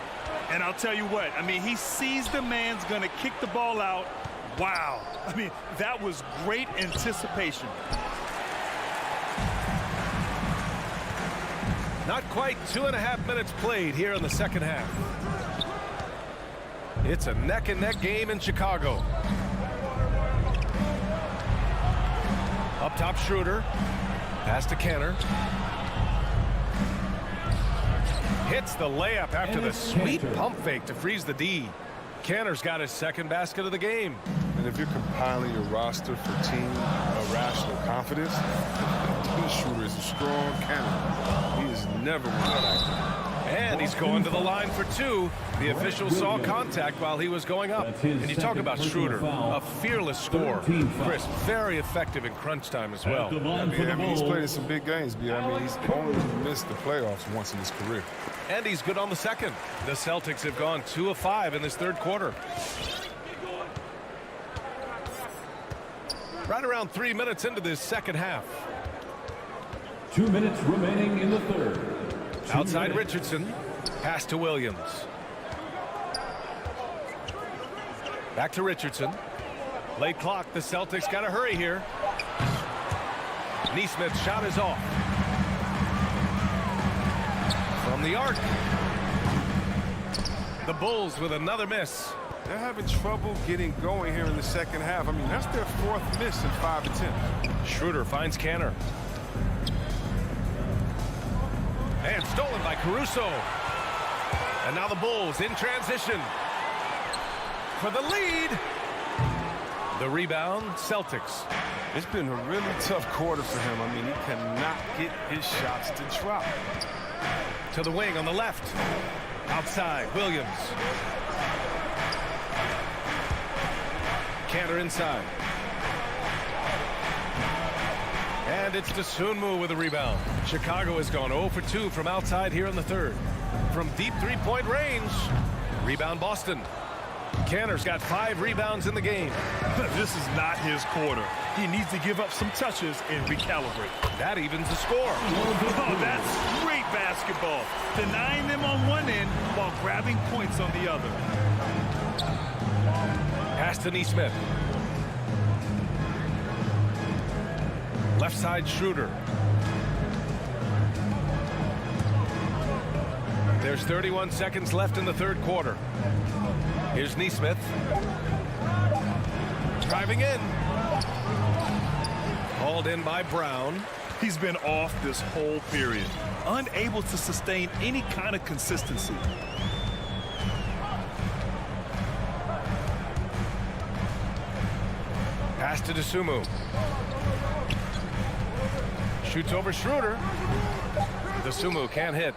And I'll tell you what, I mean, he sees the man's going to kick the ball out. Wow. I mean, that was great anticipation. Not quite 2.5 minutes played here in the second half. It's a neck-and-neck game in Chicago. Up top, Schroeder. Pass to Cantor. Hits the layup after the sweet pump fake to freeze the D. Cantor's got his second basket of the game. And if you're compiling your roster for team irrational confidence, this shooter is a strong candidate. He is never one. And he's going to the line for 2. The official saw contact while he was going up. And you talk about Schroeder, a fearless scorer. Chris, very effective in crunch time as well. I mean, he's played in some big games, but I mean, he's only missed the playoffs once in his career. And he's good on the second. The Celtics have gone 2 of 5 in this third quarter. Right around 3 minutes into this second half. 2 minutes remaining in the third. Outside Richardson. Pass to Williams. Back to Richardson. Late clock. The Celtics got to hurry here. Neesmith's shot is off. From the arc. The Bulls with another miss. They're having trouble getting going here in the second half. I mean, that's their 4th miss in 5 attempts. Schroeder finds Cantor. And stolen by Caruso. And now the Bulls in transition. For the lead. The rebound, Celtics. It's been a really tough quarter for him. I mean, he cannot get his shots to drop. To the wing on the left. Outside, Williams. Cantor inside. And it's Dosunmu with a rebound. Chicago has gone 0 for 2 from outside here in the third. From deep three-point range. Rebound Boston. Cantor's got 5 rebounds in the game. This is not his quarter. He needs to give up some touches and recalibrate. That evens the score. Oh, that's great basketball. Denying them on one end while grabbing points on the other. Pass to Neesmith. Left side Schroeder. There's 31 seconds left in the third quarter. Here's Neesmith. Driving in. Hauled in by Brown. He's been off this whole period. Unable to sustain any kind of consistency. Pass to Dosunmu. Shoots over Schroeder. Dosunmu can't hit.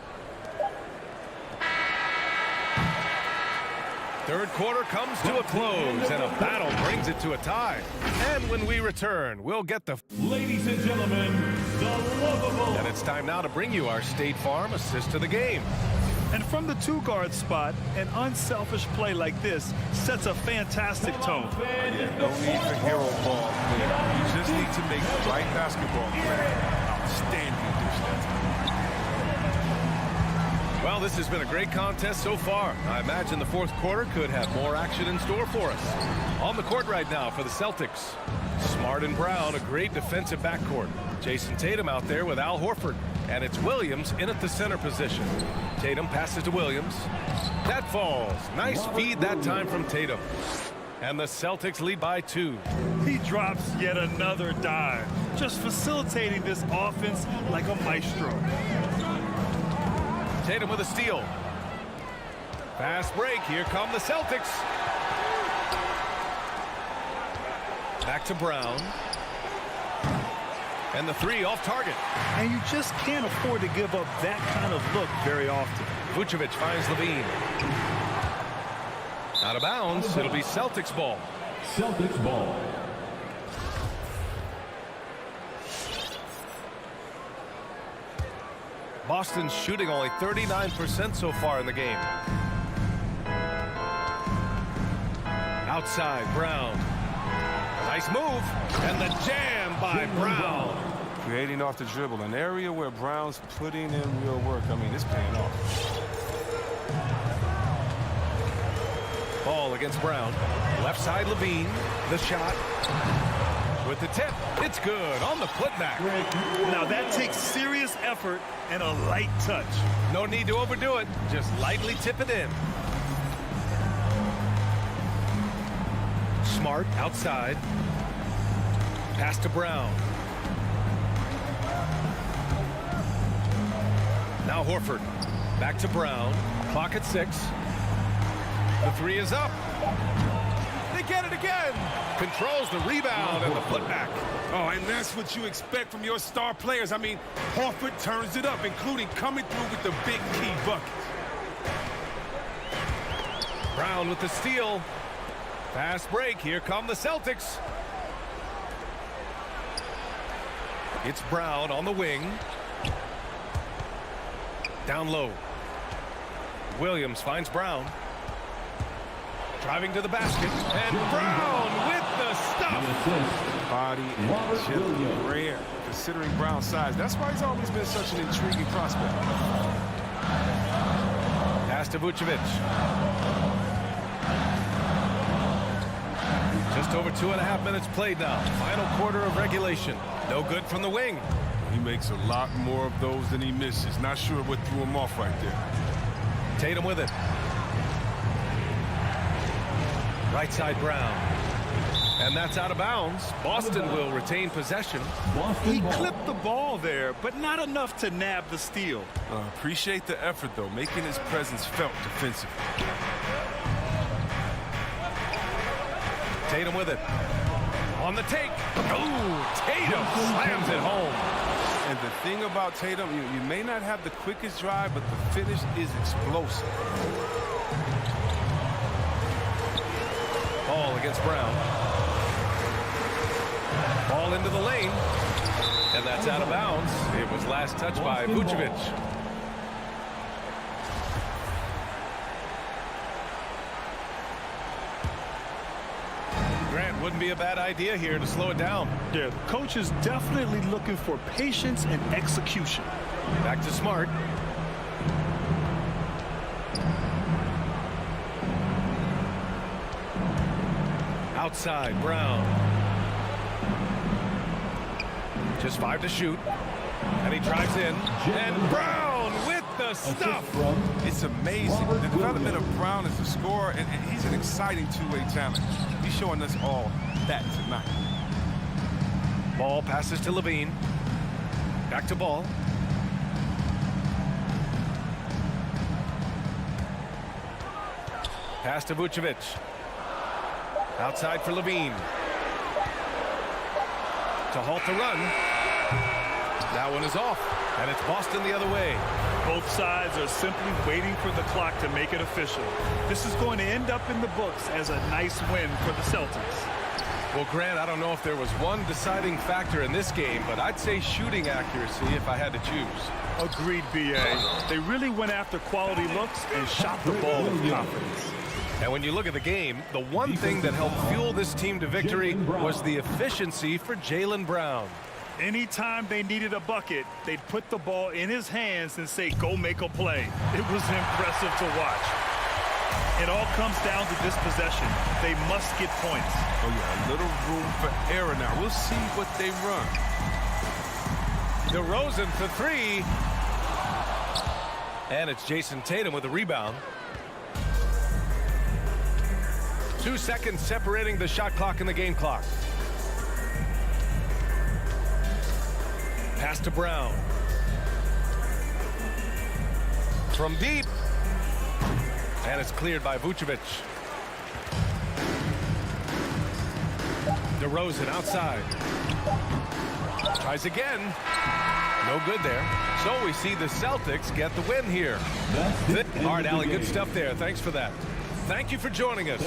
Third quarter comes to a close, and a battle brings it to a tie. And when we return, we'll get the... Ladies and gentlemen, the lovable... And it's time now to bring you our State Farm assist to the game. And from the 2-guard spot, an unselfish play like this sets a fantastic tone. Yeah, no need for hero ball. You just need to make the right basketball play. Outstanding dish that time. Well, this has been a great contest so far. I imagine the fourth quarter could have more action in store for us. On the court right now for the Celtics. Smart and Brown, a great defensive backcourt. Jason Tatum out there with Al Horford. And it's Williams in at the center position. Tatum passes to Williams. That falls. Nice feed that time from Tatum. And the Celtics lead by 2. He drops yet another dime, just facilitating this offense like a maestro. Tatum with a steal. Fast break. Here come the Celtics. Back to Brown. And the three off target. And you just can't afford to give up that kind of look very often. Vucevic finds Levine. Out of bounds. It'll be Celtics ball. Celtics ball. Boston's shooting only 39% so far in the game. Outside, Brown. Nice move. And the jam by Brown. Creating off the dribble, an area where Brown's putting in real work. I mean, it's paying off. Ball against Brown. Left side, Levine. The shot. With the tip. It's good on the putback. Now that takes serious effort and a light touch. No need to overdo it. Just lightly tip it in. Smart outside. Pass to Brown. Now Horford. Back to Brown. Clock at 6. The three is up. They get it again. Controls the rebound and the putback. Oh, and that's what you expect from your star players. I mean, Horford turns it up, including coming through with the big key buckets. Brown with the steal. Fast break. Here come the Celtics. It's Brown on the wing. Down low. Williams finds Brown. Driving to the basket. And Brown with the stuff. Body and chip rare, considering Brown's size. That's why he's always been such an intriguing prospect. Pass to Vucevic. Just over 2.5 minutes played now. Final quarter of regulation. No good from the wing. He makes a lot more of those than he misses. Not sure what threw him off right there. Tatum with it. Right side Brown. And that's out of bounds. Boston will retain possession. He clipped the ball there, but not enough to nab the steal. Appreciate the effort, though, making his presence felt defensively. Tatum with it. On the take. Oh, Tatum slams it home. And the thing about Tatum, you may not have the quickest drive, but the finish is explosive. Ball against Brown. Ball into the lane. And that's out of bounds. It was last touched by Vucevic. Grant, wouldn't be a bad idea here to slow it down. Yeah, the coach is definitely looking for patience and execution. Back to Smart. Outside, Brown. Just 5 to shoot. And he drives in. And Brown with the stuff. It's amazing. The development of Brown as a scorer, and he's an exciting two-way talent. He's showing us all that tonight. Ball passes to Levine. Back to Ball. Pass to Vucevic. Outside for Levine. To halt the run. That one is off. And it's Boston the other way. Both sides are simply waiting for the clock to make it official. This is going to end up in the books as a nice win for the Celtics. Well, Grant, I don't know if there was one deciding factor in this game, but I'd say shooting accuracy if I had to choose. Agreed, B.A. They really went after quality looks and shot the ball with confidence. And when you look at the game, the one thing that helped fuel this team to victory was the efficiency for Jaylen Brown. Anytime they needed a bucket, they'd put the ball in his hands and say, go make a play. It was impressive to watch. It all comes down to this possession. They must get points. Oh, yeah, a little room for error now. We'll see what they run. DeRozan for 3. And it's Jason Tatum with a rebound. 2 seconds separating the shot clock and the game clock. Pass to Brown. From deep. And it's cleared by Vucevic. DeRozan outside. Tries again. No good there. So we see the Celtics get the win here. All right, Allie, good stuff there. Thanks for that. Thank you for joining us.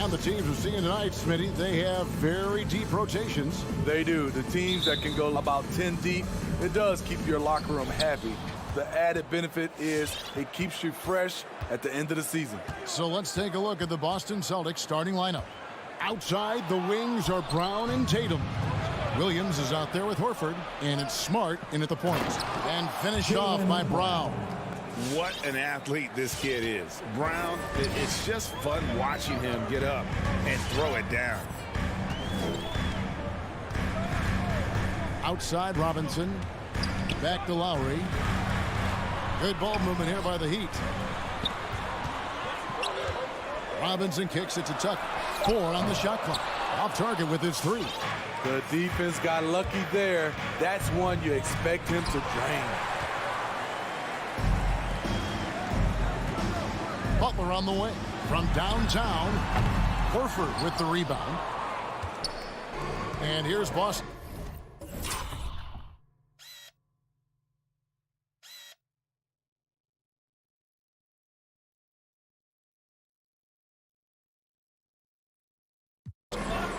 And the teams we're seeing tonight, Smitty, they have very deep rotations. They do. The teams that can go about 10 deep, it does keep your locker room happy. The added benefit is it keeps you fresh at the end of the season. So let's take a look at the Boston Celtics starting lineup. Outside, the wings are Brown and Tatum. Williams is out there with Horford, and it's Smart in at the point. And finished off by Brown. What an athlete this kid is. Brown, it's just fun watching him get up and throw it down. Outside, Robinson. Back to Lowry. Good ball movement here by the Heat. Robinson kicks it to Tucker. 4 on the shot clock. Off target with his 3. The defense got lucky there. That's one you expect him to drain. Butler on the wing. From downtown, Horford with the rebound. And here's Boston.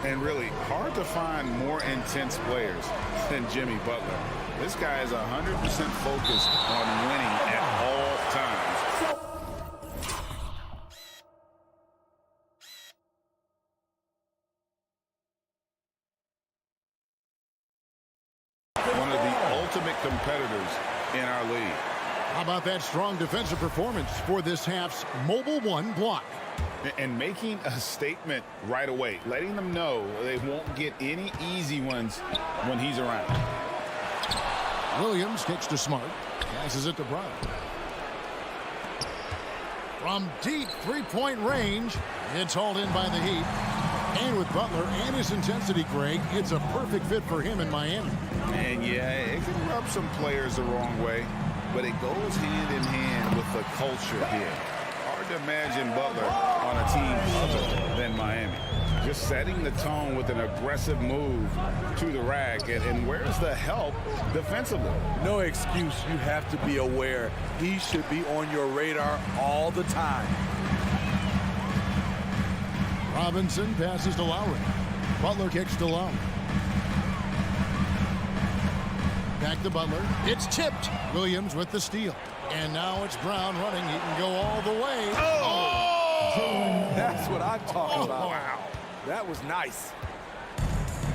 And really hard to find more intense players than Jimmy Butler. This guy is 100% focused on winning at all times. One of the ultimate competitors in our league. How about that strong defensive performance for this half's Mobile One block? And making a statement right away, letting them know they won't get any easy ones when he's around. Williams kicks to Smart, passes it to Brown. From deep three-point range, it's hauled in by the Heat. And with Butler and his intensity, Greg, it's a perfect fit for him in Miami. And yeah, it can rub some players the wrong way, but it goes hand in hand with the culture here. Hard to imagine Butler on a team other than Miami. Just setting the tone with an aggressive move to the rack. And where's the help defensively? No excuse. You have to be aware. He should be on your radar all the time. Robinson passes to Lowry. Butler kicks to Lowry. Back to Butler. It's tipped. Williams with the steal. And now it's Brown running. He can go all the way. Oh! That's what I'm talking about. Wow. That was nice.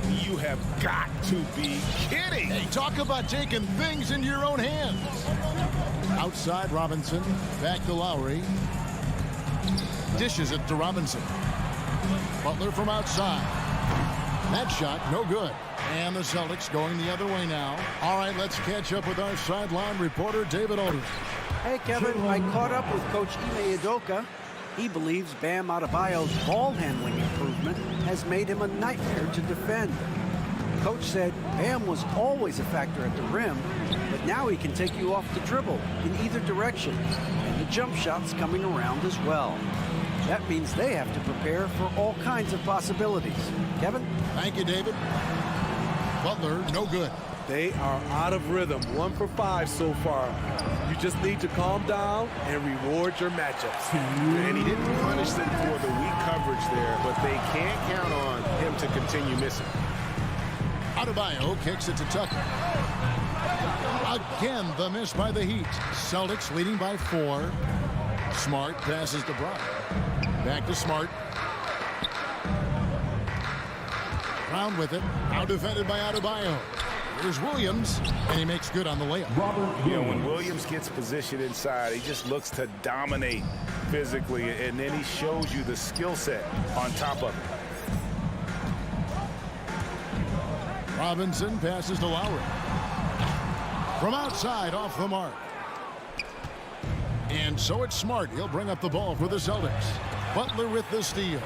You have got to be kidding. Hey, talk about taking things into your own hands. Outside, Robinson. Back to Lowry. Dishes it to Robinson. Butler from outside. That shot, no good. And the Celtics going the other way now. All right, let's catch up with our sideline reporter, David Aldridge. Hey, Kevin, I caught up with Coach Ime Udoka. He believes Bam Adebayo's ball handling improvement has made him a nightmare to defend. Coach said Bam was always a factor at the rim, but now he can take you off the dribble in either direction, and the jump shot's coming around as well. That means they have to prepare for all kinds of possibilities. Kevin? Thank you, David. Butler, no good. They are out of rhythm. 1 for 5 so far. You just need to calm down and reward your matchups. And he didn't punish them for the weak coverage there, but they can't count on him to continue missing. Adebayo kicks it to Tucker. Again, the miss by the Heat. Celtics leading by 4. Smart passes to Brown. Back to Smart. Brown with it. Now defended by Adebayo. Here's Williams, and he makes good on the layup. You know, when Williams gets positioned inside, he just looks to dominate physically, and then he shows you the skill set on top of it. Robinson passes to Lowry. From outside, off the mark. And so it's Smart. He'll bring up the ball for the Celtics. Butler with the steal.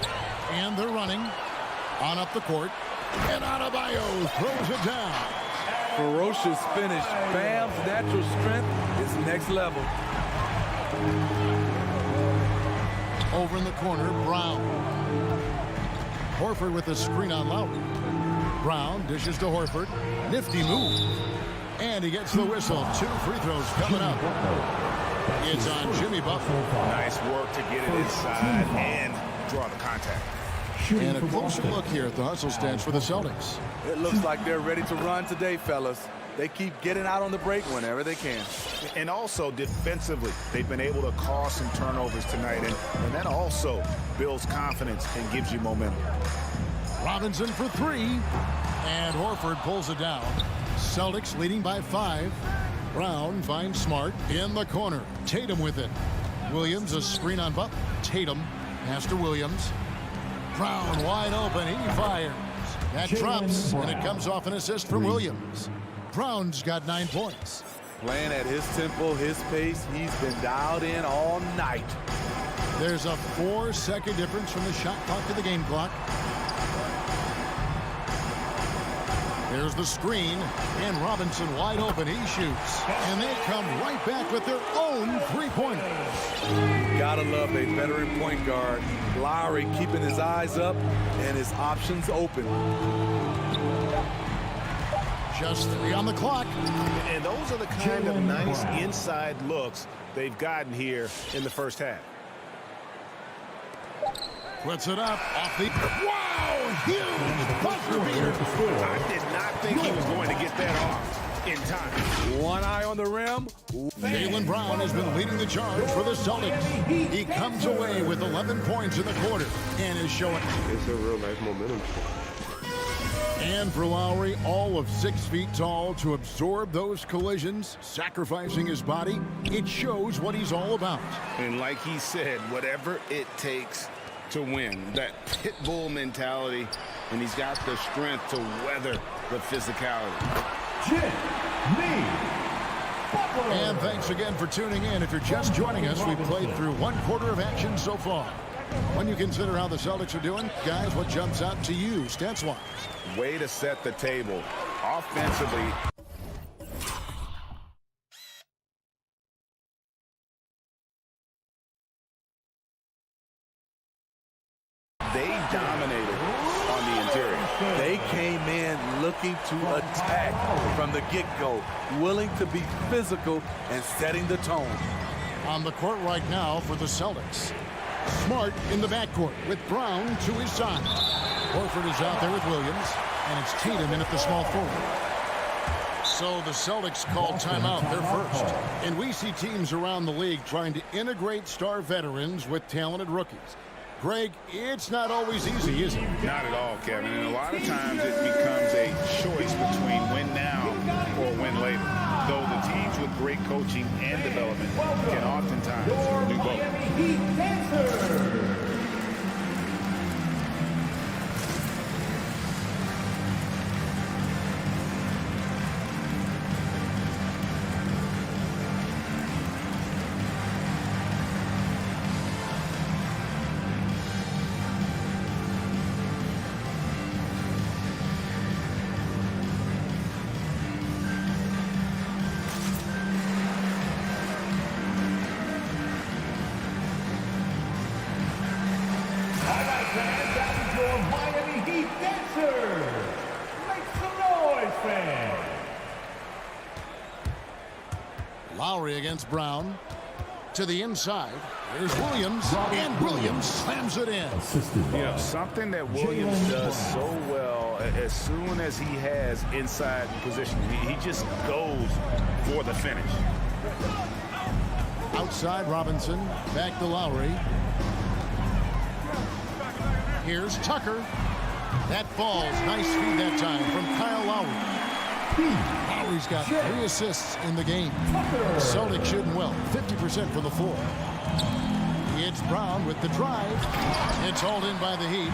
And they're running on up the court. And Adebayo throws it down. Ferocious finish. Bam's natural strength is next level. Over in the corner, Brown. Horford with the screen on Lowry. Brown dishes to Horford. Nifty move. And he gets the whistle. 2 free throws coming up. It's on Jimmy Butler. Nice work to get it inside and draw the contact. And a closer look here at the hustle stance for the Celtics. It looks like they're ready to run today, fellas. They keep getting out on the break whenever they can. And also defensively, they've been able to cause some turnovers tonight, and that also builds confidence and gives you momentum. Robinson for three, and Horford pulls it down. Celtics leading by 5. Brown finds Smart in the corner. Tatum with it. Williams, a screen on Butler. Tatum, pass to Williams. Brown wide open, he fires. That drops, and it comes off an assist from Williams. Brown's got 9 points. Playing at his tempo, his pace, he's been dialed in all night. There's a 4-second difference from the shot clock to the game clock. There's the screen, and Robinson wide open, he shoots. And they come right back with their own three-pointers. Gotta love a veteran point guard. Lowry keeping his eyes up and his options open. Just 3 on the clock. And those are the kind of nice inside looks they've gotten here in the first half. Puts it up off the... Wow! Huge buzzer beater. I did not think he was going to get that off in time. One eye on the rim. Jaylen Brown has been leading the charge for the Celtics. He comes away with 11 points in the quarter and is showing... It's a real nice momentum. And for Lowry, all of 6 feet tall, to absorb those collisions, sacrificing his body, it shows what he's all about. And like he said, whatever it takes to win, that pit bull mentality, and he's got the strength to weather the physicality. And thanks again for tuning in. If you're just joining us, we've played through 1 quarter of action so far. When you consider how the Celtics are doing, guys, what jumps out to you, stats-wise? Way to set the table. Offensively, they dominated on the interior. They came in looking to attack from the get-go, willing to be physical and setting the tone. On the court right now for the Celtics. Smart in the backcourt with Brown to his side. Horford is out there with Williams, and it's Tatum in at the small forward. So the Celtics call timeout, their first. And we see teams around the league trying to integrate star veterans with talented rookies. Greg, it's not always easy, is it? Not at all, Kevin. And a lot of times it becomes a choice between win now or win later. Though the teams with great coaching and development can oftentimes do both. Lowry against Brown. To the inside. There's Williams. And Williams slams it in. You know, something that Williams does so well, as soon as he has inside position, he just goes for the finish. Outside Robinson. Back to Lowry. Here's Tucker. That falls. Nice feed that time from Kyle Lowry. Lowry's got 3 assists in the game. Celtics shooting well. 50% from the floor. It's Brown with the drive. It's hauled in by the Heat.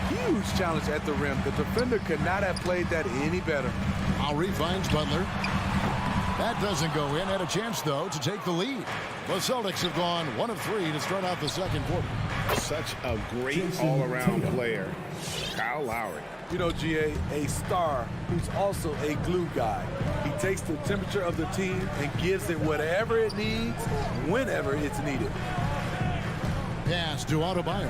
Huge challenge at the rim. The defender could not have played that any better. Lowry finds Butler. That doesn't go in. Had a chance, though, to take the lead. The Celtics have gone 1 of 3 to start out the second quarter. Such a great all-around player, Kyle Lowry. You know, GA, a star who's also a glue guy. He takes the temperature of the team and gives it whatever it needs, whenever it's needed. Pass to Adebayo.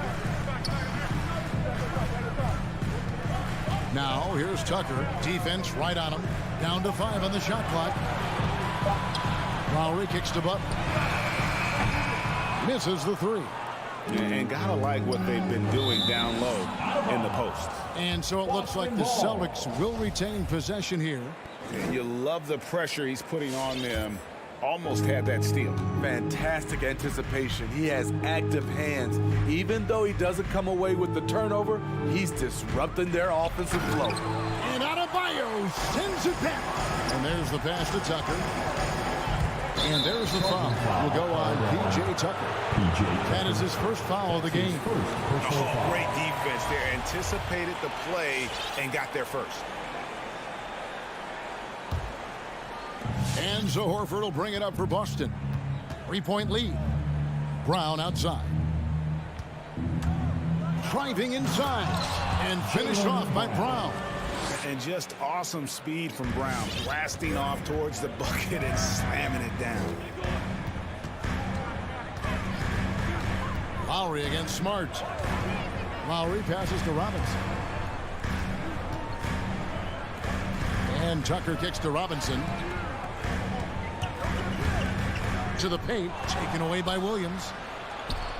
Now, here's Tucker. Defense right on him. Down to 5 on the shot clock. Lowry kicks to Butler. Misses the 3. And gotta like what they've been doing down low in the post. And so it looks like the Celtics will retain possession here. And you love the pressure he's putting on them. Almost had that steal. Fantastic anticipation. He has active hands. Even though he doesn't come away with the turnover, he's disrupting their offensive flow. And Adebayo sends it back. And there's the pass to Tucker. And there's the foul. Will go on P.J. Tucker. That is his first foul of the game. Oh, great defense there. Anticipated the play and got there first. And so Horford will bring it up for Boston. 3-point lead. Brown outside. Driving inside. And finished off by Brown. And just awesome speed from Brown. Blasting off towards the bucket and slamming it down. Lowry against Smart. Lowry passes to Robinson. And Tucker kicks to Robinson. To the paint, taken away by Williams.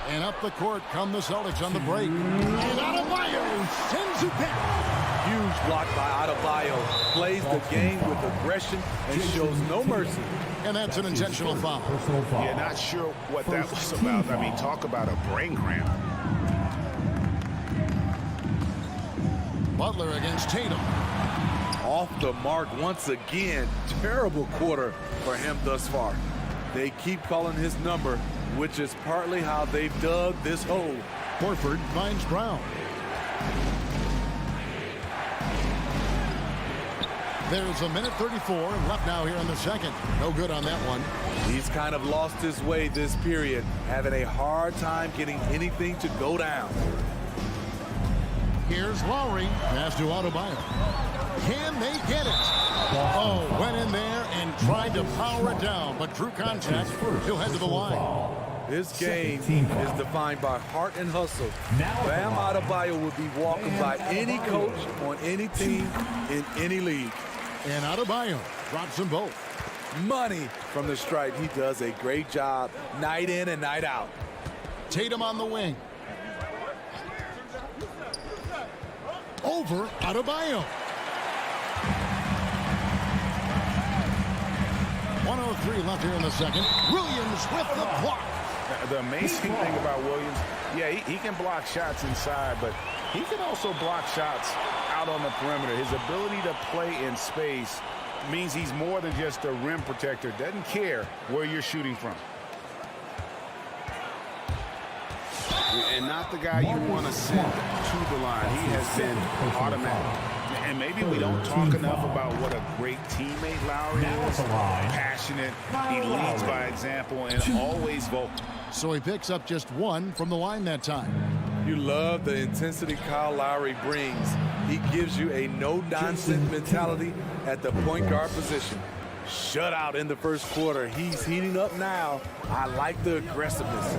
And up the court come the Celtics on the break. And Adebayo sends it back. Huge block by Adebayo. Plays the game with aggression and shows no mercy. And that's an intentional foul. Yeah, not sure what that was about. I mean, talk about a brain cramp. Butler against Tatum. Off the mark once again. Terrible quarter for him thus far. They keep calling his number, which is partly how they've dug this hole. Horford finds Brown. There's a minute 34 left now here in the second. No good on that one. He's kind of lost his way this period, having a hard time getting anything to go down. Here's Lowry. Pass to Adebayo. Can they get it? Oh, went in there and tried to power it down, but drew contact. He'll head to the line. This game is defined by heart and hustle. Bam Adebayo would be welcomed by any coach on any team in any league. And Adebayo drops them both. Money from the stripe. He does a great job night in and night out. Tatum on the wing. Over Adebayo. 1:03 left here in the second. Williams with the block. The amazing thing about Williams, yeah, he can block shots inside, but he can also block shots out on the perimeter. His ability to play in space means he's more than just a rim protector. Doesn't care where you're shooting from. And not the guy you want to send to the line. He has been automatic. And maybe we don't talk enough about what a great teammate Lowry is. Passionate, he leads by example, and always vocal. So he picks up just one from the line that time. You love the intensity Kyle Lowry brings. He gives you a no-nonsense mentality at the point guard position. Shutout in the first quarter. He's heating up now. I like the aggressiveness.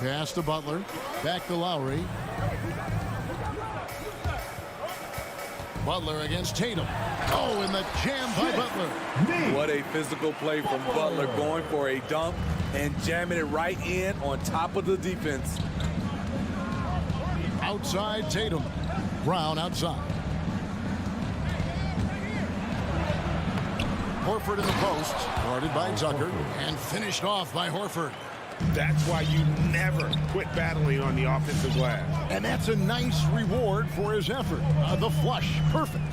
Pass to Butler. Back to Lowry. Butler against Tatum. Oh, and the jam by Butler. What a physical play from Butler, going for a dunk and jamming it right in on top of the defense. Outside Tatum. Brown outside. Horford in the post. Guarded by Tucker. And finished off by Horford. That's why you never quit battling on the offensive glass. And that's a nice reward for his effort. The flush, perfect.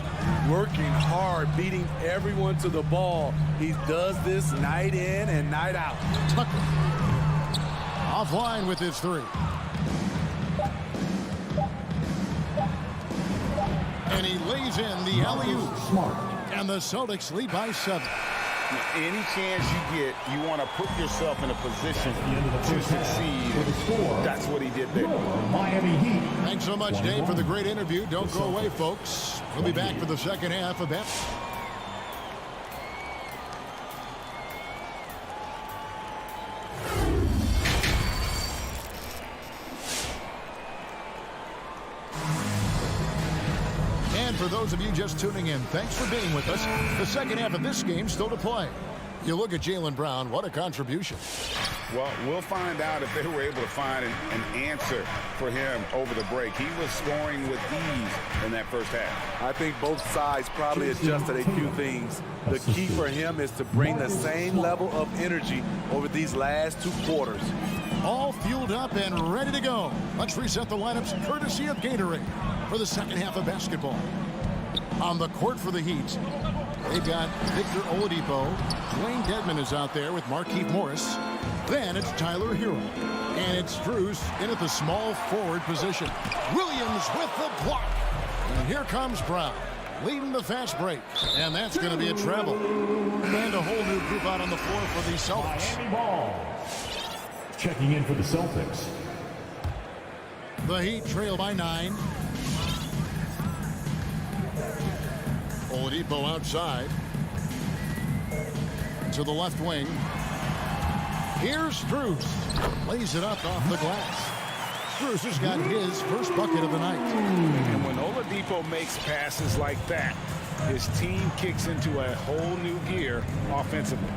Working hard, beating everyone to the ball. He does this night in and night out. Tucker offline with his three. And he lays in the alley-oop. And the Celtics lead by 7. Any chance you get, you want to put yourself in a position to succeed. That's what he did there. Thanks so much, Dave, for the great interview. Don't go away, folks. We'll be back for the second half of that. And for those of you just tuning in, thanks for being with us. The second half of this game still to play. You look at Jaylen Brown, what a contribution. Well, we'll find out if they were able to find an answer for him over the break. He was scoring with ease in that first half. I think both sides probably adjusted a few things. The key for him is to bring the same level of energy over these last 2 quarters. All fueled up and ready to go. Let's reset the lineups courtesy of Gatorade for the second half of basketball. On the court for the Heat, they've got Victor Oladipo. Dwayne Dedmon is out there with Markieff Morris. Then it's Tyler Hero. And it's Strus in at the small forward position. Williams with the block. And here comes Brown, leading the fast break. And that's going to be a travel. And a whole new group out on the floor for the Celtics. Miami ball. Checking in for the Celtics. The Heat trail by 9. Oladipo outside to the left wing. Here's Strus. Lays it up off the glass. Strus has got his first bucket of the night. And when Oladipo makes passes like that, his team kicks into a whole new gear offensively.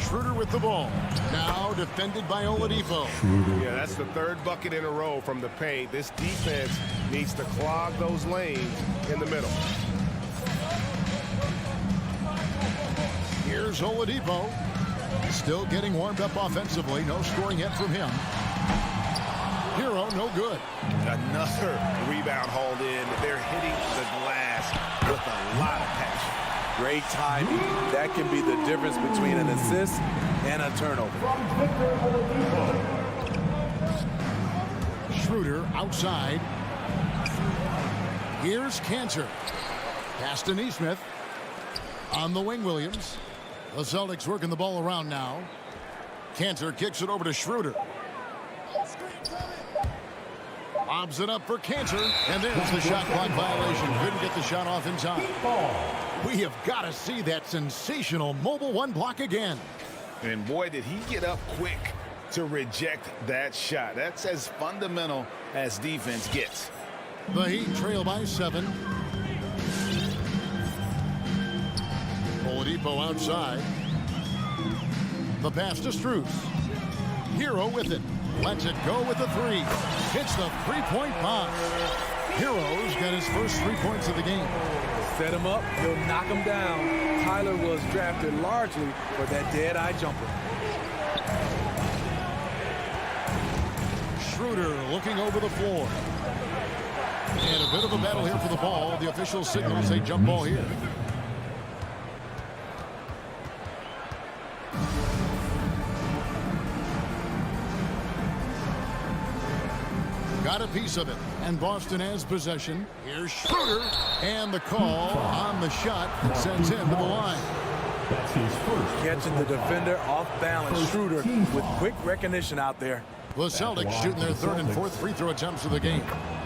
Schroeder with the ball. Now defended by Oladipo. Yeah, that's the 3rd bucket in a row from the paint. This defense needs to clog those lanes in the middle. Here's Oladipo. Still getting warmed up offensively. No scoring yet from him. Hero, no good. Another rebound hauled in. They're hitting the glass with a lot of passion. Great timing. That can be the difference between an assist and a turnover. Schroeder outside. Here's Cantor. Pass to Neesmith. On the wing, Williams. The Celtics working the ball around now. Cantor kicks it over to Schroeder. Lobs it up for Cantor. And there's the shot clock violation. Couldn't get the shot off in time. We have got to see that sensational mobile 1 block again. And boy, did he get up quick to reject that shot. That's as fundamental as defense gets. The Heat trail by 7. Oladipo outside. The pass to Strus. Hero with it. Lets it go with the 3. Hits the 3-point bomb. Hero's got his first 3 points of the game. Set him up, he'll knock him down. Tyler was drafted largely for that dead-eye jumper. Schroeder looking over the floor. And a bit of a battle here for the ball. The official signals a jump ball here. Got a piece of it, and Boston has possession. Here's Schroeder, and the call on the shot sends him to the line. That's his first. Catching the defender off balance. Schroeder with quick recognition out there. The Celtics shooting their 3rd and 4th free throw attempts of the game.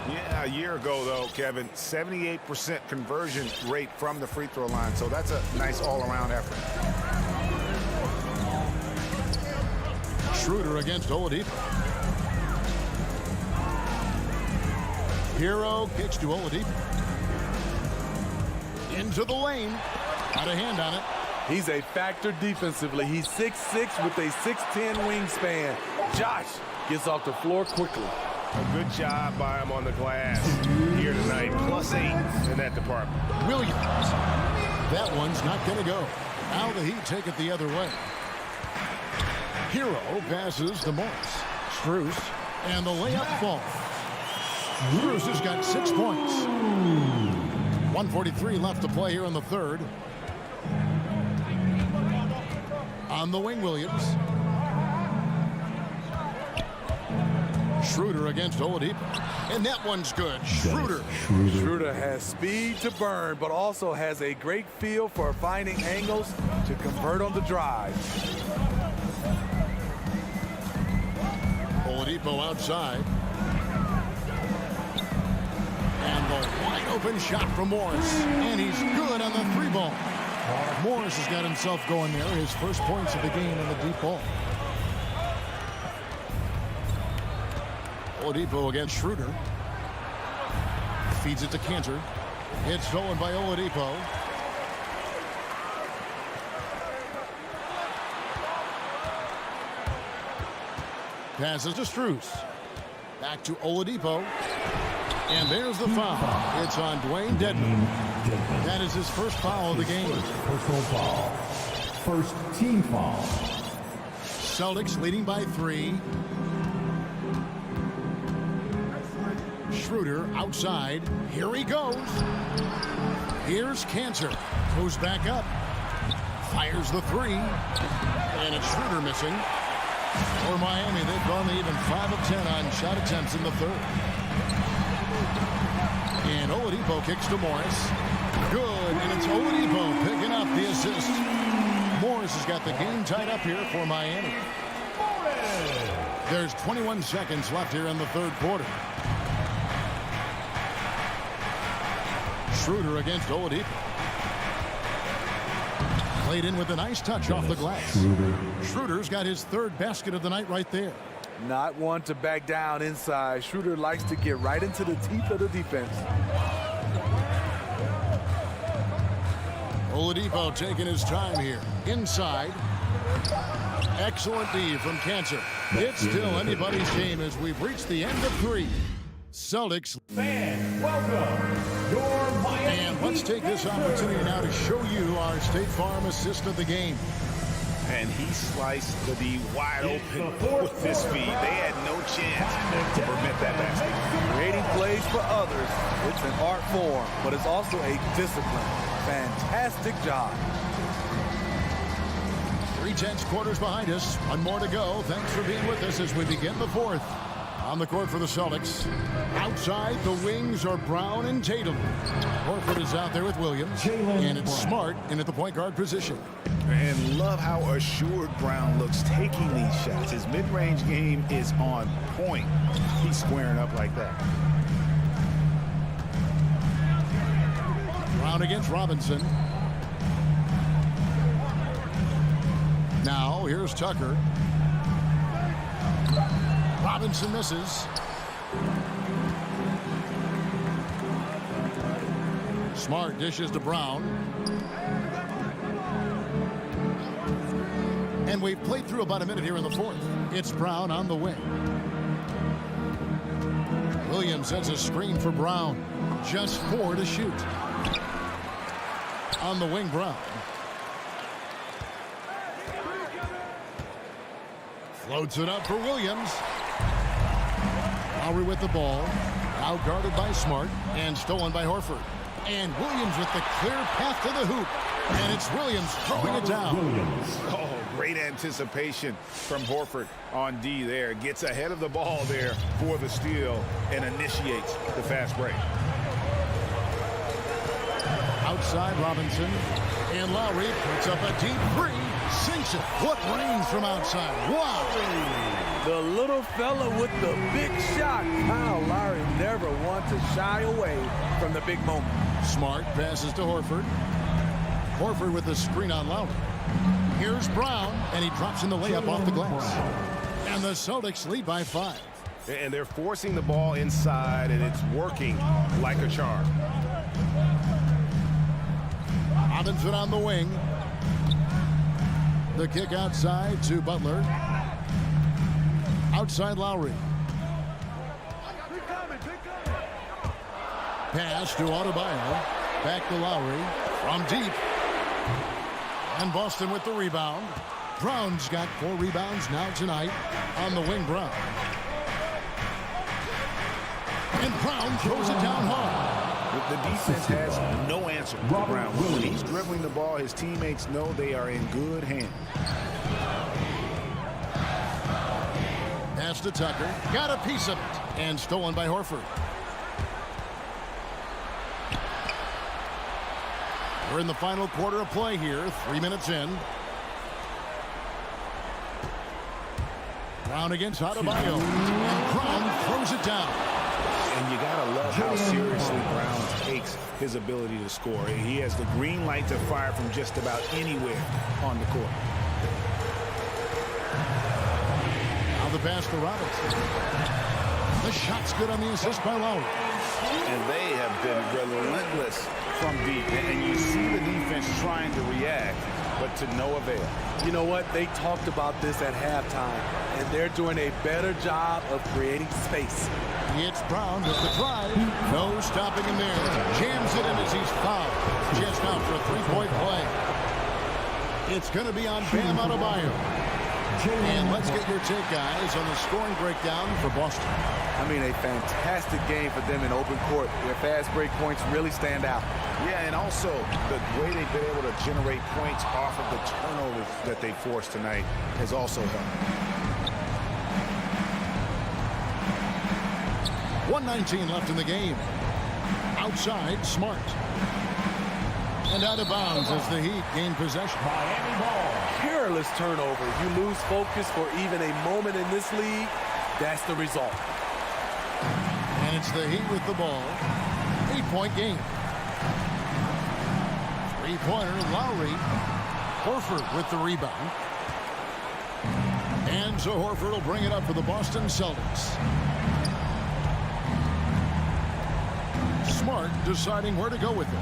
Yeah, a year ago, though, Kevin, 78% conversion rate from the free throw line. So that's a nice all-around effort. Schroeder against Oladipo. Hero kicks to Oladipo. Into the lane. Got a hand on it. He's a factor defensively. He's 6'6" with a 6'10" wingspan. Josh gets off the floor quickly. A good job by him on the glass here tonight. +8 in that department. Williams. That one's not going to go. Now the Heat take it the other way. Hero passes to Morris. Strus. And the layup falls. Strus has got 6 points. 1:43 left to play here in the 3rd. On the wing, Williams. Schroeder against Oladipo. And that one's good. Schroeder. Schroeder has speed to burn, but also has a great feel for finding angles to convert on the drive. Oladipo outside. And the wide open shot from Morris. And he's good on the 3-ball. Morris has got himself going there. His first points of the game in the deep ball. Oladipo against Schroeder. Feeds it to Cantor. It's stolen by Oladipo. Passes to Strus. Back to Oladipo. And there's the foul. It's on Dwayne Dedmon. That is his first foul of the game. Personal foul. First team foul. Celtics leading by 3. Schroeder outside. Here he goes. Here's Cantor. Goes back up. Fires the 3. And it's Schroeder missing. For Miami, they've gone to even 5 of 10 on shot attempts in the third. And Oladipo kicks to Morris. Good, and it's Oladipo picking up the assist. Morris has got the game tied up here for Miami. There's 21 seconds left here in the third quarter. Schroeder against Oladipo. Played in with a nice touch off the glass. Schroeder's got his third basket of the night right there. Not one to back down inside. Schroeder likes to get right into the teeth of the defense. Oladipo taking his time here. Inside. Excellent D from Cantor. It's still anybody's game as we've reached the end of 3. Celtics. Fans, welcome. Your Miami. And let's take this opportunity now to show you our State Farm assist of the game. And he sliced the D wide open with his feed. They had no chance to permit that basket. Creating plays for others. It's an art form, but it's also a discipline. Fantastic job. 3/10 quarters behind us. One more to go. Thanks for being with us as we begin the fourth. On the court for the Celtics. Outside, the wings are Brown and Tatum. Horford is out there with Williams. And it's Smart in at the point guard position. And love how assured Brown looks taking these shots. His mid-range game is on point. He's squaring up like that. Brown against Robinson. Now, here's Tucker. Robinson misses. Smart dishes to Brown. And we've played through about a minute here in the fourth. It's Brown on the wing. Williams sets a screen for Brown. Just 4 to shoot. On the wing, Brown. Floats it up for Williams. Lowry with the ball. Now guarded by Smart and stolen by Horford. And Williams with the clear path to the hoop. And it's Williams throwing it down. Oh, great anticipation from Horford on D there. Gets ahead of the ball there for the steal and initiates the fast break. Outside Robinson. And Lowry puts up a deep 3. Sinks it. What range from outside. Wow. The little fella with the big shot. Kyle Lowry never wants to shy away from the big moment. Smart passes to Horford. Horford with the screen on Lowry. Here's Brown, and he drops in the layup off the glass. And the Celtics lead by 5. And they're forcing the ball inside, and it's working like a charm. Robinson on the wing. The kick outside to Butler. Outside Lowry. Pass to Adebayo. Back to Lowry. From deep. And Boston with the rebound. Brown's got 4 rebounds now tonight. On the wing, Brown. And Brown throws it down hard. The defense has no answer for Brown. When he's dribbling the ball, his teammates know they are in good hands. Pass to Tucker. Got a piece of it. And stolen by Horford. We're in the final quarter of play here. 3 minutes in. Brown against Adebayo. And Brown throws it down. And you gotta love how seriously Brown takes his ability to score. He has the green light to fire from just about anywhere on the court. Now the pass to Robinson. The shot's good on the assist by Lowry. And they have been relentless from deep. And you see the defense trying to react, but to no avail. You know what? They talked about this at halftime, and they're doing a better job of creating space. It's Brown with the drive. No stopping him there. Jams it in as he's fouled. Just out for a three-point play. It's going to be on Bam Adebayo. And let's get your take, guys, on the scoring breakdown for Boston. I mean, a fantastic game for them in open court. Their fast break points really stand out. Yeah, and also the way they've been able to generate points off of the turnovers that they forced tonight has also helped. 1:19 left in the game. Outside, Smart. And out of bounds as the Heat gain possession. Miami ball. Careless turnover. You lose focus for even a moment in this league. That's the result. And it's the Heat with the ball. 8-point game. Three-pointer, Lowry. Horford with the rebound. And so Horford will bring it up for the Boston Celtics. Smart deciding where to go with it.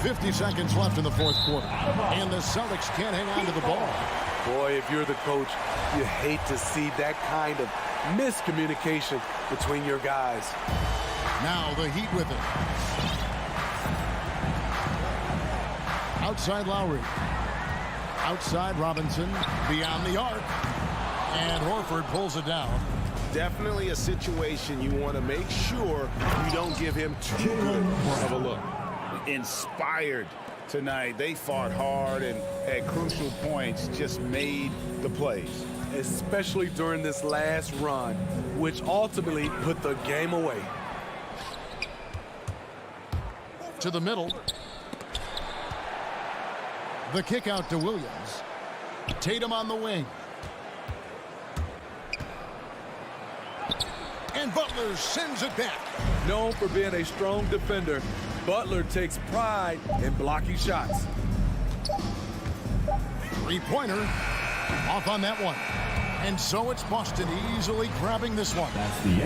50 seconds left in the fourth quarter. And the Celtics can't hang on to the ball. Boy, if you're the coach, you hate to see that kind of miscommunication between your guys. Now the Heat with it. Outside Lowry. Outside Robinson. Beyond the arc. And Horford pulls it down. Definitely a situation you want to make sure you don't give him too good of a look. Inspired tonight. They fought hard and at crucial points just made the plays. Especially during this last run, which ultimately put the game away. To the middle. The kick out to Williams. Tatum on the wing. And Butler sends it back. Known for being a strong defender, Butler takes pride in blocking shots. Three-pointer off on that one. And so it's Boston easily grabbing this one.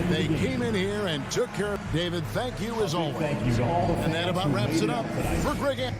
They came in here and took care of David. Thank you as always. Thank you to all the and that about wraps it up for Greg.